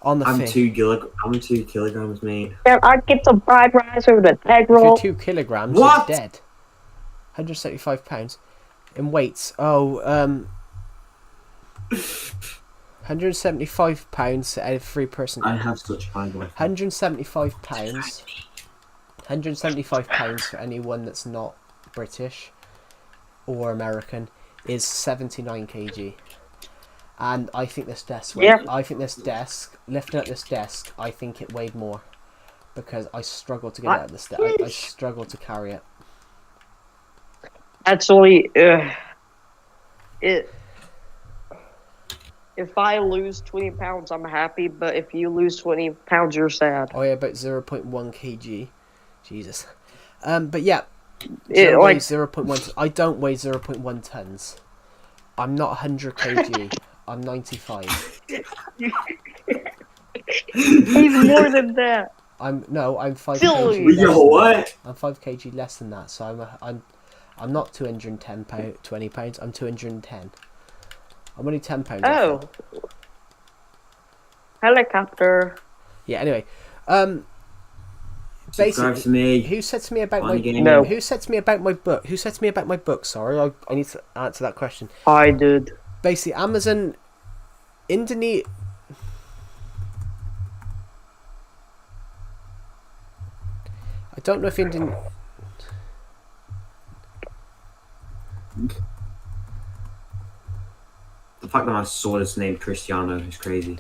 on the
I'm
thing,
2 kilograms, mate.
Yeah, I'd get some fried rice with an egg
if you're
roll.
2 kilograms,
What?
you're dead. £175 in weights. Oh, £175 out of 3 person.
I have such high weight.
£175. £175 for anyone that's not British or American is 79 kg. And I think this desk
Yeah.
lifting up this desk, I think it weighed more. Because I struggled to get it out of the desk. I struggled to carry it.
Actually, it. if I lose 20 pounds, I'm happy, but if you lose 20 pounds, you're sad.
Oh yeah, about 0.1 kg. Jesus. But yeah,
It,
Joe
like,
weighs 0.1. I don't weigh 0.1 tons. I'm not 100 kg. I'm 95.
he's more than that.
I'm 5
Silly.
kg less
Yo,
than
what?
that. I'm 5 kg less than that. So I'm not 20 pounds. I'm 210. I'm only 10 pounds.
Oh. Helicopter.
Yeah. Anyway,
Subscribe
basically,
to me.
who said to me about
On
my
game.
No.
Who said to me about my book? Who said to me about my book? Sorry, I need to answer that question.
I did.
Basically, Amazon, Indonesia. I don't know if
The fact that my sword is named Cristiano is crazy.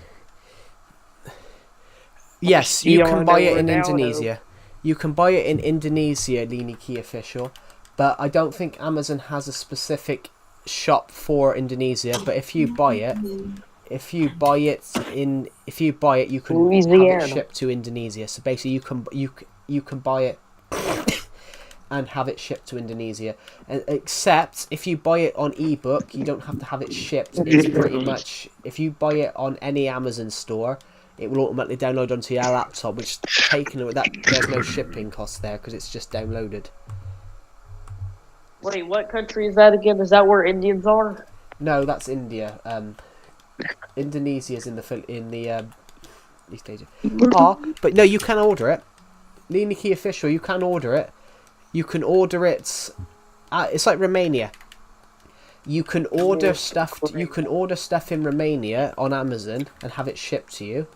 Yes, you can buy it in
Cristiano Ronaldo.
Indonesia. You can buy it in Indonesia, Lini Key official, but I don't think Amazon has a specific shop for Indonesia. But if you buy it, you can have
Louisiana.
it shipped to Indonesia. So basically, you can buy it and have it shipped to Indonesia. And except if you buy it on ebook, you don't have to have it shipped. It's pretty much, if you buy it on any Amazon store, it will automatically download onto your laptop, which taken that there's no shipping cost there because it's just downloaded.
Wait, what country is that again? Is that where Indians are?
No, that's India. Indonesia's in the East Asia. But no, you can order it. Liniki official, you can order it. You can order it. It's like Romania. You can order stuff. You can order stuff in Romania on Amazon and have it shipped to you.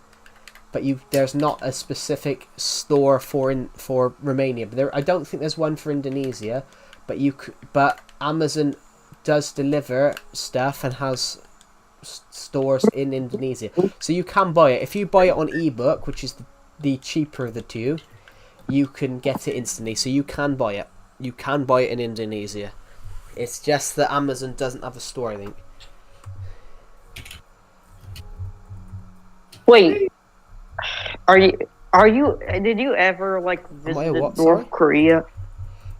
But there's not a specific store for Romania. But I don't think there's one for Indonesia. But Amazon does deliver stuff and has stores in Indonesia, so you can buy it. If you buy it on ebook, which is the cheaper of the two, you can get it instantly. So you can buy it. You can buy it in Indonesia. It's just that Amazon doesn't have a store, I think.
Wait, did you ever visit
what,
North
sorry?
Korea?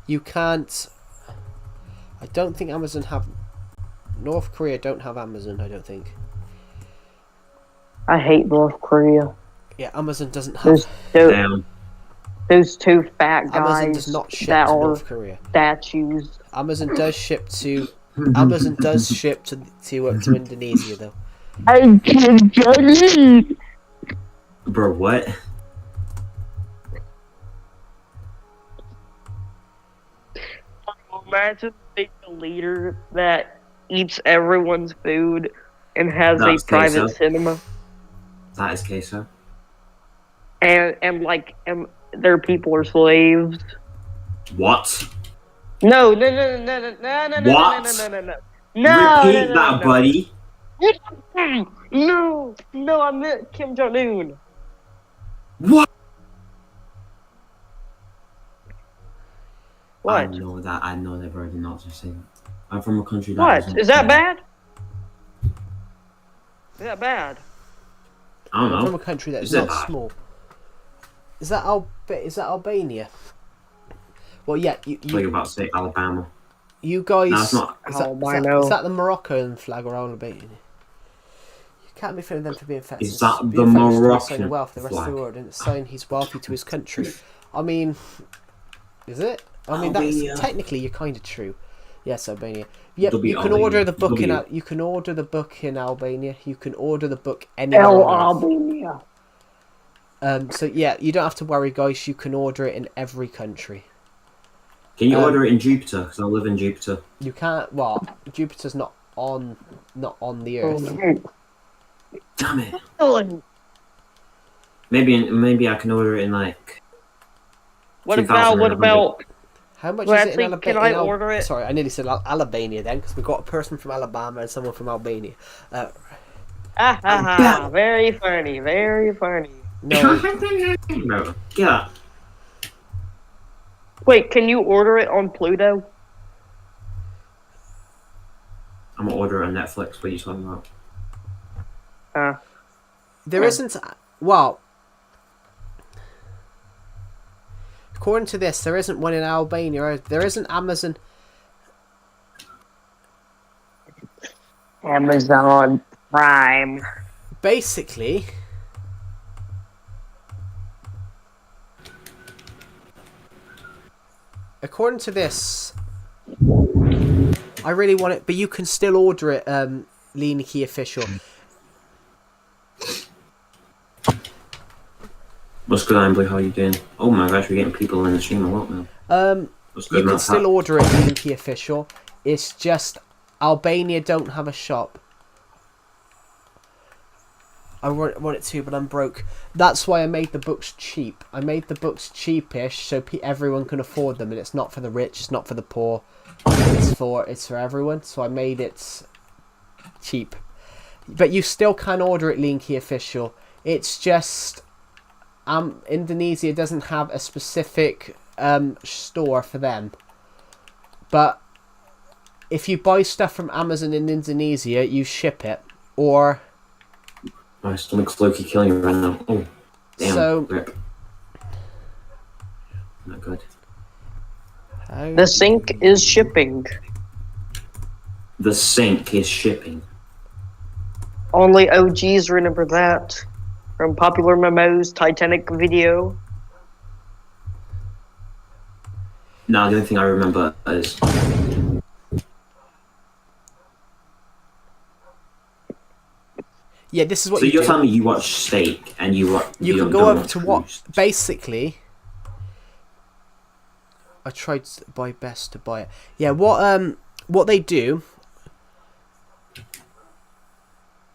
You can't. I don't think Amazon have. North Korea don't have Amazon, I don't think.
I hate North Korea.
Yeah, Amazon doesn't have.
Damn.
Those two fat
Amazon
guys
does not ship
that
to
are
North Korea.
statues.
Amazon does ship to. Amazon does ship to Indonesia though.
I can't believe.
Bro, what?
Imagine being a leader that eats everyone's food and has
That's
a private
queso.
cinema,
That is queso.
and their people are slaves.
What?
No, no, no, no, no, no, no, no,
What?
no, no, no, no, no.
Repeat
no,
that,
no,
buddy.
No, no, I meant Kim Jong Un.
What? I
What?
know that. I know that, bro. I did not just say that. I'm from a country that.
What?
doesn't
Is that
care.
bad? Is that bad?
I don't know.
From a country that is
Is it
not
bad?
small. Is that Albania? Well, yeah.
I thought you were about to say Alabama.
You guys.
No, it's not.
Albino.
Is that the Moroccan flag or Albania? You can't be feeling them for being fat.
Is that the Moroccan
wealth, the rest of the
flag?
world, and it's saying he's wealthy to his country. I mean, is it? I mean,
Albania.
that's technically you're kind of true. Yes, Albania. Yep,
W
you can
Albania.
order the book in.
W.
You can order the book in Albania. You can order the book anywhere
El
on Earth.
Albania.
So yeah, you don't have to worry, guys. You can order it in every country.
Can you order it in Jupiter? Because I live in Jupiter.
You can't. Well, Jupiter's not on the Earth.
Damn it.
What
Maybe I can order it in like. 2,100.
about?
How much
Well,
is it
actually,
in Alabama?
can I order it?
Sorry, I nearly said Albania then, because we've got a person from Alabama and someone from Albania.
Very funny, very funny.
No,
No. Get up.
Wait, can you order it on Pluto?
I'm gonna order it on Netflix. What are you talking about?
There isn't. Well, according to this, there isn't one in Albania. There isn't Amazon.
Amazon Prime.
Basically, according to this, I really want it, but you can still order it. Lean Key Official.
What's good, Ambley? How you doing? Oh my gosh, we're getting people in the stream a lot now.
You can still order it, Lean Key Official. It's just Albania don't have a shop. I want it to, but I'm broke. That's why I made the books cheap. I made the books cheapish so everyone can afford them, and it's not for the rich, it's not for the poor. It's for everyone. So I made it cheap. But you still can order it, Lean Key Official. It's just Indonesia doesn't have a specific store for them. But if you buy stuff from Amazon in Indonesia, you ship it, or
my stomach's low-key killing me right now. Oh, damn.
So,
rip. Not good.
The sink is shipping.
The sink is shipping.
Only OGs remember that. From Popular Memo's Titanic video.
No, the only thing I remember is...
Yeah, this is what
so
you
you're
do.
telling me you watch Steak and you watch...
You can go over to what... Basically... I tried by best to buy it. Yeah, what they do...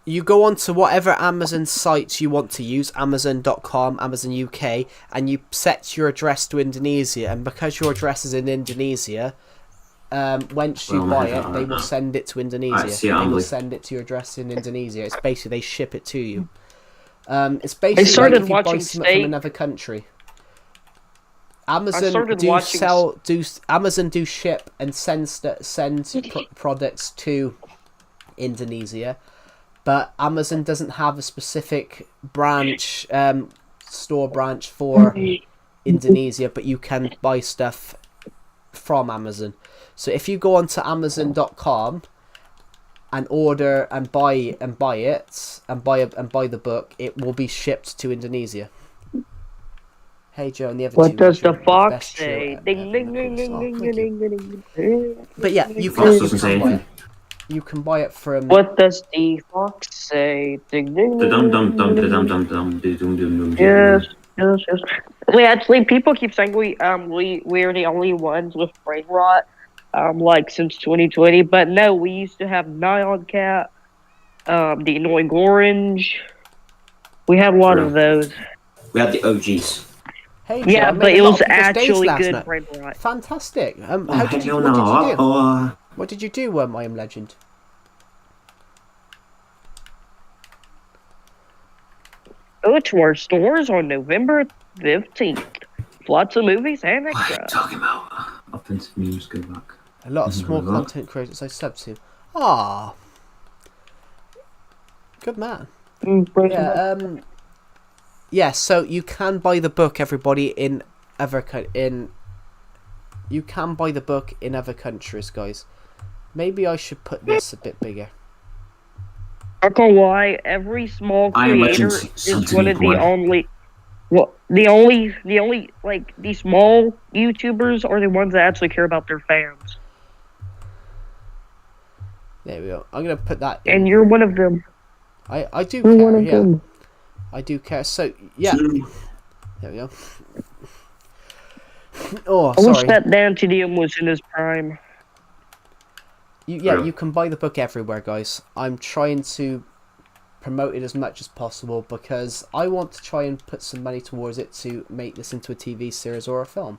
You go on to whatever Amazon sites you want to use, Amazon.com, Amazon UK, and you set your address to Indonesia. And because your address is in Indonesia, once you buy it, they will send it to Indonesia. They will send it to your address in Indonesia. It's basically they ship it to you. It's basically like if you buy something from another country. Amazon do ship and send products to Indonesia. But Amazon doesn't have a specific branch, store branch for Indonesia, but you can buy stuff from Amazon. So if you go onto Amazon.com and order and buy it and buy the book, it will be shipped to Indonesia. Hey Joe, and the other
what does the fox say? Ding ding ding ding ding ding ding ding.
But yeah, you can buy it from.
What does the fox say? Ding ding ding. Yes, yes, yes. Actually, people keep saying we're the only ones with brain rot, like since 2020. But no, we used to have Nyan Cat, the Annoying Orange. We had a lot of those.
We had the OGs.
Hey, Joe,
yeah, but it was actually good brain rot.
Fantastic. What did you do? What did you do, I Am Legend?
Go to our stores on November 15th. Lots of movies and extras.
What are you talking about? Offensive memes go back.
A lot of small content creators I sub to. Ah, good man. Yeah. Yeah. So you can buy the book, everybody, You can buy the book in other countries, guys. Maybe I should put this a bit bigger.
I can't lie, every small creator is one of the only... Well, the only, like, the small YouTubers are the ones that actually care about their fans.
There we go. I'm going to put that in.
And you're one of them.
I do care, one of them. I do care. So, yeah. There we go. Oh, sorry.
I wish that Dan TDM was in his prime.
You can buy the book everywhere, guys. I'm trying to promote it as much as possible because I want to try and put some money towards it to make this into a TV series or a film.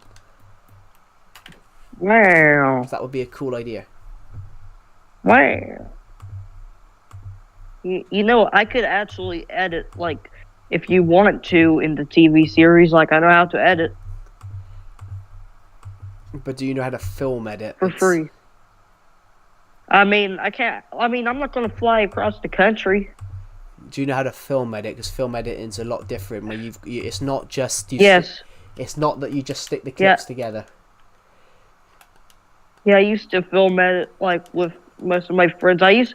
Wow.
That would be a cool idea.
Wow. You know, I could actually edit, like, if you wanted to in the TV series, like, I know how to edit.
But do you know how to film edit?
For free. I mean, I can't. I mean, I'm not going to fly across the country.
Do you know how to film edit? Because film editing's a lot different. Where it's not just
Yes.
It's not that you just stick the
Yeah.
clips together.
Yeah, I used to film edit like with most of my friends. I used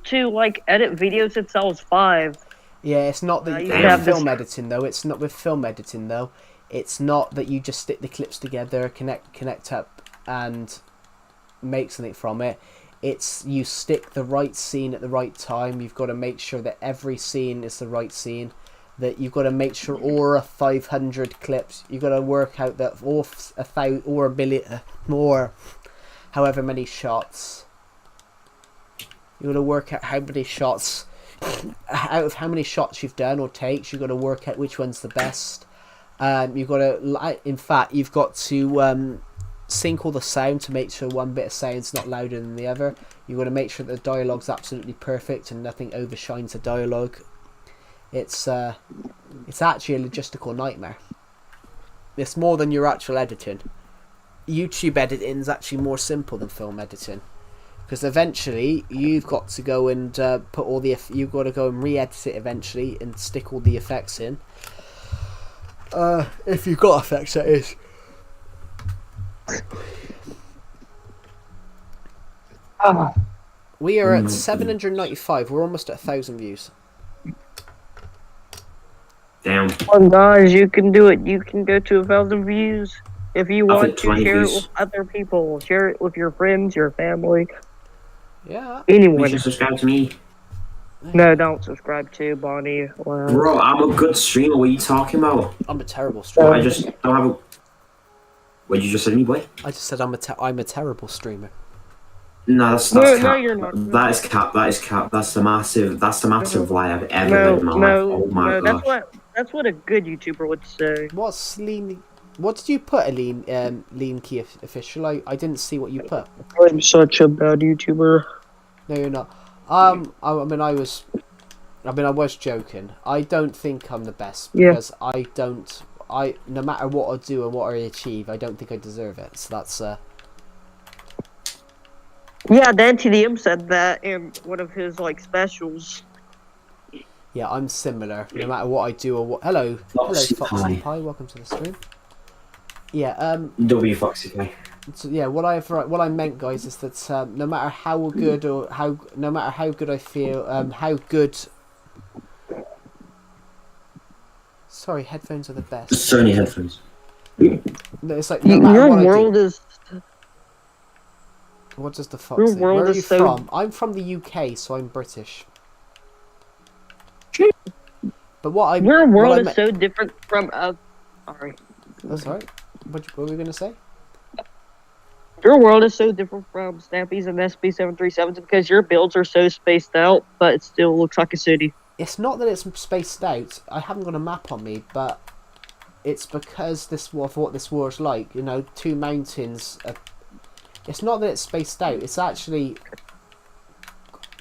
to like edit videos since I was 5.
Yeah, it's not that
I
you
used
to have
with
this-
film editing though. It's not with film editing though. It's not that you just stick the clips together, connect up, and make something from it. It's you stick the right scene at the right time. You've got to make sure that every scene is the right scene. That you've got to make sure or 500 clips. You've got to work out that or 1,000 or 1 billion more, however many shots. You've got to work out how many shots out of how many shots you've done or takes. You've got to work out which one's the best. You've got to, in fact, you've got to sync all the sound to make sure one bit of sound's not louder than the other. You've got to make sure that the dialogue's absolutely perfect and nothing overshines the dialogue. It's actually a logistical nightmare. It's more than your actual editing. YouTube editing is actually more simple than film editing, because eventually you've got to go and put all the you've got to go and re-edit it eventually and stick all the effects in. If you've got effects, that is. We are at 795. We're almost at 1,000 views.
Damn.
Oh, guys, you can do it. You can go to 1,000 views if you
I'll
want
hit
to.
20
Share
views.
it with other people. Share it with your friends, your family,
Yeah.
You
anyone.
should subscribe to me.
No, don't subscribe to Bonnie. Wow.
Bro, I'm a good streamer. What are you talking about?
I'm a terrible
Bro,
streamer.
I just don't have a... What did you just say to me, boy?
I just said I'm a terrible streamer.
No, that's
No,
cap.
no, you're not.
That is cap. That is cap. That's the massive lie I've ever heard
No,
in my life.
no,
Oh my
no.
gosh.
That's what a good YouTuber would say.
What's lean? What did you put, a lean key official? I didn't see what you put.
I'm such a bad YouTuber.
No, you're not. I was joking. I don't think I'm the best
Yeah.
because no matter what I do and what I achieve, I don't think I deserve it. So that's
Yeah, Dan TDM said that in one of his like specials.
yeah, I'm similar. No matter what I do or what. Hello,
Foxy
Foxy
Pie.
Pie. Welcome to the stream. Yeah.
W Foxy Pie.
So yeah, what I meant, guys, is that no matter how good no matter how good I feel, how good. Sorry, headphones are the best.
Sony headphones.
It's like no matter
Your
what I do.
world is.
What does the fox
Your
think?
world
Where are
is
you
so-
from? I'm from the UK, so I'm British. But
Your world is
meant-
so different from sorry.
That's right. What were we gonna say?
Your world is so different from Snappy's and SB737s because your builds are so spaced out, but it still looks like a city.
It's not that it's spaced out. I haven't got a map on me, but it's because of what this war's like. You know, two mountains. It's not that it's spaced out. It's actually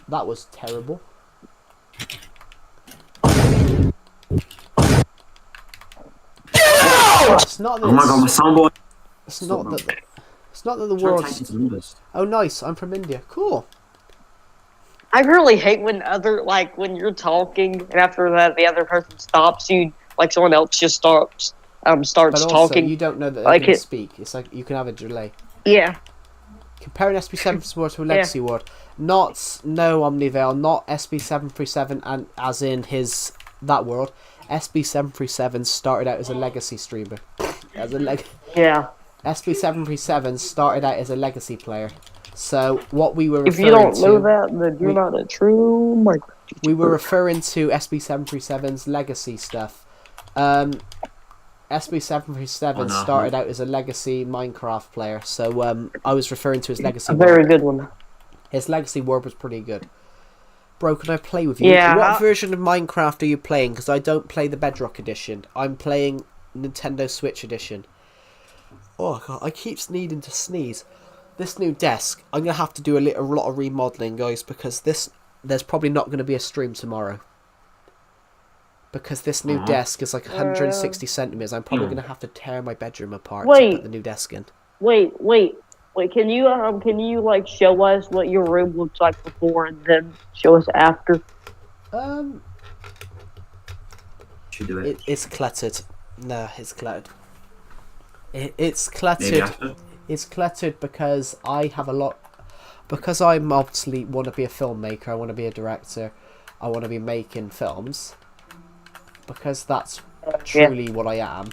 that was terrible. It's not that.
Oh my god, my soundboard.
It's not that. It's not that the
Try to
world's.
type into numbers.
Oh, nice! I'm from India. Cool.
I really hate when when you're talking and after that the other person stops you, like someone else just starts
But also,
talking.
you don't know that they're
Like
going to
it-
speak. It's like you can have a delay.
Yeah.
Comparing SB7 Ward to a Legacy Ward. No Omnivale, not SB737 and as in that world. SB737 started out as a Legacy streamer.
Yeah.
SB737 started out as a Legacy player. So what we were
If
referring
you don't
to,
know that, then you're not a true Minecraft YouTuber.
we were referring to SB737's Legacy stuff. SB737
Oh, no.
started out as a Legacy Minecraft player, so I was referring to his Legacy
A
Ward.
very good one.
His Legacy Ward was pretty good. Bro, can I play with you?
Yeah.
What version of Minecraft are you playing? Because I don't play the Bedrock edition. I'm playing Nintendo Switch edition. Oh god, I keep needing to sneeze. This new desk, I'm gonna have to do a lot of remodeling, guys, because there's probably not gonna be a stream tomorrow. Because this new desk is like 160 centimeters. I'm probably gonna have to tear my bedroom apart to
Wait.
put the new desk in.
Wait. Can you like show us what your room looked like before and then show us after?
Should do it.
It's cluttered. No, it's cluttered. It's
Maybe
cluttered.
after.
It's cluttered because I have a lot. Because I obviously want to be a filmmaker. I want to be a director. I want to be making films. Because that's truly what I am.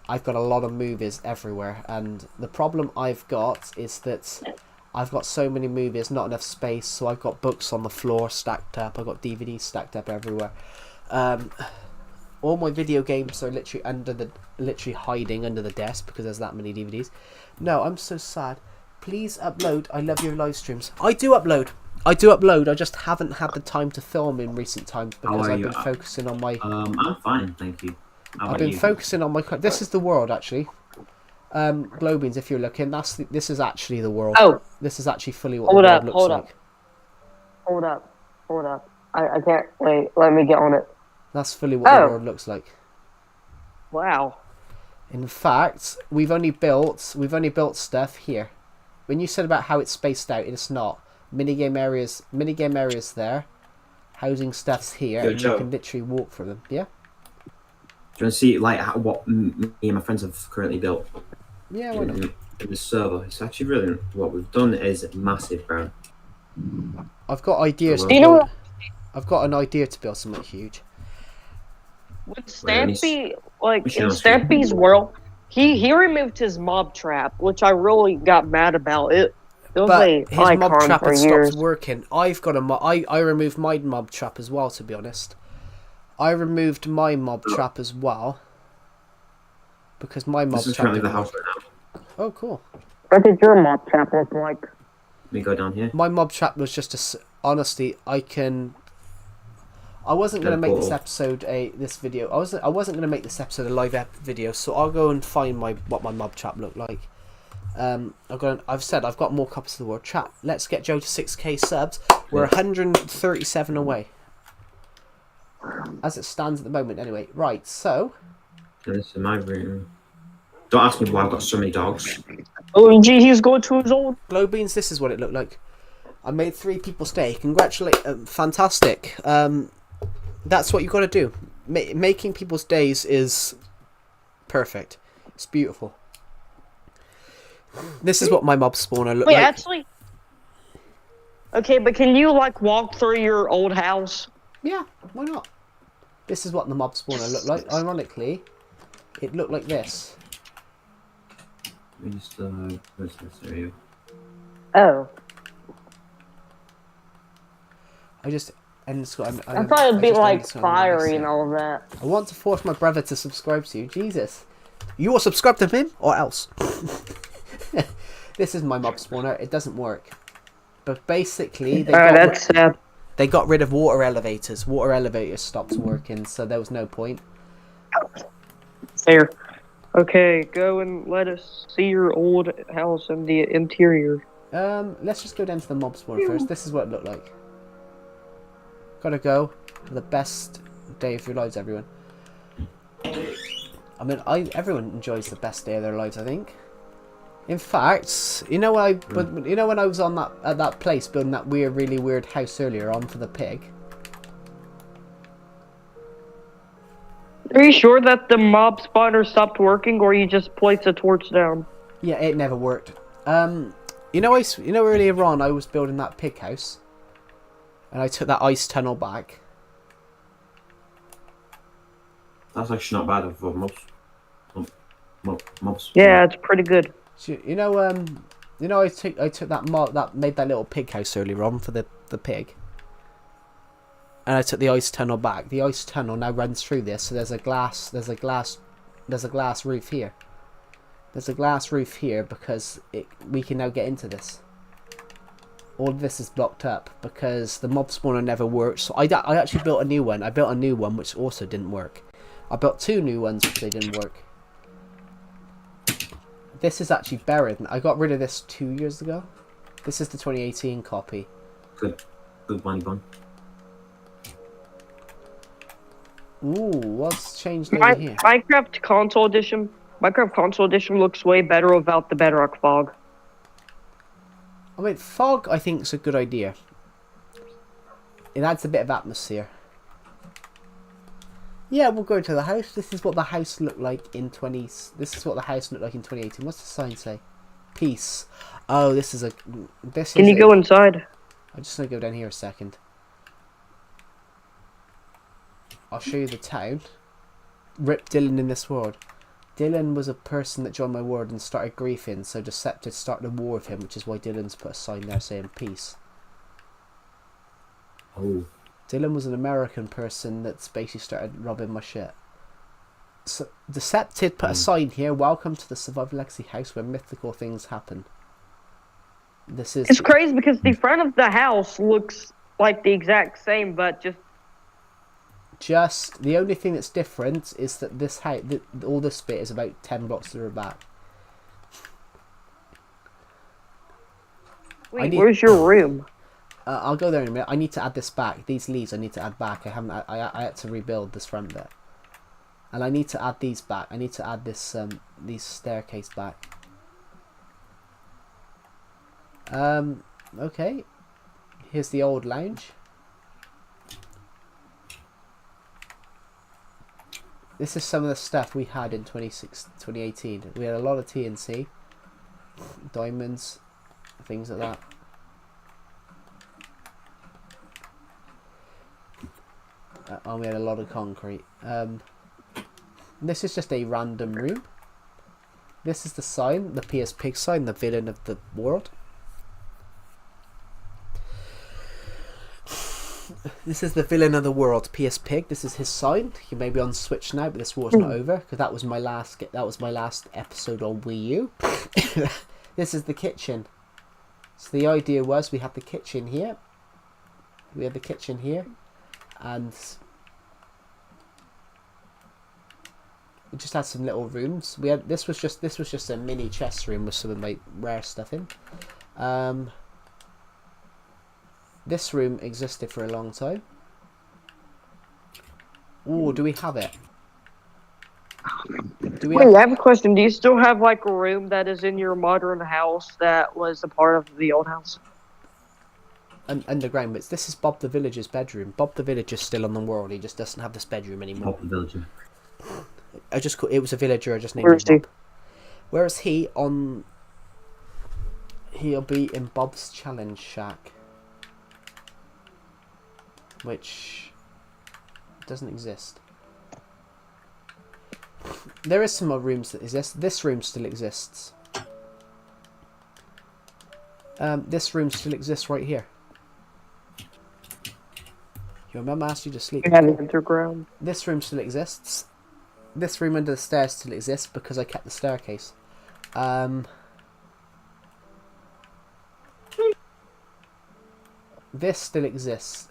I've got a lot of movies everywhere, and the problem I've got is that I've got so many movies, not enough space. So I've got books on the floor stacked up. I've got DVDs stacked up everywhere. All my video games are literally hiding under the desk because there's that many DVDs. No, I'm so sad. Please upload. I love your live streams. I do upload. I just haven't had the time to film in recent times because I've been focusing on my.
I'm fine, thank you.
I've been focusing on my. This is the world actually. Globeans, if you're looking, this is actually the world.
Oh,
this is actually fully what the world looks like.
Hold up. I can't wait. Let me get on it.
That's fully what the world looks like.
Wow.
In fact, we've only built stuff here. When you said about how it's spaced out, it's not. Minigame areas there. Housing stuff's here, and you can literally walk through them. Yeah.
Do you want to see like what me and my friends have currently built?
Yeah, why not?
In the server, it's actually really what we've done is massive, bro.
I've got ideas. I've got an idea to build something huge.
With Stampy, in Stampy's world, he removed his mob trap, which I really got mad about. It was
but his
icon
mob trap
for
had
years.
stopped working. I've got I removed my mob trap as well, to be honest. I removed my mob trap as well. Because my mob
This is
trap
currently the
didn't
house
work.
right now.
Oh, cool.
What did your mob trap look like?
Let me go down here.
My mob trap was just honestly, I wasn't going to make this episode this video. I wasn't going to make this episode a live video, so I'll go and find what my mob trap looked like. I've said I've got more copies of the world. Chat. Let's get Joe to 6k subs. We're 137 away, as it stands at the moment. Anyway, right. So
This is my room. Don't ask me why I've got so many dogs.
Oh, gee, he's going to his old.
Globeans, this is what it looked like. I made 3 people stay. Congratulate, fantastic. That's what you got to do. Making people's days is perfect. It's beautiful. This is what my mob spawner looked
Wait,
like.
actually. Okay, but can you walk through your old house?
Yeah, why not? This is what the mob spawner looked like. Ironically, it looked like this.
Let me just where's this area?
Oh.
I
thought it'd be fiery and all of that.
I want to force my brother to subscribe to you. Jesus. You will subscribe to him or else. This is my mob spawner. It doesn't work. But basically, they got rid of water elevators. Water elevators stopped working, so there was no point.
There. Okay, go and let us see your old house and the interior.
Let's just go down to the mob spawner first. This is what it looked like. Gotta go for the best day of your lives, everyone. I mean, everyone enjoys the best day of their lives, I think. In fact, you know when I was on at that place building that really weird house earlier on for the pig.
Are you sure that the mob spawner stopped working, or you just placed a torch down?
Yeah, it never worked. You know earlier on I was building that pig house, and I took that ice tunnel back.
That's actually not bad for mobs.
Yeah, it's pretty good.
So, you know I took that mob that made that little pig house earlier on for the pig. And I took the ice tunnel back. The ice tunnel now runs through this, so there's a glass roof here. There's a glass roof here because we can now get into this. All of this is blocked up because the mob spawner never worked. So I actually built a new one. I built a new one which also didn't work. I built 2 new ones which they didn't work. This is actually buried. I got rid of this 2 years ago. This is the 2018 copy.
Good money bun.
Ooh, what's changed over here?
Minecraft Console Edition looks way better without the Bedrock fog.
I mean, fog I think is a good idea. It adds a bit of atmosphere. Yeah, we'll go to the house. This is what the house looked like in 20. This is what the house looked like in 2018. What's the sign say? Peace. Oh, this is a. This
Can
is.
you go inside?
I'm just gonna go down here a second. I'll show you the town. Rip Dylan in this world. Dylan was a person that joined my world and started griefing, so Decepted started a war with him, which is why Dylan's put a sign there saying peace.
Oh.
Dylan was an American person that's basically started robbing my shit. So Decepted put a sign here, welcome to the Survival Legacy house where mythical things happen. This is...
It's crazy because the front of the house looks like the exact same, but
Just the only thing that's different is that this house, all this bit is about 10 blocks to the back.
Wait, where's your room?
I'll go there in a minute. I need to add this back. These leaves I need to add back. I had to rebuild this front bit, and I need to add these back. I need to add this these staircase back. Okay. Here's the old lounge. This is some of the stuff we had in 2018. We had a lot of TNC, diamonds, things like that. And we had a lot of concrete. This is just a random room. This is the sign, the PS Pig sign, the villain of the world. This is the villain of the world, PS Pig. This is his sign. He may be on Switch now, but this war's not over because that was my last. That was my last episode on Wii U. This is the kitchen. So the idea was we had the kitchen here. We had the kitchen here, and we just had some little rooms. We had this was just a mini chest room with some of my rare stuff in. This room existed for a long time. Ooh, do we have it?
Wait, I have a question. Do you still have like a room that is in your modern house that was a part of the old house?
Underground bits. This is Bob the Villager's bedroom. Bob the Villager's still on the world. He just doesn't have this bedroom anymore.
Bob the Villager.
It was a villager. I just named
Where
him
is he?
Bob. Where is he on? He'll be in Bob's Challenge Shack, which doesn't exist. There is some more rooms that exist. This room still exists. This room still exists right here. Your mum asked you to sleep.
You have the underground.
This room still exists. This room under the stairs still exists because I kept the staircase. This still exists.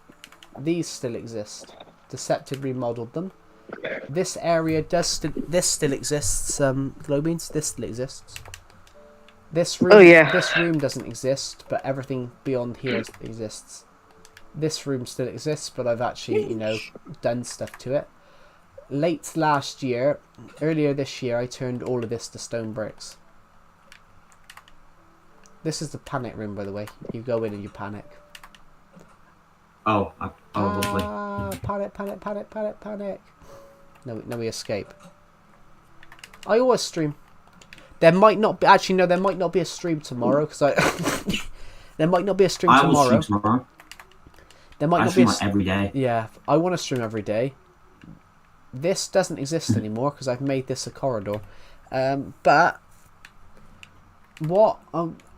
These still exist. Decepted remodeled them. This area this still exists. Glowbeans, this still exists. This room, This room doesn't exist, but everything beyond here exists. This room still exists, but I've actually, done stuff to it. Late last year, earlier this year, I turned all of this to stone bricks. This is the panic room, by the way. You go in and you panic.
Oh, lovely.
Panic. No, we escape. I always stream. There might not be. Actually, no. There might not be a stream tomorrow because there might not be a stream
I
tomorrow.
will stream tomorrow.
There might
I
not be
stream every day.
Yeah, I want to stream every day. This doesn't exist anymore because I've made this a corridor. But what?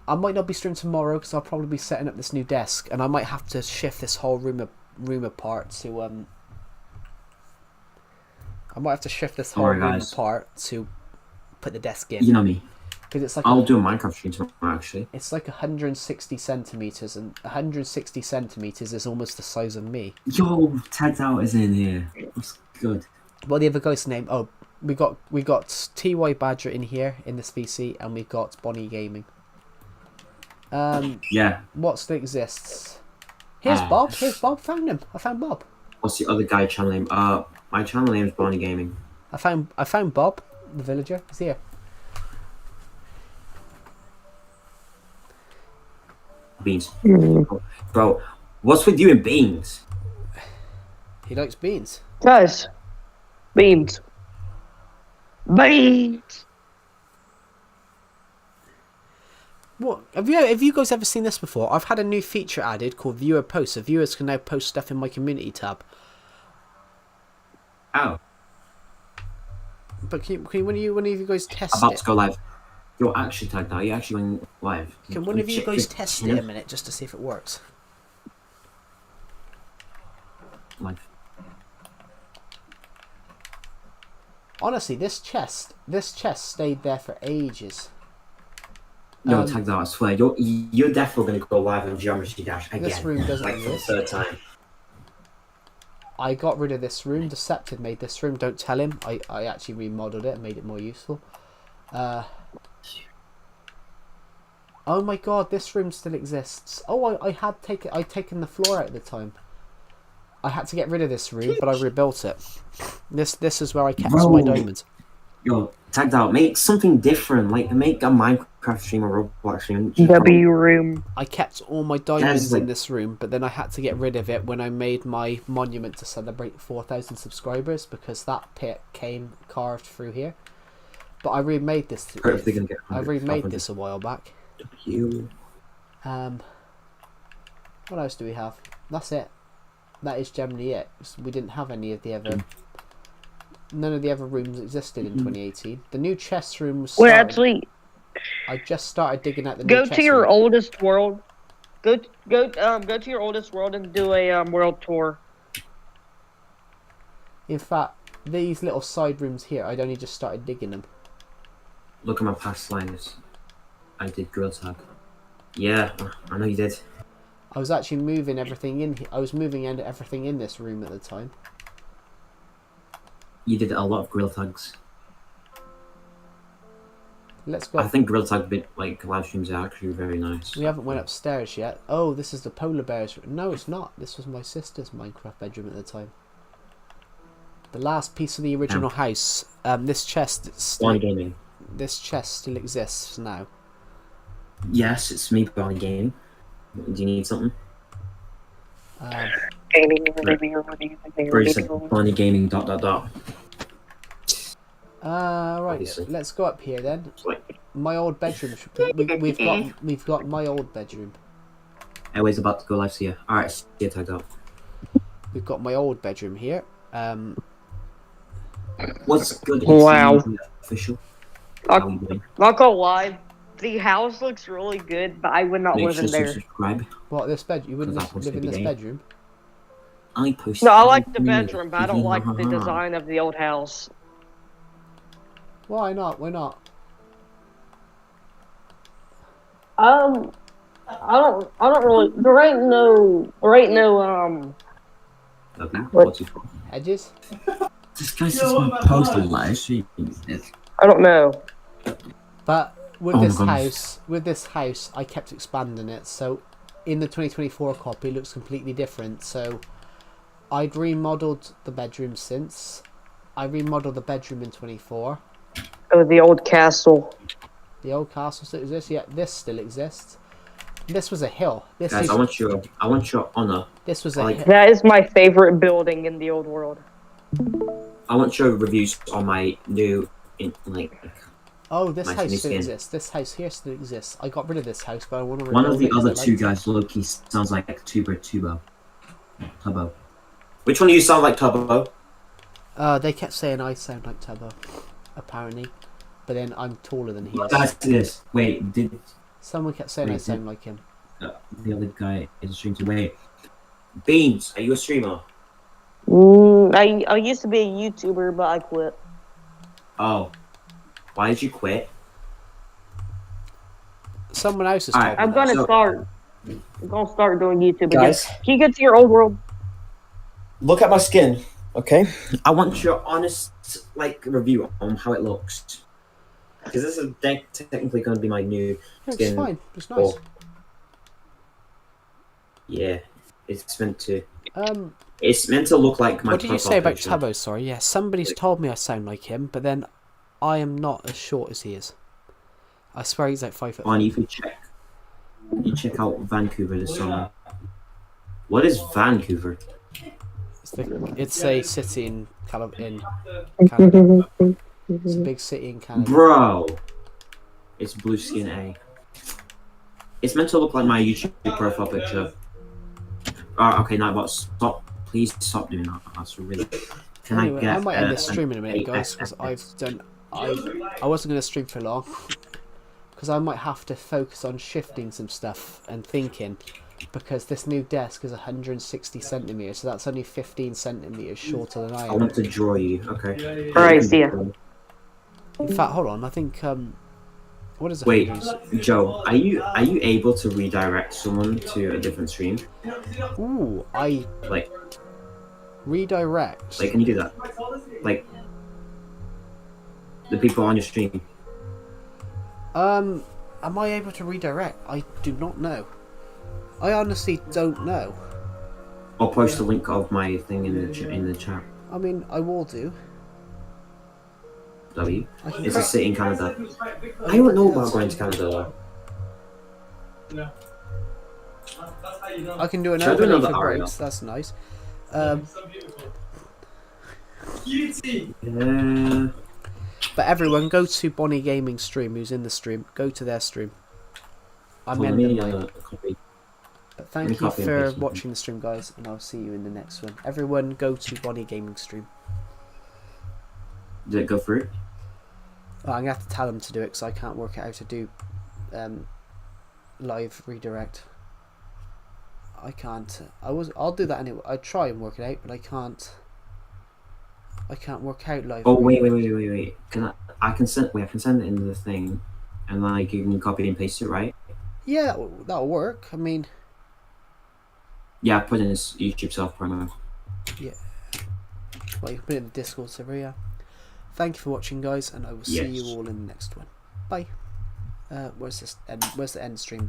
I might not be streaming tomorrow because I'll probably be setting up this new desk, and I might have to shift this whole room apart to I might have to shift this whole room apart to put the desk in.
You know me.
Because it's like
I'll do a Minecraft stream tomorrow, actually.
It's like 160 centimeters, and 160 centimeters is almost the size of me.
Yo, Ted's out is in here. That's good.
What the other guy's name? Oh, we got TY Badger in here in this VC, and we got Bonnie Gaming.
Yeah.
What still exists? Here's Bob. Here's Bob. Found him. I found Bob.
What's the other guy channel name? My channel name is Bonnie Gaming.
I found Bob, the villager. He's here.
Beans. Bro, what's with you and beans?
He likes beans.
Guys, Beans. Beans.
What have you guys ever seen this before? I've had a new feature added called Viewer Posts. So viewers can now post stuff in my community tab.
Oh,
But can one of you guys test
about
it?
to go live. You're actually tagged out. You're actually going live.
Can one of you guys test it a minute just to see if it works?
Live.
Honestly, this chest stayed there for ages.
You're tagged out, I swear. You're definitely going to go live on Geometry Dash again.
This room doesn't
like for the
exist.
third time.
I got rid of this room. Decepted made this room. Don't tell him. I actually remodeled it and made it more useful. Oh my god, this room still exists. Oh, I'd taken the floor out at the time. I had to get rid of this room, but I rebuilt it. This is where I kept my diamonds.
Yo, tagged out. Make something different. Like, make a Minecraft stream or Roblox stream.
W room.
I kept all my diamonds
like-
in this room, but then I had to get rid of it when I made my monument to celebrate 4,000 subscribers because that pit came carved through here. But I remade this.
Perfectly gonna get
I remade this a while back.
You.
What else do we have? That's it. That is generally it. We didn't have any of the other. None of the other rooms existed in 2018. The new chest room was.
Wait, actually,
I just started digging out the new
go
chest
to your
room.
oldest world. Go to your oldest world and do a world tour.
In fact, these little side rooms here, I'd only just started digging them.
Look at my past lives. I did grill tag. Yeah, I know you did.
I was actually moving everything in here. I was moving everything in this room at the time.
You did a lot of grill tags.
Let's go.
I think grill tag bit like live streams are actually very nice.
We haven't went upstairs yet. Oh, this is the polar bears. No, it's not. This was my sister's Minecraft bedroom at the time. The last piece of the original house. This chest.
One gaming.
This chest still exists now.
Yes, it's me buying game. Do you need something? Brady said Bonnie Gaming ...
Right.
Obviously.
Let's go up here then.
It's like,
My old bedroom. We've got my old bedroom.
anyways, about to go live, see ya. Alright, see ya, tagged out.
We've got my old bedroom here.
What's good?
Wow.
Official.
Not
How you doing?
gonna lie, the house looks really good, but I would not
Make
live
sure
in
to
there.
subscribe.
What, this bed? You wouldn't
Because that was
live in
the
this
game.
bedroom?
I post.
No, I like the bedroom, but I don't like the design of the old house.
Why not? Why not?
I don't really. There ain't no.
Okay,
What?
what's it for?
Edges?
This guy's just gonna post a live stream.
I don't know.
But with
Oh my
this
goodness.
house, I kept expanding it. So in the 2024 copy, it looks completely different. So I'd remodeled the bedroom since. I remodeled the bedroom in 24.
Oh, the old castle.
The old castle still exists. Yeah, this still exists. This was a hill.
Guys, I want your honor.
This was a
like-
hill.
That is my favorite building in the old world.
I want your reviews on my new
Oh, this
my
house
new
still
skin.
exists. This house here still exists. I got rid of this house, but I want to
One of
rebuild
the
it 'cause
other
I
two
liked it.
guys, Loki, sounds like Turbo. Which one of you sound like Turbo?
They kept saying I sound like Tubbo, apparently. But then I'm taller than he is.
Guys, this. Wait, did
Someone kept saying I
Wait,
sound like him.
the other guy is a streamer? Wait, Beans, are you a streamer?
I used to be a YouTuber, but I quit.
Oh, why did you quit?
Someone else has
Alright,
told
I'm
me that.
gonna
So-
start. I'm gonna start doing YouTube again.
Guys,
Can you get to your old world?
look at my skin, okay? I want your honest review on how it looks. Because this is technically going to be my new
Yeah, it's
skin.
fine. It's nice.
Yeah, it's meant to.
Um,
It's meant to look like my.
what did you
profile
say about
picture.
Tubbo? Sorry, yeah, somebody's told me I sound like him, but then I am not as short as he is. I swear he's like 5 foot.
Oh, and you can check. You check out Vancouver this summer. What is Vancouver?
It's It's a city in Canada. It's a big city in Canada.
Bro, it's blue skin A. It's meant to look like my YouTube profile picture. Oh, okay, now but stop. Please stop doing that. That's really. Can
Anyway,
I get?
I might end this stream in a minute,
a-
guys, because I wasn't going to stream for long, because I might have to focus on shifting some stuff and thinking, because this new desk is 160 centimeters, so that's only 15 centimeters shorter than I
I
am.
want to draw you. Okay.
Alright, see ya.
In fact, hold on. I think what is it?
Wait, Joe, are you able to redirect someone to a different stream?
Ooh, I
Like,
redirect.
can you do that? Like, the people on your stream.
Am I able to redirect? I do not know. I honestly don't know.
I'll post a link of my thing in the chat.
I mean, I will do.
W.
I can
It's a
crack-
city in Canada. I don't know about going to Canada though.
I can do an
Should I do
overlay
another
for
aria?
breaks. That's nice.
Yeah.
But everyone, go to Bonnie Gaming stream. Who's in the stream? Go to their stream. I'm
Let
ending
me
mine.
copy.
But thank
let me
you
copy and
for
paste it.
watching the stream, guys, and I'll see you in the next one. Everyone, go to Bonnie Gaming stream.
Did it go through?
I'm gonna have to tell them to do it because I can't work out how to do live redirect. I can't. I'll do that anyway. I try and work it out, but I can't. I can't work out live.
Oh wait.
redirect.
Wait. I can send it into the thing, and like you can copy and paste it, right?
Yeah, that'll work. I mean,
Yeah, I put in this YouTube self promo.
well, you can put it in the Discord server. Yeah. Thank you for watching, guys, and I will see
Yes.
you all in the next one. Bye. Where's the end stream?